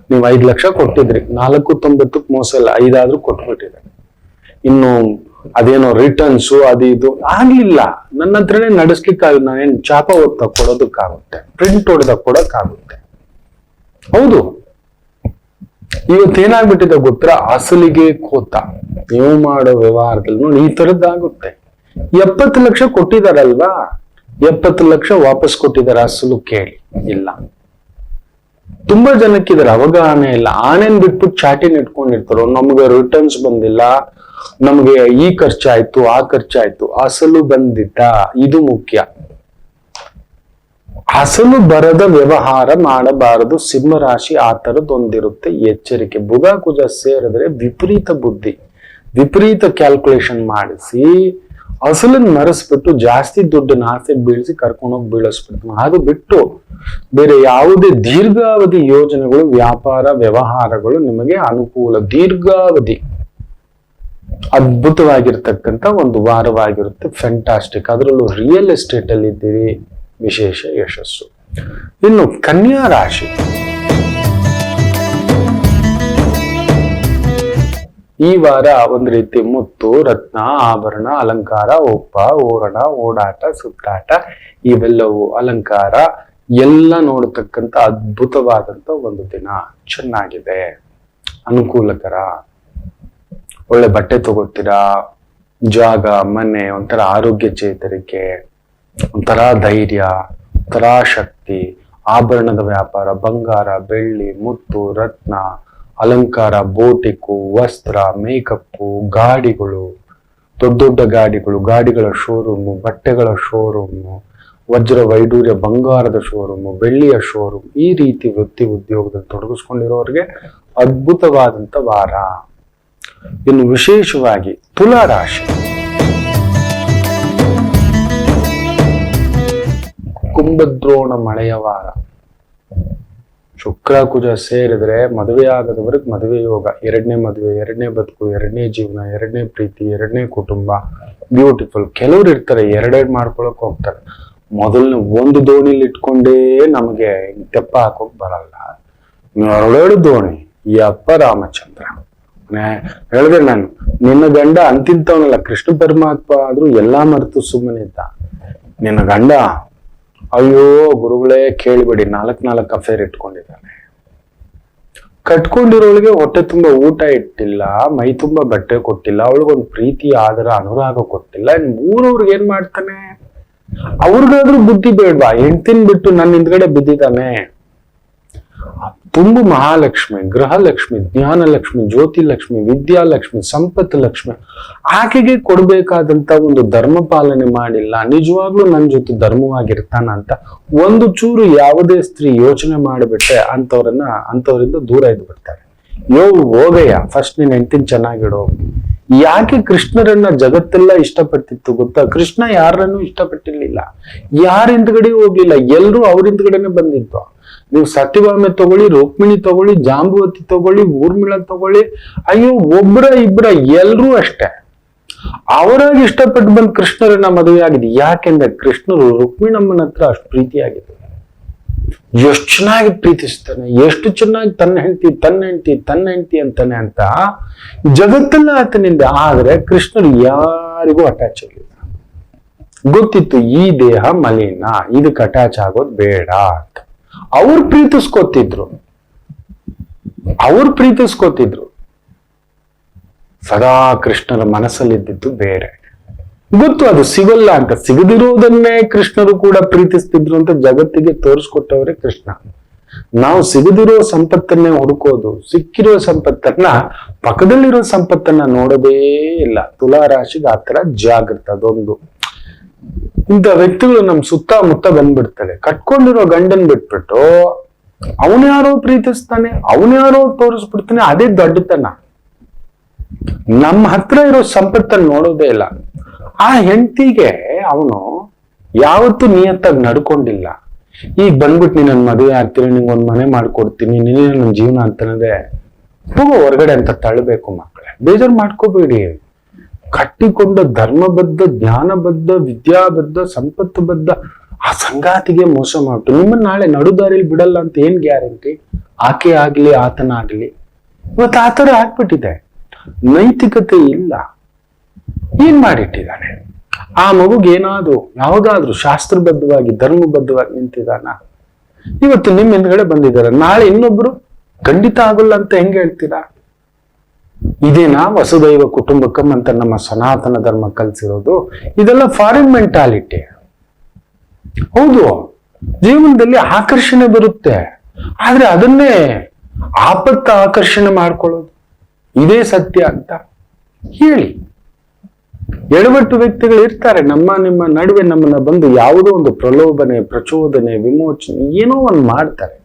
ನೀವು 5 ಲಕ್ಷ ಕೊಟ್ಟಿದ್ರಿ, 4.90 ಮೋಸ ಇಲ್ಲ, 5 ಆದ್ರೂ ಕೊಟ್ಬಿಟ್ಟಿದ್ದಾನೆ. ಇನ್ನು ಅದೇನೋ ರಿಟರ್ನ್ಸು ಅದು ಇದು ಆಗ್ಲಿಲ್ಲ, ನನ್ನ ಹತ್ರನೇ ನಡೆಸ್ಲಿಕ್ಕಾಗಿಲ್ಲ. ನಾನೇನ್ ಚಾಪ ಓದ್ತಾ ಕೊಡೋದಕ್ಕಾಗುತ್ತೆ, ಪ್ರಿಂಟ್ ಹೊಡೆದ ಕೊಡಕ್ಕಾಗುತ್ತೆ. ಹೌದು, ಇವತ್ತೇನಾಗ್ಬಿಟ್ಟಿದೆ ಗೊತ್ತಾ, ಅಸಲಿಗೆ ಕೋತ ನೀವು ಮಾಡೋ ವ್ಯವಹಾರದಲ್ಲಿ ನೋಡಿ ಈ ತರದ್ದಾಗುತ್ತೆ. 70 ಲಕ್ಷ ಕೊಟ್ಟಿದಾರಲ್ವಾ, 70 ಲಕ್ಷ ವಾಪಸ್ ಕೊಟ್ಟಿದ್ದಾರೆ, ಅಸಲು ಕೇಳಿ ಇಲ್ಲ. ತುಂಬಾ ಜನಕ್ಕಿದಾರೆ ಅವಗಾಹನೆ ಇಲ್ಲ. ಆನೆನ್ ಬಿಟ್ಬಿಟ್ಟು ಚಾಟಿನ ಇಟ್ಕೊಂಡಿರ್ತಾರೋ, ನಮ್ಗೆ ರಿಟರ್ನ್ಸ್ ಬಂದಿಲ್ಲ, ನಮ್ಗೆ ಈ ಖರ್ಚಾಯ್ತು ಆ ಖರ್ಚಾಯ್ತು, ಅಸಲು ಬಂದಿದ್ದ, ಇದು ಮುಖ್ಯ. ಅಸಲು ಬರದ ವ್ಯವಹಾರ ಮಾಡಬಾರದು. ಸಿಂಹರಾಶಿ ಆ ತರದೊಂದಿರುತ್ತೆ, ಎಚ್ಚರಿಕೆ. ಬುಧ ಕುಜ ಸೇರಿದ್ರೆ ವಿಪರೀತ ಬುದ್ಧಿ, ವಿಪರೀತ ಕ್ಯಾಲ್ಕುಲೇಷನ್ ಮಾಡಿಸಿ ಅಸಲನ್ನ ಮರೆಸ್ಬಿಟ್ಟು ಜಾಸ್ತಿ ದುಡ್ಡನ್ನ ಆಸೆ ಬೀಳಿಸಿ ಕರ್ಕೊಂಡೋಗಿ ಬೀಳಿಸ್ಬಿಡ್ತು. ಅದು ಬಿಟ್ಟು ಬೇರೆ ಯಾವುದೇ ದೀರ್ಘಾವಧಿ ಯೋಜನೆಗಳು, ವ್ಯಾಪಾರ ವ್ಯವಹಾರಗಳು ನಿಮಗೆ ಅನುಕೂಲ. ದೀರ್ಘಾವಧಿ ಅದ್ಭುತವಾಗಿರ್ತಕ್ಕಂಥ ಒಂದು ವಾರವಾಗಿರುತ್ತೆ, ಫ್ಯಾಂಟಾಸ್ಟಿಕ್. ಅದರಲ್ಲೂ ರಿಯಲ್ ಎಸ್ಟೇಟ್ ಅಲ್ಲಿ ಇದ್ದೀರಿ, ವಿಶೇಷ ಯಶಸ್ಸು. ಇನ್ನು ಕನ್ಯಾ ರಾಶಿ, ಈ ವಾರ ಒಂದ್ ರೀತಿ ಮುತ್ತು, ರತ್ನ, ಆಭರಣ, ಅಲಂಕಾರ, ಒಪ್ಪ, ಓರಣ, ಓಡಾಟ, ಸುತ್ತಾಟ, ಇವೆಲ್ಲವೂ ಅಲಂಕಾರ ಎಲ್ಲ ನೋಡತಕ್ಕಂತ ಅದ್ಭುತವಾದಂತ ಒಂದು ದಿನ. ಚೆನ್ನಾಗಿದೆ, ಅನುಕೂಲಕರ. ಒಳ್ಳೆ ಬಟ್ಟೆ ತಗೋತೀರಾ, ಜಾಗ, ಮನೆ, ಒಂಥರ ಆರೋಗ್ಯ ಚೇತರಿಕೆ, ಒಂಥರ ಧೈರ್ಯ, ಒಂಥರ ಶಕ್ತಿ. ಆಭರಣದ ವ್ಯಾಪಾರ, ಬಂಗಾರ, ಬೆಳ್ಳಿ, ಮುತ್ತು, ರತ್ನ, ಅಲಂಕಾರ, ಬೋಟಿಕು, ವಸ್ತ್ರ, ಮೇಕಪ್ಪು, ಗಾಡಿಗಳು, ದೊಡ್ಡ ದೊಡ್ಡ ಗಾಡಿಗಳು, ಗಾಡಿಗಳ ಶೋರೂಮು, ಬಟ್ಟೆಗಳ ಶೋರೂಮು, ವಜ್ರ ವೈಡೂರ್ಯ ಬಂಗಾರದ ಶೋರೂಮು, ಬೆಳ್ಳಿಯ ಶೋರೂಮ್, ಈ ರೀತಿ ವೃತ್ತಿ ಉದ್ಯೋಗದಲ್ಲಿ ತೊಡಗಿಸ್ಕೊಂಡಿರೋರಿಗೆ ಅದ್ಭುತವಾದಂತ ವಾರ. ಇನ್ನು ವಿಶೇಷವಾಗಿ ತುಲಾ ರಾಶಿ, ಕುಂಭದ್ರೋಣ ಮಳೆಯ ವಾರ. ಶುಕ್ರ ಕುಜ ಸೇರಿದ್ರೆ ಮದುವೆ ಆಗದವರೆಗೆ ಮದುವೆ ಯೋಗ, 2ನೇ ಮದುವೆ, 2ನೇ ಬದುಕು, 2ನೇ ಜೀವನ, 2ನೇ ಪ್ರೀತಿ, 2ನೇ ಕುಟುಂಬ, ಬ್ಯೂಟಿಫುಲ್. ಕೆಲವ್ರು ಇರ್ತಾರೆ 2 ಮಾಡ್ಕೊಳಕ್ ಹೋಗ್ತಾರೆ. ಮೊದಲನೇ ಒಂದು ದೋಣಿಲಿ ಇಟ್ಕೊಂಡೇ ನಮಗೆ ತೆಪ್ಪ ಹಾಕೋಕ್ ಬರಲ್ಲ, 2 ದೋಣಿ. ಈ ಅಪ್ಪ ರಾಮಚಂದ್ರ ಹೇಳಿದ್ರೆ, ನಾನು ನಿನ್ನ ಗಂಡ ಅಂತಿಂತವನಲ್ಲ, ಕೃಷ್ಣ ಪರಮಾತ್ಮ ಆದ್ರೂ ಎಲ್ಲಾ ಮರೆತು ಸುಮ್ಮನೆ ಇದ್ದ. ನಿನ್ನ ಗಂಡ ಅಯ್ಯೋ ಗುರುಗಳೇ ಕೇಳಿಬೇಡಿ, 4 ಅಫೇರ್ ಇಟ್ಕೊಂಡಿದ್ದಾನೆ. ಕಟ್ಕೊಂಡಿರೋಳಿಗೆ ಹೊಟ್ಟೆ ತುಂಬಾ ಊಟ ಇಟ್ಟಿಲ್ಲ, ಮೈ ತುಂಬಾ ಬಟ್ಟೆ ಕೊಟ್ಟಿಲ್ಲ, ಅವಳಿಗೊಂದು ಪ್ರೀತಿ ಆದರ ಅನುರಾಗ ಕೊಟ್ಟಿಲ್ಲ. ಊರವ್ರಿಗೆ ಏನ್ ಮಾಡ್ತಾನೆ? ಅವ್ರಿಗಾದ್ರೂ ಬುದ್ಧಿ ಬೇಡ್ವಾ? ಹೆಂಡ್ತಿನ್ ಬಿಟ್ಟು ನನ್ನ ಹಿಂದ್ಗಡೆ ಬಿದ್ದಿದ್ದಾನೆ. ತುಂಬ ಮಹಾಲಕ್ಷ್ಮಿ, ಗೃಹಲಕ್ಷ್ಮಿ, ಜ್ಞಾನಲಕ್ಷ್ಮಿ, ಜ್ಯೋತಿಲಕ್ಷ್ಮಿ, ವಿದ್ಯಾಲಕ್ಷ್ಮಿ, ಸಂಪತ್ತು ಲಕ್ಷ್ಮಿ. ಆಕೆಗೆ ಕೊಡ್ಬೇಕಾದಂತ ಒಂದು ಧರ್ಮ ಪಾಲನೆ ಮಾಡಿಲ್ಲ. ನಿಜವಾಗ್ಲೂ ನನ್ನ ಜೊತೆ ಧರ್ಮವಾಗಿರ್ತಾನ ಅಂತ ಒಂದು ಚೂರು ಯಾವುದೇ ಸ್ತ್ರೀ ಯೋಚನೆ ಮಾಡಿಬಿಟ್ರೆ ಅಂತವರಿಂದ ದೂರ ಇದ್ದು ಬಿಡ್ತಾರೆ. ಹೋಗಯ್ಯ, ಫಸ್ಟ್ ನೀನ್ ಹೆಂಡ್ತಿನ ಚೆನ್ನಾಗಿಡೋ. ಯಾಕೆ ಕೃಷ್ಣರನ್ನ ಜಗತ್ತೆಲ್ಲ ಇಷ್ಟಪಟ್ಟಿತ್ತು ಗೊತ್ತಾ? ಕೃಷ್ಣ ಯಾರನ್ನು ಇಷ್ಟಪಟ್ಟಿರ್ಲಿಲ್ಲ, ಯಾರ ಹಿಂದ್ಗಡೆ ಹೋಗ್ಲಿಲ್ಲ, ಎಲ್ರೂ ಅವ್ರ ಹಿಂದ್ಗಡೆನೆ ಬಂದಿತ್ತು. ನೀವು ಸತ್ಯಭಾಮೆ ತಗೊಳ್ಳಿ, ರುಕ್ಮಿಣಿ ತಗೊಳ್ಳಿ, ಜಾಂಬುವತಿ ತಗೊಳ್ಳಿ, ಊರ್ಮಿಳ ತಗೊಳ್ಳಿ, ಅಯ್ಯೋ ಒಬ್ರ ಇಬ್ರ ಎಲ್ರೂ ಅಷ್ಟೇ ಅವರಾಗಿ ಇಷ್ಟಪಟ್ಟು ಬಂದು ಕೃಷ್ಣರನ್ನ ಮದುವೆ ಆಗಿದೆ. ಯಾಕೆಂದ್ರೆ ಕೃಷ್ಣರು ರುಕ್ಮಿಣಮ್ಮನ ಹತ್ರ ಅಷ್ಟು ಪ್ರೀತಿಯಾಗಿದೆ. ಎಷ್ಟು ಚೆನ್ನಾಗಿ ಪ್ರೀತಿಸ್ತಾನೆ, ಎಷ್ಟು ಚೆನ್ನಾಗಿ ತನ್ನ ಹೆಂಡತಿ ಅಂತಾನೆ ಅಂತ ಜಗತ್ತೆಲ್ಲ ಆತನಿಂದ. ಆದ್ರೆ ಕೃಷ್ಣರು ಯಾರಿಗೂ ಅಟ್ಯಾಚ್ ಆಗಿಲ್ಲ. ಗೊತ್ತಿತ್ತು ಈ ದೇಹ ಮಲಿನ, ಇದಕ್ಕೆ ಅಟ್ಯಾಚ್ ಆಗೋದು ಬೇಡ ಅಂತ. ಅವ್ರು ಪ್ರೀತಿಸ್ಕೋತಿದ್ರು. ಸದಾ ಕೃಷ್ಣರ ಮನಸ್ಸಲ್ಲಿದ್ದಿದ್ದು ಬೇರೆ. ಗೊತ್ತು ಅದು ಸಿಗಲ್ಲ ಅಂತ, ಸಿಗದಿರೋದನ್ನೇ ಕೃಷ್ಣರು ಕೂಡ ಪ್ರೀತಿಸ್ತಿದ್ರು ಅಂತ ಜಗತ್ತಿಗೆ ತೋರಿಸ್ಕೊಟ್ಟವರೇ ಕೃಷ್ಣ. ನಾವು ಸಿಗದಿರೋ ಸಂಪತ್ತನ್ನೇ ಹುಡುಕೋದು, ಸಿಕ್ಕಿರೋ ಸಂಪತ್ತನ್ನ, ಪಕ್ಕದಲ್ಲಿರೋ ಸಂಪತ್ತನ್ನ ನೋಡೋದೇ ಇಲ್ಲ. ತುಲಾ ರಾಶಿಗೆ ಆತರ ಜಾಗೃತ. ಅದೊಂದು ಇಂಥ ವ್ಯಕ್ತಿಗಳು ನಮ್ ಸುತ್ತಮುತ್ತ ಬಂದ್ಬಿಡ್ತಾರೆ. ಕಟ್ಕೊಂಡಿರೋ ಗಂಡನ್ ಬಿಟ್ಬಿಟ್ಟು ಅವನ್ಯಾರೋ ಪ್ರೀತಿಸ್ತಾನೆ, ಅವನ್ಯಾರೋ ತೋರಿಸ್ಬಿಡ್ತಾನೆ. ಅದೇ ದೊಡ್ಡತನ. ನಮ್ಮ ಹತ್ರ ಇರೋ ಸಂಪತ್ತನ್ನು ನೋಡೋದೇ ಇಲ್ಲ. ಆ ಹೆಂಡತಿಗೆ ಅವನು ಯಾವತ್ತೂ ನಿಯತ್ತಾಗಿ ನಡ್ಕೊಂಡಿಲ್ಲ. ಈಗ ಬಂದ್ಬಿಟ್ಟು ನೀನ್ ನನ್ ಮದುವೆ ಆಗ್ತೀನಿ, ನಿಂಗೆ ಒಂದ್ ಮನೆ ಮಾಡ್ಕೊಡ್ತೀನಿ, ನೀನೇ ನನ್ನ ಜೀವನ ಅಂತನದೆ ಹೋಗೋ ಹೊರಗಡೆ ಅಂತ ತಳ್ಳಬೇಕು. ಮಕ್ಕಳೇ, ಬೇಜಾರು ಮಾಡ್ಕೋಬೇಡಿ. ಕಟ್ಟಿಕೊಂಡ ಧರ್ಮಬದ್ಧ, ಜ್ಞಾನಬದ್ಧ, ವಿದ್ಯಾಬದ್ಧ, ಸಂಪತ್ತುಬದ್ಧ ಆ ಸಂಗಾತಿಗೆ ಮೋಸ ಮಾಡ್ತು ನಿಮ್ಮನ್ನ ನಾಳೆ ನಡುದಾರಿಲಿ ಬಿಡಲ್ಲ ಅಂತ ಏನ್ ಗ್ಯಾರಂಟಿ? ಆಕೆ ಆಗ್ಲಿ ಆತನ ಆಗ್ಲಿ. ಇವತ್ತು ಆತರ ಆಗ್ಬಿಟ್ಟಿದೆ. ನೈತಿಕತೆ ಇಲ್ಲ. ಏನ್ ಮಾಡಿಟ್ಟಿದ್ದಾನೆ? ಆ ಮಗುಗೆ ಏನಾದ್ರು ಯಾವ್ದಾದ್ರು ಶಾಸ್ತ್ರಬದ್ಧವಾಗಿ ಧರ್ಮಬದ್ಧವಾಗಿ ನಿಂತಿದ್ದಾನ? ಇವತ್ತು ನಿಮ್ ಹಿಂದ್ಗಡೆ ಬಂದಿದ್ದಾರೆ, ನಾಳೆ ಇನ್ನೊಬ್ರು ಖಂಡಿತ ಆಗಲ್ಲ ಅಂತ ಹೆಂಗ್ ಹೇಳ್ತೀರಾ? ಇದೇನಾ ವಸುದೈವ ಕುಟುಂಬಕಂ ಅಂತ ನಮ್ಮ ಸನಾತನ ಧರ್ಮ ಕಲ್ಸಿರೋದು? ಇದೆಲ್ಲ ಫಾರಿನ್ ಮೆಂಟಾಲಿಟಿ. ಹೌದು, ಜೀವನದಲ್ಲಿ ಆಕರ್ಷಣೆ ಬರುತ್ತೆ, ಆದ್ರೆ ಅದನ್ನೇ ಆಪತ್ತ ಆಕರ್ಷಣೆ ಮಾಡ್ಕೊಳ್ಳೋದು ಇದೇ ಸತ್ಯ ಅಂತ ಹೇಳಿ. ಎಡವಟ್ಟು ವ್ಯಕ್ತಿಗಳು ಇರ್ತಾರೆ ನಿಮ್ಮ ನಡುವೆ. ನಮ್ಮನ್ನ ಬಂದು ಯಾವುದೋ ಒಂದು ಪ್ರಲೋಭನೆ, ಪ್ರಚೋದನೆ, ವಿಮೋಚನೆ ಏನೋ ಒಂದು ಮಾಡ್ತಾರೆ.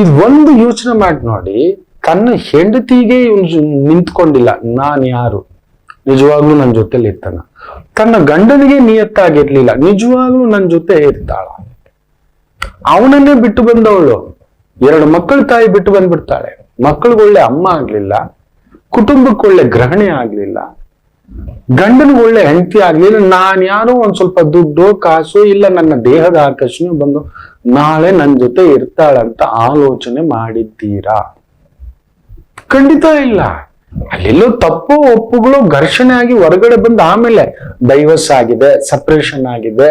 ಇದು ಒಂದು ಯೋಚನೆ ಮಾಡಿ ನೋಡಿ. ತನ್ನ ಹೆಂಡತಿಗೆ ನಿಂತ್ಕೊಂಡಿಲ್ಲ, ನಾನ್ ಯಾರು, ನಿಜವಾಗ್ಲೂ ನನ್ನ ಜೊತೆಲಿ ಇರ್ತಾನ. ತನ್ನ ಗಂಡನಿಗೆ ನಿಯತ್ತಾಗಿರ್ಲಿಲ್ಲ, ನಿಜವಾಗ್ಲೂ ನನ್ನ ಜೊತೆ ಇರ್ತಾಳ. ಅವನನ್ನೇ ಬಿಟ್ಟು ಬಂದವಳು 2 ಮಕ್ಕಳ ತಾಯಿ ಬಿಟ್ಟು ಬಂದ್ಬಿಡ್ತಾಳೆ. ಮಕ್ಕಳಿಗೊಳ್ಳೆ ಅಮ್ಮ ಆಗ್ಲಿಲ್ಲ, ಕುಟುಂಬಕ್ಕೊಳ್ಳೆ ಗೃಹಿಣಿ ಆಗ್ಲಿಲ್ಲ, ಗಂಡನಿಗೆ ಒಳ್ಳೆ ಹೆಂಡತಿ ಆಗ್ಲಿಲ್ಲ. ನಾನ್ ಯಾರೋ ಒಂದ್ ಸ್ವಲ್ಪ ದುಡ್ಡು ಕಾಸು ಇಲ್ಲ, ನನ್ನ ದೇಹದ ಆಕರ್ಷಣೆ ಬಂದು ನಾಳೆ ನನ್ನ ಜೊತೆ ಇರ್ತಾಳಂತ ಆಲೋಚನೆ ಮಾಡಿದ್ದೀರಾ? ಖಂಡಿತ ಇಲ್ಲ. ಅಲ್ಲೆಲ್ಲೋ ತಪ್ಪು ಒಪ್ಪುಗಳು ಘರ್ಷಣೆ ಆಗಿ ಹೊರಗಡೆ ಬಂದು ಆಮೇಲೆ ಡೈವರ್ಸ್ ಆಗಿದೆ, ಸಪರೇಷನ್ ಆಗಿದೆ,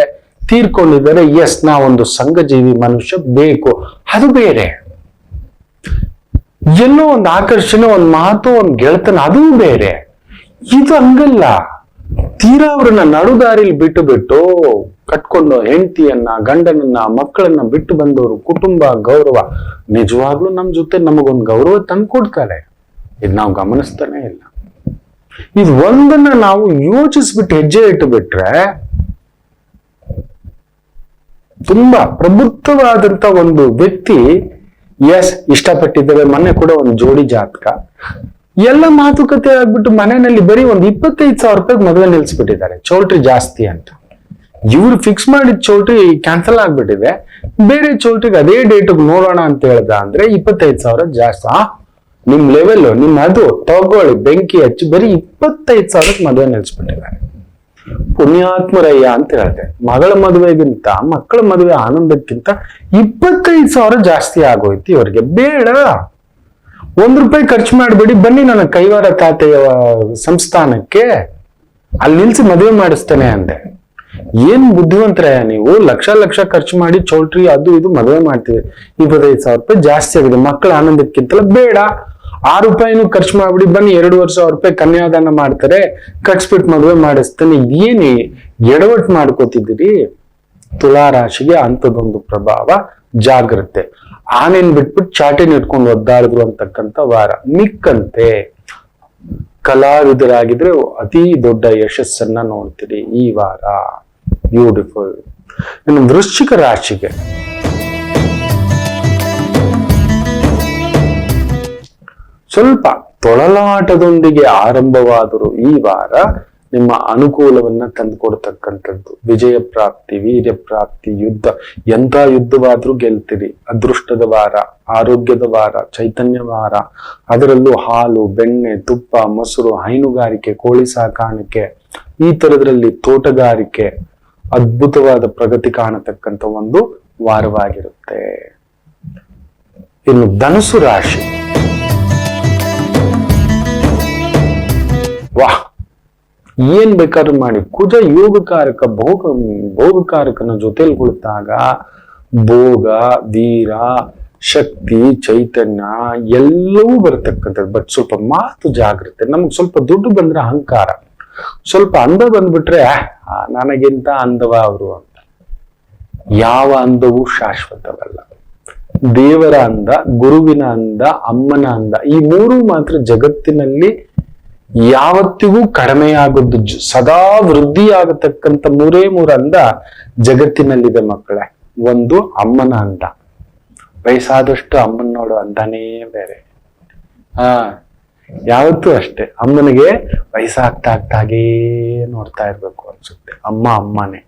ತೀರ್ಕೊಂಡಿದ್ದಾರೆ. ಎಸ್, ನಾವೊಂದು ಸಂಘಜೀವಿ ಮನುಷ್ಯ ಬೇಕು, ಅದು ಬೇರೆ. ಎಲ್ಲೋ ಒಂದು ಆಕರ್ಷಣೆ, ಒಂದು ಮಾತು, ಒಂದು ಗೆಳೆತನ, ಅದು ಬೇರೆ. ಇದು ಹಂಗಲ್ಲ. ತೀರಾ ಅವ್ರನ್ನ ನಡುದಾರಿಲಿ ಬಿಟ್ಟು ಕಟ್ಕೊಂಡು ಹೆಂಡತಿಯನ್ನ, ಗಂಡನನ್ನ, ಮಕ್ಕಳನ್ನ ಬಿಟ್ಟು ಬಂದವರು, ಕುಟುಂಬ, ಗೌರವ, ನಿಜವಾಗ್ಲೂ ನಮ್ ಜೊತೆ ನಮಗೊಂದು ಗೌರವ ತಂದ್ಕೊಡ್ತಾರೆ. ಇದು ನಾವು ಗಮನಿಸ್ತಾನೆ ಇಲ್ಲ. ಇದು ಒಂದನ್ನ ನಾವು ಯೋಚಿಸ್ಬಿಟ್ಟು ಹೆಜ್ಜೆ ಇಟ್ಟು ಬಿಟ್ರೆ ತುಂಬಾ ಪ್ರಬುದ್ಧವಾದಂತ ಒಂದು ವ್ಯಕ್ತಿ ಇಷ್ಟಪಟ್ಟಿದ್ದೇವೆ. ಮೊನ್ನೆ ಕೂಡ ಒಂದು ಜೋಡಿ ಜಾತಕ ಎಲ್ಲ ಮಾತುಕತೆ ಆಗ್ಬಿಟ್ಟು ಮನೆಯಲ್ಲಿ ಬರೀ ಒಂದು 25,000 ರೂಪಾಯಿಗೆ ಮದುವೆ ನಿಲ್ಸ್ಬಿಟ್ಟಿದ್ದಾರೆ. ಚೌಲ್ಟ್ರಿ ಜಾಸ್ತಿ ಅಂತ ಇವ್ರು ಫಿಕ್ಸ್ ಮಾಡಿದ ಚೌಲ್ಟ್ರಿ ಕ್ಯಾನ್ಸಲ್ ಆಗ್ಬಿಟ್ಟಿದೆ. ಬೇರೆ ಚೌಲ್ಟ್ರಿಗೆ ಅದೇ ಡೇಟ್ಗೆ ನೋಡೋಣ ಅಂತ ಹೇಳ್ದ ಅಂದ್ರೆ 25,000 ಜಾಸ್ತಿ. ನಿಮ್ ಲೆವೆಲ್, ನಿಮ್ ಅದು ತಗೊಳ್ಳಿ, ಬೆಂಕಿ ಹಚ್ಚಿ ಬರೀ 25,000ಕ್ಕೆ ಮದುವೆ ನಿಲ್ಸ್ಬಿಟ್ಟಿದ್ದಾರೆ. ಪುಣ್ಯಾತ್ಮರಯ್ಯ ಅಂತ ಹೇಳ್ದೆ. ಮಗಳ ಮದುವೆಗಿಂತ ಮಕ್ಕಳ ಮದುವೆ ಆನಂದಕ್ಕಿಂತ 25,000 ಜಾಸ್ತಿ ಆಗೋಯ್ತು ಇವ್ರಿಗೆ. ಬೇಡ, ₹1 ಖರ್ಚು ಮಾಡ್ಬೇಡಿ, ಬನ್ನಿ ನನ್ನ ಕೈವಾರ ತಾತೆಯ ಸಂಸ್ಥಾನಕ್ಕೆ, ಅಲ್ಲಿ ನಿಲ್ಸಿ ಮದುವೆ ಮಾಡಿಸ್ತಾನೆ ಅಂದೆ. ಏನ್ ಬುದ್ಧಿವಂತರ ನೀವು? ಲಕ್ಷ ಖರ್ಚು ಮಾಡಿ ಚೌಲ್ಟ್ರಿ ಅದು ಇದು ಮದುವೆ ಮಾಡ್ತೀವಿ. 25,000 ರೂಪಾಯಿ ಜಾಸ್ತಿ ಆಗಿದೆ ಮಕ್ಕಳ ಆನಂದಕ್ಕಿಂತಲ್ಲ. ಬೇಡ, ₹6 ಖರ್ಚು ಮಾಡ್ಬಿಡಿ, ಬನ್ನಿ 2,500 ರೂಪಾಯಿ ಕನ್ಯಾದಾನ ಮಾಡ್ತಾರೆ, ಕಟ್ಸ್ಬಿಟ್ಟು ಮದುವೆ ಮಾಡಿಸ್ತಾನೆ. ಏನ್ ಎಡವಟ್ ಮಾಡ್ಕೋತಿದ್ದೀರಿ? ತುಲಾ ರಾಶಿಗೆ ಅಂಥದ್ದೊಂದು ಪ್ರಭಾವ, ಜಾಗ್ರತೆ. ಆನೇನ್ ಬಿಟ್ಬಿಟ್ಟು ಚಾಟಿನ ಇಟ್ಕೊಂಡು ಒದ್ದಾಡಿದ್ರು ಅಂತಕ್ಕಂಥ ವಾರ. ಮಿಕ್ಕಂತೆ ಕಲಾವಿದರಾಗಿದ್ರೆ ಅತಿ ದೊಡ್ಡ ಯಶಸ್ಸನ್ನ ನೋಡ್ತೀರಿ ಈ ವಾರ. ಬ್ಯೂಟಿಫುಲ್. ಇನ್ನು ವೃಶ್ಚಿಕ ರಾಶಿಗೆ ಸ್ವಲ್ಪ ತೊಳಲಾಟದೊಂದಿಗೆ ಆರಂಭವಾದರೂ ಈ ವಾರ ನಿಮ್ಮ ಅನುಕೂಲವನ್ನ ತಂದುಕೊಡ್ತಕ್ಕಂಥದ್ದು. ವಿಜಯ ಪ್ರಾಪ್ತಿ, ವೀರ್ಯ ಪ್ರಾಪ್ತಿ, ಯುದ್ಧ, ಎಂಥ ಯುದ್ಧವಾದ್ರೂ ಗೆಲ್ತೀರಿ. ಅದೃಷ್ಟದ ವಾರ, ಆರೋಗ್ಯದ ವಾರ, ಚೈತನ್ಯ ವಾರ. ಅದರಲ್ಲೂ ಹಾಲು, ಬೆಣ್ಣೆ, ತುಪ್ಪ, ಮೊಸರು, ಹೈನುಗಾರಿಕೆ, ಕೋಳಿ ಸಾಕಾಣಿಕೆ, ಈ ತರದ್ರಲ್ಲಿ ತೋಟಗಾರಿಕೆ, ಅದ್ಭುತವಾದ ಪ್ರಗತಿ ಕಾಣತಕ್ಕಂಥ ಒಂದು ವಾರವಾಗಿರುತ್ತೆ. ಇನ್ನು ಧನುಸು ರಾಶಿ, ವಾಹ್, ಏನ್ ಬೇಕಾದ್ರೂ ಮಾಡಿ. ಕುಜ ಯೋಗಕಾರಕ, ಭೋಗಕಾರಕನ ಜೊತೆಲಿ ಕುಳಿತಾಗ ಭೋಗ, ವೀರ, ಶಕ್ತಿ, ಚೈತನ್ಯ ಎಲ್ಲವೂ ಬರತಕ್ಕಂಥದ್ದು. ಬಟ್ ಸ್ವಲ್ಪ ಮಾತು ಜಾಗ್ರತೆ. ನಮ್ಗೆ ಸ್ವಲ್ಪ ದುಡ್ಡು ಬಂದ್ರೆ ಅಹಂಕಾರ, ಸ್ವಲ್ಪ ಅಂದ ಬಂದ್ಬಿಟ್ರೆ ನನಗಿಂತ ಅಂದವ ಅವರು ಅಂತ. ಯಾವ ಅಂದವೂ ಶಾಶ್ವತವಲ್ಲ. ದೇವರ ಅಂದ, ಗುರುವಿನ ಅಂದ, ಅಮ್ಮನ ಅಂದ, ಈ ಮೂರು ಮಾತ್ರ ಜಗತ್ತಿನಲ್ಲಿ ಯಾವತ್ತಿಗೂ ಕಡಿಮೆಯಾಗದ್ದು, ಸದಾ ವೃದ್ಧಿ ಆಗತಕ್ಕಂಥ ಮೂರೇ ಅಂದ ಜಗತ್ತಿನಲ್ಲಿದೆ ಮಕ್ಕಳೇ. ಒಂದು ಅಮ್ಮನ ಅಂದ, ವಯಸ್ಸಾದಷ್ಟು ಅಮ್ಮನ ನೋಡು ಅಂದಾನೇ ಬೇರೆ. ಯಾವತ್ತೂ ಅಷ್ಟೇ, ಅಮ್ಮನಿಗೆ ವಯಸ್ಸಾಗ್ತಾಗೇ ನೋಡ್ತಾ ಇರ್ಬೇಕು ಅನ್ಸುತ್ತೆ. ಅಮ್ಮನೇ,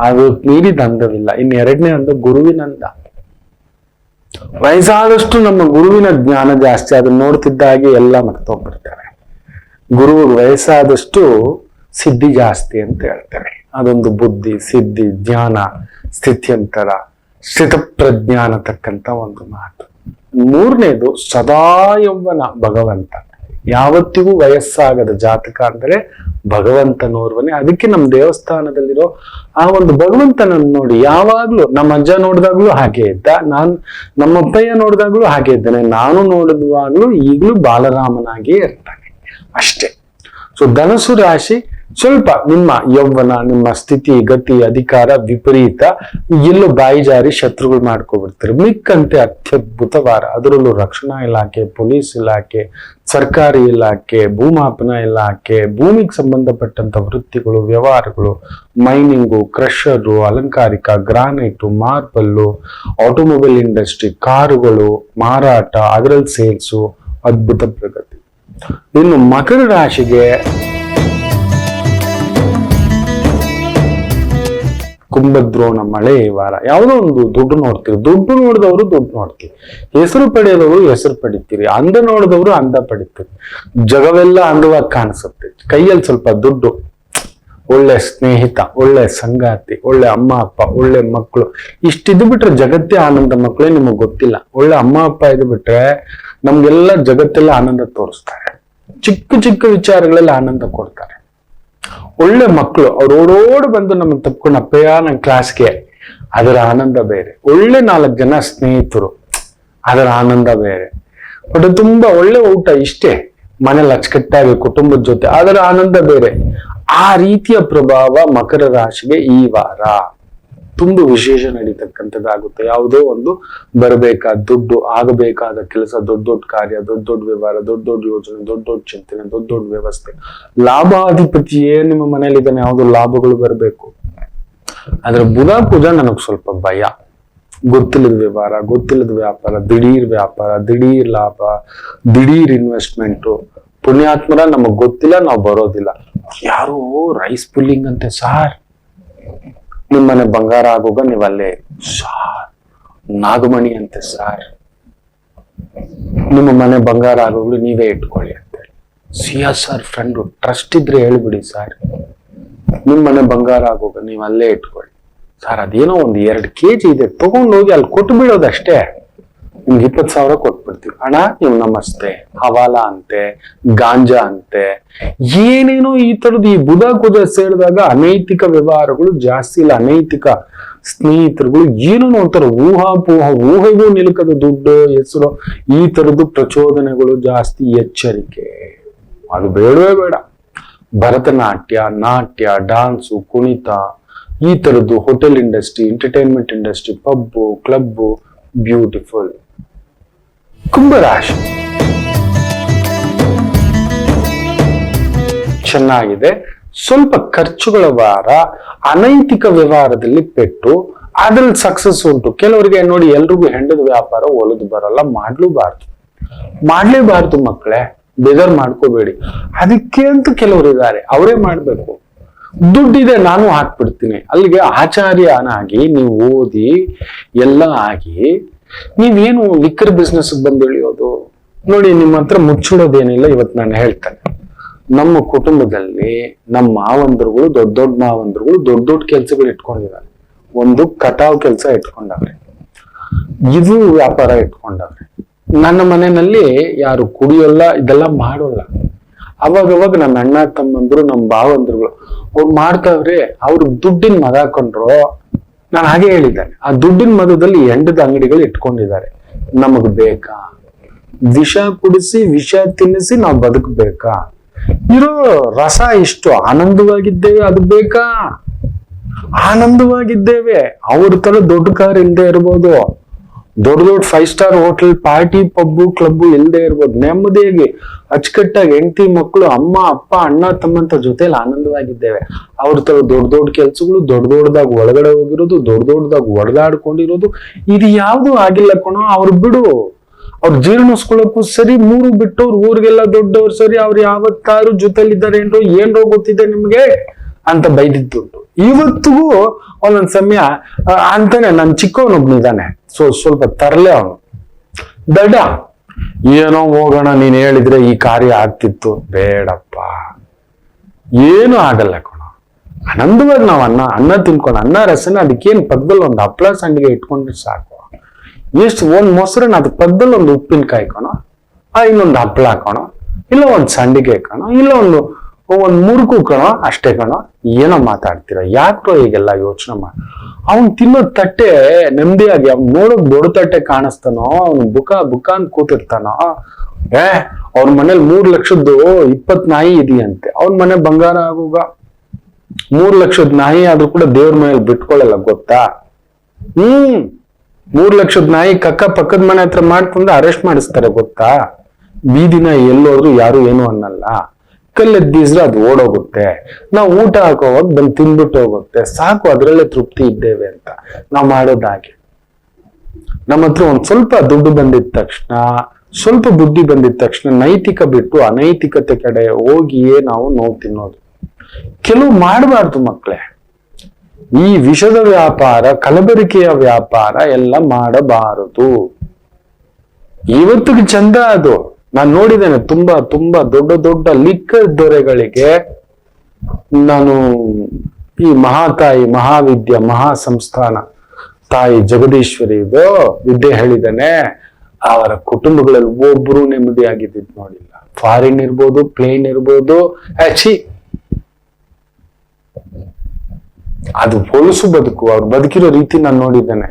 ಅದು ಮೀರಿದ ಅಂದವಿಲ್ಲ. ಇನ್ನು ಎರಡನೇ ಅಂದ ಗುರುವಿನ ಅಂದ. ವಯಸ್ಸಾದಷ್ಟು ನಮ್ಮ ಗುರುವಿನ ಜ್ಞಾನ ಜಾಸ್ತಿ, ಅದನ್ನ ನೋಡ್ತಿದ್ದ ಹಾಗೆ ಎಲ್ಲ ಮರ್ತೋಗ್ಬಿಡ್ತಾರೆ. ಗುರು ವಯಸ್ಸಾದಷ್ಟು ಸಿದ್ಧಿ ಜಾಸ್ತಿ ಅಂತ ಹೇಳ್ತಾರೆ. ಅದೊಂದು ಬುದ್ಧಿ, ಸಿದ್ಧಿ, ಜ್ಞಾನ, ಸ್ಥಿತ್ಯಂತರ, ಸ್ಥಿತಪ್ರಜ್ಞಾನ ತಕ್ಕಂತ ಒಂದು ಮಾತು. ಮೂರನೇದು ಸದಾ ಯೌವನ ಭಗವಂತ. ಯಾವತ್ತಿಗೂ ವಯಸ್ಸಾಗದ ಜಾತಕ ಅಂದ್ರೆ ಭಗವಂತನೋರ್ವನೇ. ಅದಕ್ಕೆ ನಮ್ಮ ದೇವಸ್ಥಾನದಲ್ಲಿರೋ ಆ ಒಂದು ಭಗವಂತನನ್ನು ನೋಡಿ ಯಾವಾಗ್ಲೂ, ನಮ್ಮ ಅಜ್ಜ ನೋಡಿದಾಗ್ಲೂ ಹಾಗೆ ಇದ್ದ, ನಮ್ಮಪ್ಪಯ್ಯ ನೋಡಿದಾಗ್ಲೂ ಹಾಗೆ ಇದ್ದಾನೆ, ನಾನು ನೋಡಿದವಾಗ್ಲೂ ಈಗಲೂ ಬಾಲರಾಮನಾಗಿಯೇ ಇರ್ತಾನೆ ಅಷ್ಟೇ. ಸೊ ಧನಸು ರಾಶಿ ಸ್ವಲ್ಪ ನಿಮ್ಮ ಯೌವನ, ನಿಮ್ಮ ಸ್ಥಿತಿ ಗತಿ ಅಧಿಕಾರ ವಿಪರೀತ, ಎಲ್ಲೋ ಬಾಯಿ ಜಾರಿ ಶತ್ರುಗಳು ಮಾಡ್ಕೊಬಿಡ್ತಾರೆ. ಮಿಕ್ಕಂತೆ ಅತ್ಯದ್ಭುತ ವಾರ. ಅದರಲ್ಲೂ ರಕ್ಷಣಾ ಇಲಾಖೆ, ಪೊಲೀಸ್ ಇಲಾಖೆ, ಸರ್ಕಾರಿ ಇಲಾಖೆ, ಭೂಮಾಪನ ಇಲಾಖೆ, ಭೂಮಿಗೆ ಸಂಬಂಧಪಟ್ಟಂತ ವೃತ್ತಿಗಳು, ವ್ಯವಹಾರಗಳು, ಮೈನಿಂಗು, ಕ್ರಷರು, ಅಲಂಕಾರಿಕ, ಗ್ರಾನೈಟು, ಮಾರ್ಬಲ್ಲು, ಆಟೋಮೊಬೈಲ್ ಇಂಡಸ್ಟ್ರಿ, ಕಾರುಗಳು, ಮಾರಾಟ, ಅದರಲ್ಲಿ ಸೇಲ್ಸು, ಅದ್ಭುತ ಪ್ರಗತಿ. ಇನ್ನು ಮಕರ ರಾಶಿಗೆ ಕುಂಭದ್ರೋಣ ಮಳೆ ವಾರ. ಯಾವುದೋ ಒಂದು ದುಡ್ಡು ನೋಡ್ತೀವಿ, ದುಡ್ಡು ನೋಡಿದವರು ದುಡ್ಡು ನೋಡ್ತೀವಿ, ಹೆಸರು ಪಡೆಯೋದವರು ಹೆಸರು ಪಡಿತೀರಿ, ಅಂದ ನೋಡಿದವರು ಅಂದ ಪಡಿತೀರಿ, ಜಗವೆಲ್ಲ ಅಂದವಾಗಿ ಕಾಣಿಸುತ್ತೆ. ಕೈಯಲ್ಲಿ ಸ್ವಲ್ಪ ದುಡ್ಡು, ಒಳ್ಳೆ ಸ್ನೇಹಿತ, ಒಳ್ಳೆ ಸಂಗಾತಿ, ಒಳ್ಳೆ ಅಮ್ಮ ಅಪ್ಪ, ಒಳ್ಳೆ ಮಕ್ಕಳು, ಇಷ್ಟಿದ್ದು ಬಿಟ್ರೆ ಜಗತ್ತೇ ಆನಂದ. ಮಕ್ಕಳೇ ನಿಮಗ್ ಗೊತ್ತಿಲ್ಲ, ಒಳ್ಳೆ ಅಮ್ಮ ಅಪ್ಪ ಇದು ಬಿಟ್ರೆ ನಮ್ಗೆಲ್ಲ ಜಗತ್ತೆಲ್ಲ ಆನಂದ ತೋರಿಸ್ತಾರೆ. ಚಿಕ್ಕ ಚಿಕ್ಕ ವಿಚಾರಗಳಲ್ಲಿ ಆನಂದ ಕೊಡ್ತಾರೆ. ಒಳ್ಳೆ ಮಕ್ಕಳು ಅವ್ರು ಓಡೋಡು ಬಂದು ನಮ್ಮನ್ನು ತಪ್ಕೊಂಡು ಅಪ್ಪಯ್ಯ ನನ್ನ ಕ್ಲಾಸ್ಗೆ, ಅದರ ಆನಂದ ಬೇರೆ. ಒಳ್ಳೆ 4 ಜನ ಸ್ನೇಹಿತರು, ಅದರ ಆನಂದ ಬೇರೆ. ಬಟ್ ತುಂಬಾ ಒಳ್ಳೆ ಊಟ, ಇಷ್ಟೇ ಮನೇಲಿ ಅಚ್ಚುಕಟ್ಟಾಗಿ ಕುಟುಂಬದ ಜೊತೆ, ಅದರ ಆನಂದ ಬೇರೆ. ಆ ರೀತಿಯ ಪ್ರಭಾವ ಮಕರ ರಾಶಿಗೆ ಈ ವಾರ ತುಂಬಾ ವಿಶೇಷ ನಡೀತಕ್ಕಂಥದ್ದಾಗುತ್ತೆ. ಯಾವುದೋ ಒಂದು ಬರಬೇಕಾದ ದುಡ್ಡು, ಆಗಬೇಕಾದ ಕೆಲಸ, ದೊಡ್ಡ ದೊಡ್ಡ ಕಾರ್ಯ, ದೊಡ್ಡ ದೊಡ್ಡ ವ್ಯವಹಾರ, ದೊಡ್ಡ ದೊಡ್ಡ ಯೋಜನೆ, ದೊಡ್ಡ ದೊಡ್ಡ ಚಿಂತನೆ, ದೊಡ್ಡ ದೊಡ್ಡ ವ್ಯವಸ್ಥೆ. ಲಾಭಾಧಿಪತಿಯೇ ನಿಮ್ಮ ಮನೇಲಿದ್ದಾನೆ, ಯಾವ್ದು ಲಾಭಗಳು ಬರಬೇಕು. ಆದ್ರೆ ಬುಧ ಪೂಜ ನನಗ್ ಸ್ವಲ್ಪ ಭಯ. ಗೊತ್ತಿಲ್ಲದ ವ್ಯವಹಾರ, ಗೊತ್ತಿಲ್ಲದ ವ್ಯಾಪಾರ, ದಿಢೀರ್ ವ್ಯಾಪಾರ, ದಿಢೀರ್ ಲಾಭ, ದಿಢೀರ್ ಇನ್ವೆಸ್ಟ್ಮೆಂಟು. ಪುಣ್ಯಾತ್ಮರ ನಮಗ್ ಗೊತ್ತಿಲ್ಲ, ನಾವು ಬರೋದಿಲ್ಲ. ಯಾರೋ ರೈಸ್ ಪುಲ್ಲಿಂಗ್ ಅಂತೆ ಸಾರ್, ನಿಮ್ಮನೆ ಬಂಗಾರ ಆಗೋಗ ನೀವಲ್ಲೇ ಸಾರ್. ನಾಗಮಣಿ ಅಂತೆ ಸಾರ್, ನಿಮ್ಮ ಮನೆ ಬಂಗಾರ ಆಗೋಗ್ಲು ನೀವೇ ಇಟ್ಕೊಳ್ಳಿ ಅಂತೇಳಿ. CSR ಫ್ರೆಂಡು, ಟ್ರಸ್ಟ್ ಇದ್ರೆ ಹೇಳ್ಬಿಡಿ ಸಾರ್, ನಿಮ್ ಮನೆ ಬಂಗಾರ ಆಗೋಗ ನೀವ್ ಅಲ್ಲೇ ಇಟ್ಕೊಳ್ಳಿ ಸಾರ್. ಅದೇನೋ ಒಂದು 2 kg ಇದೆ, ತಗೊಂಡೋಗಿ ಅಲ್ಲಿ ಕೊಟ್ಟು ಬಿಡೋದಷ್ಟೇ. ನಿಮ್ಗೆ 20,000 ಕೊಟ್ಬಿಡ್ತೀವಿ. ಹಣ ನೀವು ನಮಸ್ತೆ, ಹವಾಲಾ ಅಂತೆ, ಗಾಂಜಾ ಅಂತೆ, ಏನೇನೋ ಈ ತರದ್ದು. ಈ ಬುಧ ಕುಜ ಸೇರಿದಾಗ ಅನೈತಿಕ ವ್ಯವಹಾರಗಳು ಜಾಸ್ತಿ. ಇಲ್ಲ ಅನೈತಿಕ ಸ್ನೇಹಿತರುಗಳು ಏನೋ ಒಂಥರ ಊಹಾಪೋಹ, ಊಹೆಗೂ ನಿಲುಕದ ದುಡ್ಡು, ಹೆಸರು, ಈ ತರದ್ದು ಪ್ರಚೋದನೆಗಳು ಜಾಸ್ತಿ. ಎಚ್ಚರಿಕೆ, ಅದು ಬೇಡವೇ ಬೇಡ. ಭರತನಾಟ್ಯ, ನಾಟ್ಯ, ಡಾನ್ಸು, ಕುಣಿತ, ಈ ತರದ್ದು, hotel industry, entertainment industry, pub, club, beautiful. ಕುಂಭರಾಶಿ ಚೆನ್ನಾಗಿದೆ. ಸ್ವಲ್ಪ ಖರ್ಚುಗಳ ವಾರ, ಅನೈತಿಕ ವ್ಯವಹಾರದಲ್ಲಿ ಪೆಟ್ಟು, ಅದ್ರಲ್ಲಿ ಸಕ್ಸಸ್ ಉಂಟು. ಕೆಲವರಿಗೆ ನೋಡಿ, ಎಲ್ರಿಗೂ ಹೆಂಡದ ವ್ಯಾಪಾರ ಒಲದು ಬರಲ್ಲ, ಮಾಡ್ಲೇಬಾರ್ದು ಮಕ್ಕಳೇ, ಬೇಜಾರ್ ಮಾಡ್ಕೋಬೇಡಿ. ಅದಕ್ಕೆ ಅಂತ ಕೆಲವರು ಇದ್ದಾರೆ, ಅವರೇ ಮಾಡ್ಬೇಕು. ದುಡ್ಡಿದೆ ನಾನು ಹಾಕ್ಬಿಡ್ತೀನಿ, ಅಲ್ಲಿಗೆ ಆಚಾರ್ಯನಾಗಿ ನೀವು ಓದಿ ಎಲ್ಲ ಆಗಿ ನೀವೇನು ಲಿಕ್ಕರ್ ಬಿಸ್ನೆಸ್ ಬಂದು ಇಳಿಯೋದು. ನೋಡಿ, ನಿಮ್ಮ ಹತ್ರ ಮುಚ್ಚಿಡೋದೇನಿಲ್ಲ. ಇವತ್ತು ನಾನು ಹೇಳ್ತೇನೆ, ನಮ್ಮ ಕುಟುಂಬದಲ್ಲಿ ನಮ್ಮ ಮಾವಂದ್ರುಗಳು, ದೊಡ್ಡ ದೊಡ್ಡ ಮಾವಂದ್ರುಗಳು ದೊಡ್ಡ ದೊಡ್ಡ ಕೆಲ್ಸಗಳು ಇಟ್ಕೊಂಡಿದ್ದಾರೆ. ಒಂದು ಕಟಾವ್ ಕೆಲಸ ಇಟ್ಕೊಂಡವ್ರೆ, ಇದು ವ್ಯಾಪಾರ ಇಟ್ಕೊಂಡವ್ರೆ. ನನ್ನ ಮನೆಯಲ್ಲಿ ಯಾರು ಕುಡಿಯೋಲ್ಲ, ಇದೆಲ್ಲ ಮಾಡೋಲ್ಲ. ಅವಾಗವಾಗ ನನ್ನ ಅಣ್ಣ ತಮ್ಮಂದ್ರು, ನಮ್ಮ ಭಾವಂದ್ರುಗಳು ಅವ್ರು ಮಾಡ್ತಾವ್ರೆ. ಅವ್ರು ದುಡ್ಡಿನ ಮದ ಹಾಕೊಂಡ್ರು. ನಾನು ಹಾಗೆ ಹೇಳಿದ್ದೇನೆ, ಆ ದುಡ್ಡಿನ ಮದದಲ್ಲಿ ಎಂಡದ ಅಂಗಡಿಗಳು ಇಟ್ಕೊಂಡಿದ್ದಾರೆ. ನಮಗ್ ಬೇಕಾ? ವಿಷ ಕುಡಿಸಿ, ವಿಷ ತಿನ್ನಿಸಿ ನಾವು ಬದುಕಬೇಕಾ? ಇರೋ ರಸ ಇಷ್ಟು ಆನಂದವಾಗಿದ್ದೇವೆ, ಅದು ಬೇಕಾ? ಆನಂದವಾಗಿದ್ದೇವೆ. ಅವ್ರ ತರ ದೊಡ್ಡ ಕಾರ್ ಇಲ್ಲದೆ ಇರ್ಬೋದು, ದೊಡ್ಡ ದೊಡ್ಡ 5 star hotel, party, pub, club ಇಲ್ಲದೆ ಇರ್ಬೋದು. ನೆಮ್ಮದಿಯಾಗಿ ಅಚ್ಚುಕಟ್ಟಾಗಿ ಹೆಂಡತಿ, ಮಕ್ಕಳು, ಅಮ್ಮ, ಅಪ್ಪ, ಅಣ್ಣ, ತಮ್ಮಂತ ಜೊತೆಲಿ ಆನಂದವಾಗಿದ್ದೇವೆ. ಅವ್ರ ತರ ದೊಡ್ಡ ದೊಡ್ಡ ಕೆಲ್ಸಗಳು, ದೊಡ್ಡ ದೊಡ್ಡದಾಗಿ ಒಳಗಡೆ ಹೋಗಿರೋದು, ದೊಡ್ಡ ದೊಡ್ಡದಾಗಿ ಹೊಡೆದಾಡ್ಕೊಂಡಿರೋದು, ಇದು ಯಾವ್ದು ಆಗಿಲ್ಲ ಕಣೋ. ಅವ್ರು ಬಿಡು, ಅವ್ರು ಜೀರ್ಣಿಸ್ಕೊಳಕ್ಕೂ ಸರಿ. 3 ಬಿಟ್ಟವ್ರು ಊರಿಗೆಲ್ಲ ದೊಡ್ಡವ್ರು ಸರಿ. ಅವ್ರು ಯಾವತ್ತಾರು ಜೊತೆಲಿದ್ದಾರೆ ಏನ್ರೋ ಗೊತ್ತಿದೆ ನಿಮ್ಗೆ ಅಂತ ಬೈದಿದ್ದುಂಟು. ಇವತ್ತಿಗೂ ಒಂದೊಂದ್ ಸಮಯ ಅಂತಾನೆ. ನನ್ ಚಿಕ್ಕವನೊಬ್ನಿದ್ದಾನೆ, ಸ್ವಲ್ಪ ತರಲೆ ಅವನು, ದಡ್ಡ. ಏನೋ ಹೋಗೋಣ, ನೀನ್ ಹೇಳಿದ್ರೆ ಈ ಕಾರ್ಯ ಆಗ್ತಿತ್ತು. ಬೇಡಪ್ಪ, ಏನು ಆಗಲ್ಲ ಕಣ. ಆನಂದವಾಗಿ ನಾವು ಅನ್ನ ತಿನ್ಕೊಂಡು, ಅನ್ನ ರಸನ ಅದಕ್ಕೇನು ಪಕ್ಕದಲ್ಲಿ ಒಂದು ಹಪ್ಪಳ ಸಂಡಿಗೆ ಇಟ್ಕೊಂಡ್ರೆ ಸಾಕು. ಎಷ್ಟು ಒಂದ್ ಮೊಸರನ್ನ ಅದ್ ಪಕ್ಕದಲ್ಲಿ ಒಂದು ಉಪ್ಪಿನಕಾಯಿ ಕಣೋ, ಇನ್ನೊಂದು ಹಪ್ಪಳ ಕಣೋ, ಇಲ್ಲ ಒಂದ್ ಸಂಡಿಗೆ ಕಣೋ, ಇಲ್ಲ ಒಂದ್ ಮುರುಕು ಕಣೋ, ಅಷ್ಟೇ ಕಣೋ. ಏನೋ ಮಾತಾಡ್ತೀರ, ಯಾಕ್ರೋ ಹೀಗೆಲ್ಲ ಯೋಚನೆ ಮಾಡಿ. ಅವ್ನ್ ತಿನ್ನೋ ತಟ್ಟೆ ನೆಮ್ಮದಿಯಾಗಿ, ಅವ್ನ್ ನೋಡೋಕ್ ದೊಡ್ಡ ತಟ್ಟೆ ಕಾಣಿಸ್ತಾನೋ, ಅವ್ನು ಬುಕ ಅಂತ ಕೂತಿರ್ತಾನೋ. ಅವ್ರ ಮನೇಲಿ 3 ಲಕ್ಷದ್ದು 20 ನಾಯಿ ಇದೆಯಂತೆ. ಅವ್ನ ಮನೆ ಬಂಗಾರ ಆಗೋಗ 3 ಲಕ್ಷದ ನಾಯಿ ಆದ್ರೂ ಕೂಡ ದೇವ್ರ ಮನೇಲಿ ಬಿಟ್ಕೊಳ್ಳಲ್ಲ, ಗೊತ್ತಾ? 3 ಲಕ್ಷದ ನಾಯಿ ಕಕ್ಕ ಪಕ್ಕದ ಮನೆ ಹತ್ರ ಮಾಡ್ಕೊಂಡು ಅರೆಸ್ಟ್ ಮಾಡಿಸ್ತಾರೆ, ಗೊತ್ತಾ? ಬೀದಿನ ಎಲ್ಲೋದ್ರು ಯಾರು ಏನು ಅನ್ನಲ್ಲ. ಕಲ್ಲೆದ್ದೀಸ್ರೆ ಅದು ಓಡೋಗುತ್ತೆ. ನಾವು ಊಟ ಹಾಕೋವಾಗ ಬಂದು ತಿನ್ಬಿಟ್ಟು ಹೋಗುತ್ತೆ, ಸಾಕು, ಅದ್ರಲ್ಲೇ ತೃಪ್ತಿ ಇದ್ದೇವೆ ಅಂತ ನಾವು ಮಾಡೋದಾಗೆ. ನಮ್ಮ ಹತ್ರ ಒಂದ್ ಸ್ವಲ್ಪ ದುಡ್ಡು ಬಂದಿದ ತಕ್ಷಣ, ಸ್ವಲ್ಪ ಬುದ್ಧಿ ಬಂದಿದ ತಕ್ಷಣ, ನೈತಿಕ ಬಿಟ್ಟು ಅನೈತಿಕತೆ ಕಡೆ ಹೋಗಿಯೇ ನಾವು ನೋವು ತಿನ್ನೋದು. ಕೆಲವು ಮಾಡಬಾರ್ದು ಮಕ್ಕಳೇ. ಈ ವಿಷದ ವ್ಯಾಪಾರ, ಕಲಬೆರಕೆಯ ವ್ಯಾಪಾರ ಎಲ್ಲ ಮಾಡಬಾರದು. ಇವತ್ತಿಗೆ ಚಂದ ಅದು. ನಾನು ನೋಡಿದ್ದೇನೆ, ತುಂಬಾ ತುಂಬಾ ದೊಡ್ಡ ದೊಡ್ಡ ಲಿಕ್ಕ ದೊರೆಗಳಿಗೆ ನಾನು ಈ ಮಹಾತಾಯಿ, ಮಹಾವಿದ್ಯಾ, ಮಹಾಸಂಸ್ಥಾನ ತಾಯಿ ಜಗದೀಶ್ವರಿ ಇದು ವಿದ್ಯೆ ಹೇಳಿದ್ದೇನೆ. ಅವರ ಕುಟುಂಬಗಳಲ್ಲಿ ಒಬ್ರು ನೆಮ್ಮದಿಯಾಗಿದ್ದು ನೋಡಿಲ್ಲ. ಫಾರಿನ್ ಇರ್ಬೋದು, ಪ್ಲೇನ್ ಇರ್ಬೋದು, ಅದು ಹೊಲಸು ಬದುಕು. ಅವ್ರು ಬದುಕಿರೋ ರೀತಿ ನಾನು ನೋಡಿದ್ದೇನೆ.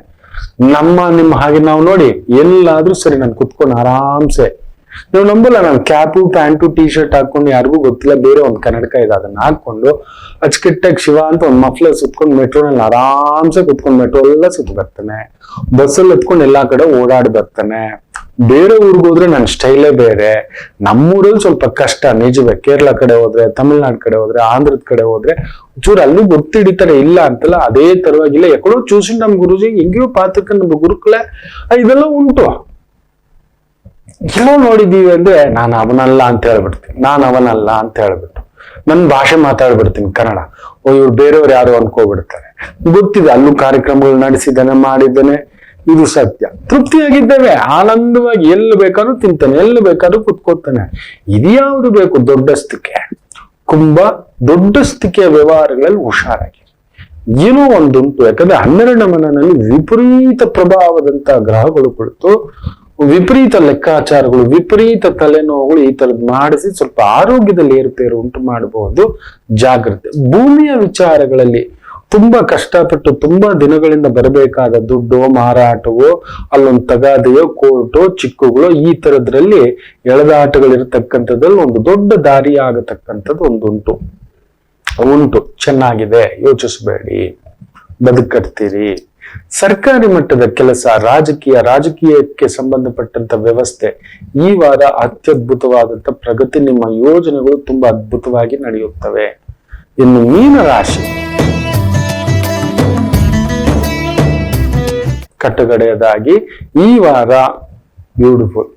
ನಿಮ್ಮ ಹಾಗೆ ನಾವು ನೋಡಿ ಎಲ್ಲಾದ್ರೂ ಸರಿ ನಾನು ಕುತ್ಕೊಂಡು ಆರಾಮ್ಸೆ, ನೀವು ನಂಬಲ್ಲ, ನಾನು ಕ್ಯಾಪು, ಪ್ಯಾಂಟು, ಟೀ ಶರ್ಟ್ ಹಾಕೊಂಡು, ಯಾರಿಗೂ ಗೊತ್ತಿಲ್ಲ, ಬೇರೆ ಒಂದು ಕನ್ನಡಕ ಇದೆ, ಅದನ್ನ ಹಾಕೊಂಡು ಅಚ್ಚುಕಟ್ಟಾಗಿ ಶಿವ ಅಂತ ಒಂದು ಮಫ್ಲರ್ ಸುತ್ಕೊಂಡು ಮೆಟ್ರೋನಲ್ಲಿ ಆರಾಮ್ಸೆ ಕುತ್ಕೊಂಡು ಮೆಟ್ರೋ ಎಲ್ಲ ಸುತ್ತ ಬರ್ತಾನೆ. ಬಸ್ಸಲ್ಲಿ ಎತ್ಕೊಂಡು ಎಲ್ಲಾ ಕಡೆ ಓಡಾಡಿ ಬರ್ತಾನೆ. ಬೇರೆ ಊರಿಗೆ ಹೋದ್ರೆ ನನ್ನ ಸ್ಟೈಲೇ ಬೇರೆ. ನಮ್ಮೂರಲ್ಲಿ ಸ್ವಲ್ಪ ಕಷ್ಟ ನಿಜವೇ. ಕೇರಳ ಕಡೆ ಹೋದ್ರೆ, ತಮಿಳ್ನಾಡು ಕಡೆ ಹೋದ್ರೆ, ಆಂಧ್ರದ ಕಡೆ ಹೋದ್ರೆ ಚೂರು ಅಲ್ಲಿ ಗೊತ್ತು ಹಿಡಿತಾರೆ, ಇಲ್ಲ ಅಂತಲ್ಲ. ಅದೇ ತರವಾಗಿಲ್ಲ, ಎಕ್ಕಡೋ ಚೂಸಿ ನಮ್ ಗುರುಜಿ ಹೆಂಗಿಯೋ ಪಾತ್ರಕ್ಕೆ ನಮ್ಮ ಗುರುಕುಲೆ ಇದೆಲ್ಲ ಉಂಟು. ಎಲ್ಲೋ ನೋಡಿದೀವಿ ಅಂದ್ರೆ ನಾನು ಅವನಲ್ಲ ಅಂತ ಹೇಳ್ಬಿಡ್ತೀನಿ, ನಾನು ಅವನಲ್ಲ ಅಂತ ಹೇಳ್ಬಿಟ್ಟು ನನ್ನ ಭಾಷೆ ಮಾತಾಡ್ಬಿಡ್ತೀನಿ ಕನ್ನಡ. ಇವ್ರು ಬೇರೆಯವ್ರು ಯಾರು ಅನ್ಕೋಬಿಡ್ತಾರೆ. ಗೊತ್ತಿದೆ, ಅಲ್ಲೂ ಕಾರ್ಯಕ್ರಮಗಳು ನಡೆಸಿದ್ದಾನೆ, ಮಾಡಿದ್ದಾನೆ, ಇದು ಸತ್ಯ. ತೃಪ್ತಿಯಾಗಿದ್ದೇವೆ, ಆನಂದವಾಗಿ ಎಲ್ಲಿ ಬೇಕಾದ್ರೂ ತಿಂತಾನೆ, ಎಲ್ಲಿ ಬೇಕಾದ್ರೂ ಕುತ್ಕೋತಾನೆ. ಇದ್ಯಾವುದು ಬೇಕು ದೊಡ್ಡಸ್ತಿಕೆ? ದೊಡ್ಡಸ್ತಿಕೆಯ ವ್ಯವಹಾರಗಳಲ್ಲಿ ಹುಷಾರಾಗಿ. ಏನೋ ಒಂದುಂಟು, ಯಾಕಂದ್ರೆ 12ನೇ ಮನೆಯಲ್ಲಿ ವಿಪರೀತ ಪ್ರಭಾವದಂತ ಗ್ರಹಗಳು ಕುಳಿತು ವಿಪರೀತ ಲೆಕ್ಕಾಚಾರಗಳು, ವಿಪರೀತ ತಲೆನೋವುಗಳು ಈ ತರದ್ ಮಾಡಿಸಿ ಸ್ವಲ್ಪ ಆರೋಗ್ಯದಲ್ಲಿ ಏರುಪೇರು ಉಂಟು ಮಾಡಬಹುದು. ಜಾಗ್ರತೆ. ಭೂಮಿಯ ವಿಚಾರಗಳಲ್ಲಿ ತುಂಬಾ ಕಷ್ಟಪಟ್ಟು ತುಂಬಾ ದಿನಗಳಿಂದ ಬರಬೇಕಾದ ದುಡ್ಡು, ಮಾರಾಟವೋ, ಅಲ್ಲೊಂದು ತಗಾದೆಯೋ, ಕೋರ್ಟೋ, ಚಿಕ್ಕುಗಳು, ಈ ತರದ್ರಲ್ಲಿ ಎಳೆದಾಟಗಳಿರತಕ್ಕಂಥದ್ರಲ್ಲಿ ಒಂದು ದೊಡ್ಡ ದಾರಿ ಆಗತಕ್ಕಂಥದ್ದು ಉಂಟು. ಚೆನ್ನಾಗಿದೆ, ಯೋಚಿಸಬೇಡಿ, ಬದುಕಟ್ತೀರಿ. ಸರ್ಕಾರಿ ಮಟ್ಟದ ಕೆಲಸ, ರಾಜಕೀಯಕ್ಕೆ ಸಂಬಂಧಪಟ್ಟಂತ ವ್ಯವಸ್ಥೆ ಈ ವಾರ ಅತ್ಯದ್ಭುತವಾದಂತ ಪ್ರಗತಿ. ನಿಮ್ಮ ಯೋಜನೆಗಳು ತುಂಬಾ ಅದ್ಭುತವಾಗಿ ನಡೆಯುತ್ತವೆ. ಇನ್ನು ಮೀನರಾಶಿ, ಕಟ್ಟಗಡೆಯದಾಗಿ ಈ ವಾರ ಬ್ಯೂಟಿಫುಲ್.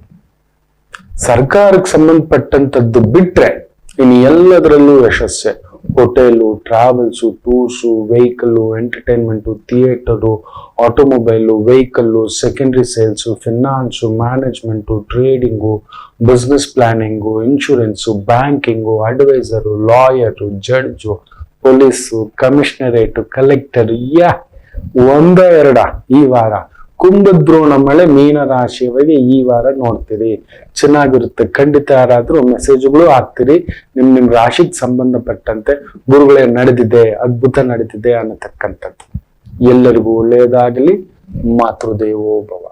ಸರ್ಕಾರಕ್ಕೆ ಸಂಬಂಧಪಟ್ಟಂತದ್ದು ಬಿಟ್ರೆ ಇನ್ನು ಎಲ್ಲದರಲ್ಲೂ ಯಶಸ್ಸೆ. Hotel, travels, tours, vehicle, entertainment, theatre, automobile, vehicle, secondary sales, finance, management, trading, business planning, insurance, banking, adviser, lawyer, judge, police, commissionerate, collector, ಒಂದ ಎರಡ ಈ ವಾರ ಕುಂಭದ್ರೋಣ ಮಳೆ ಮೀನರಾಶಿಯವರಿಗೆ ಈ ವಾರ ನೋಡ್ತೀರಿ. ಚೆನ್ನಾಗಿರುತ್ತೆ. ಖಂಡಿತ ಯಾರಾದ್ರೂ ಮೆಸೇಜ್ಗಳು ಹಾಕ್ತೀರಿ ನಿಮ್ ರಾಶಿಗೆ ಸಂಬಂಧಪಟ್ಟಂತೆ. ಗುರುಗಳೇ ನಡೆದಿದೆ, ಅದ್ಭುತ ನಡೆದಿದೆ ಅನ್ನತಕ್ಕಂಥದ್ದು. ಎಲ್ಲರಿಗೂ ಒಳ್ಳೆಯದಾಗಲಿ. ಮಾತೃದೇವೋ ಭವ.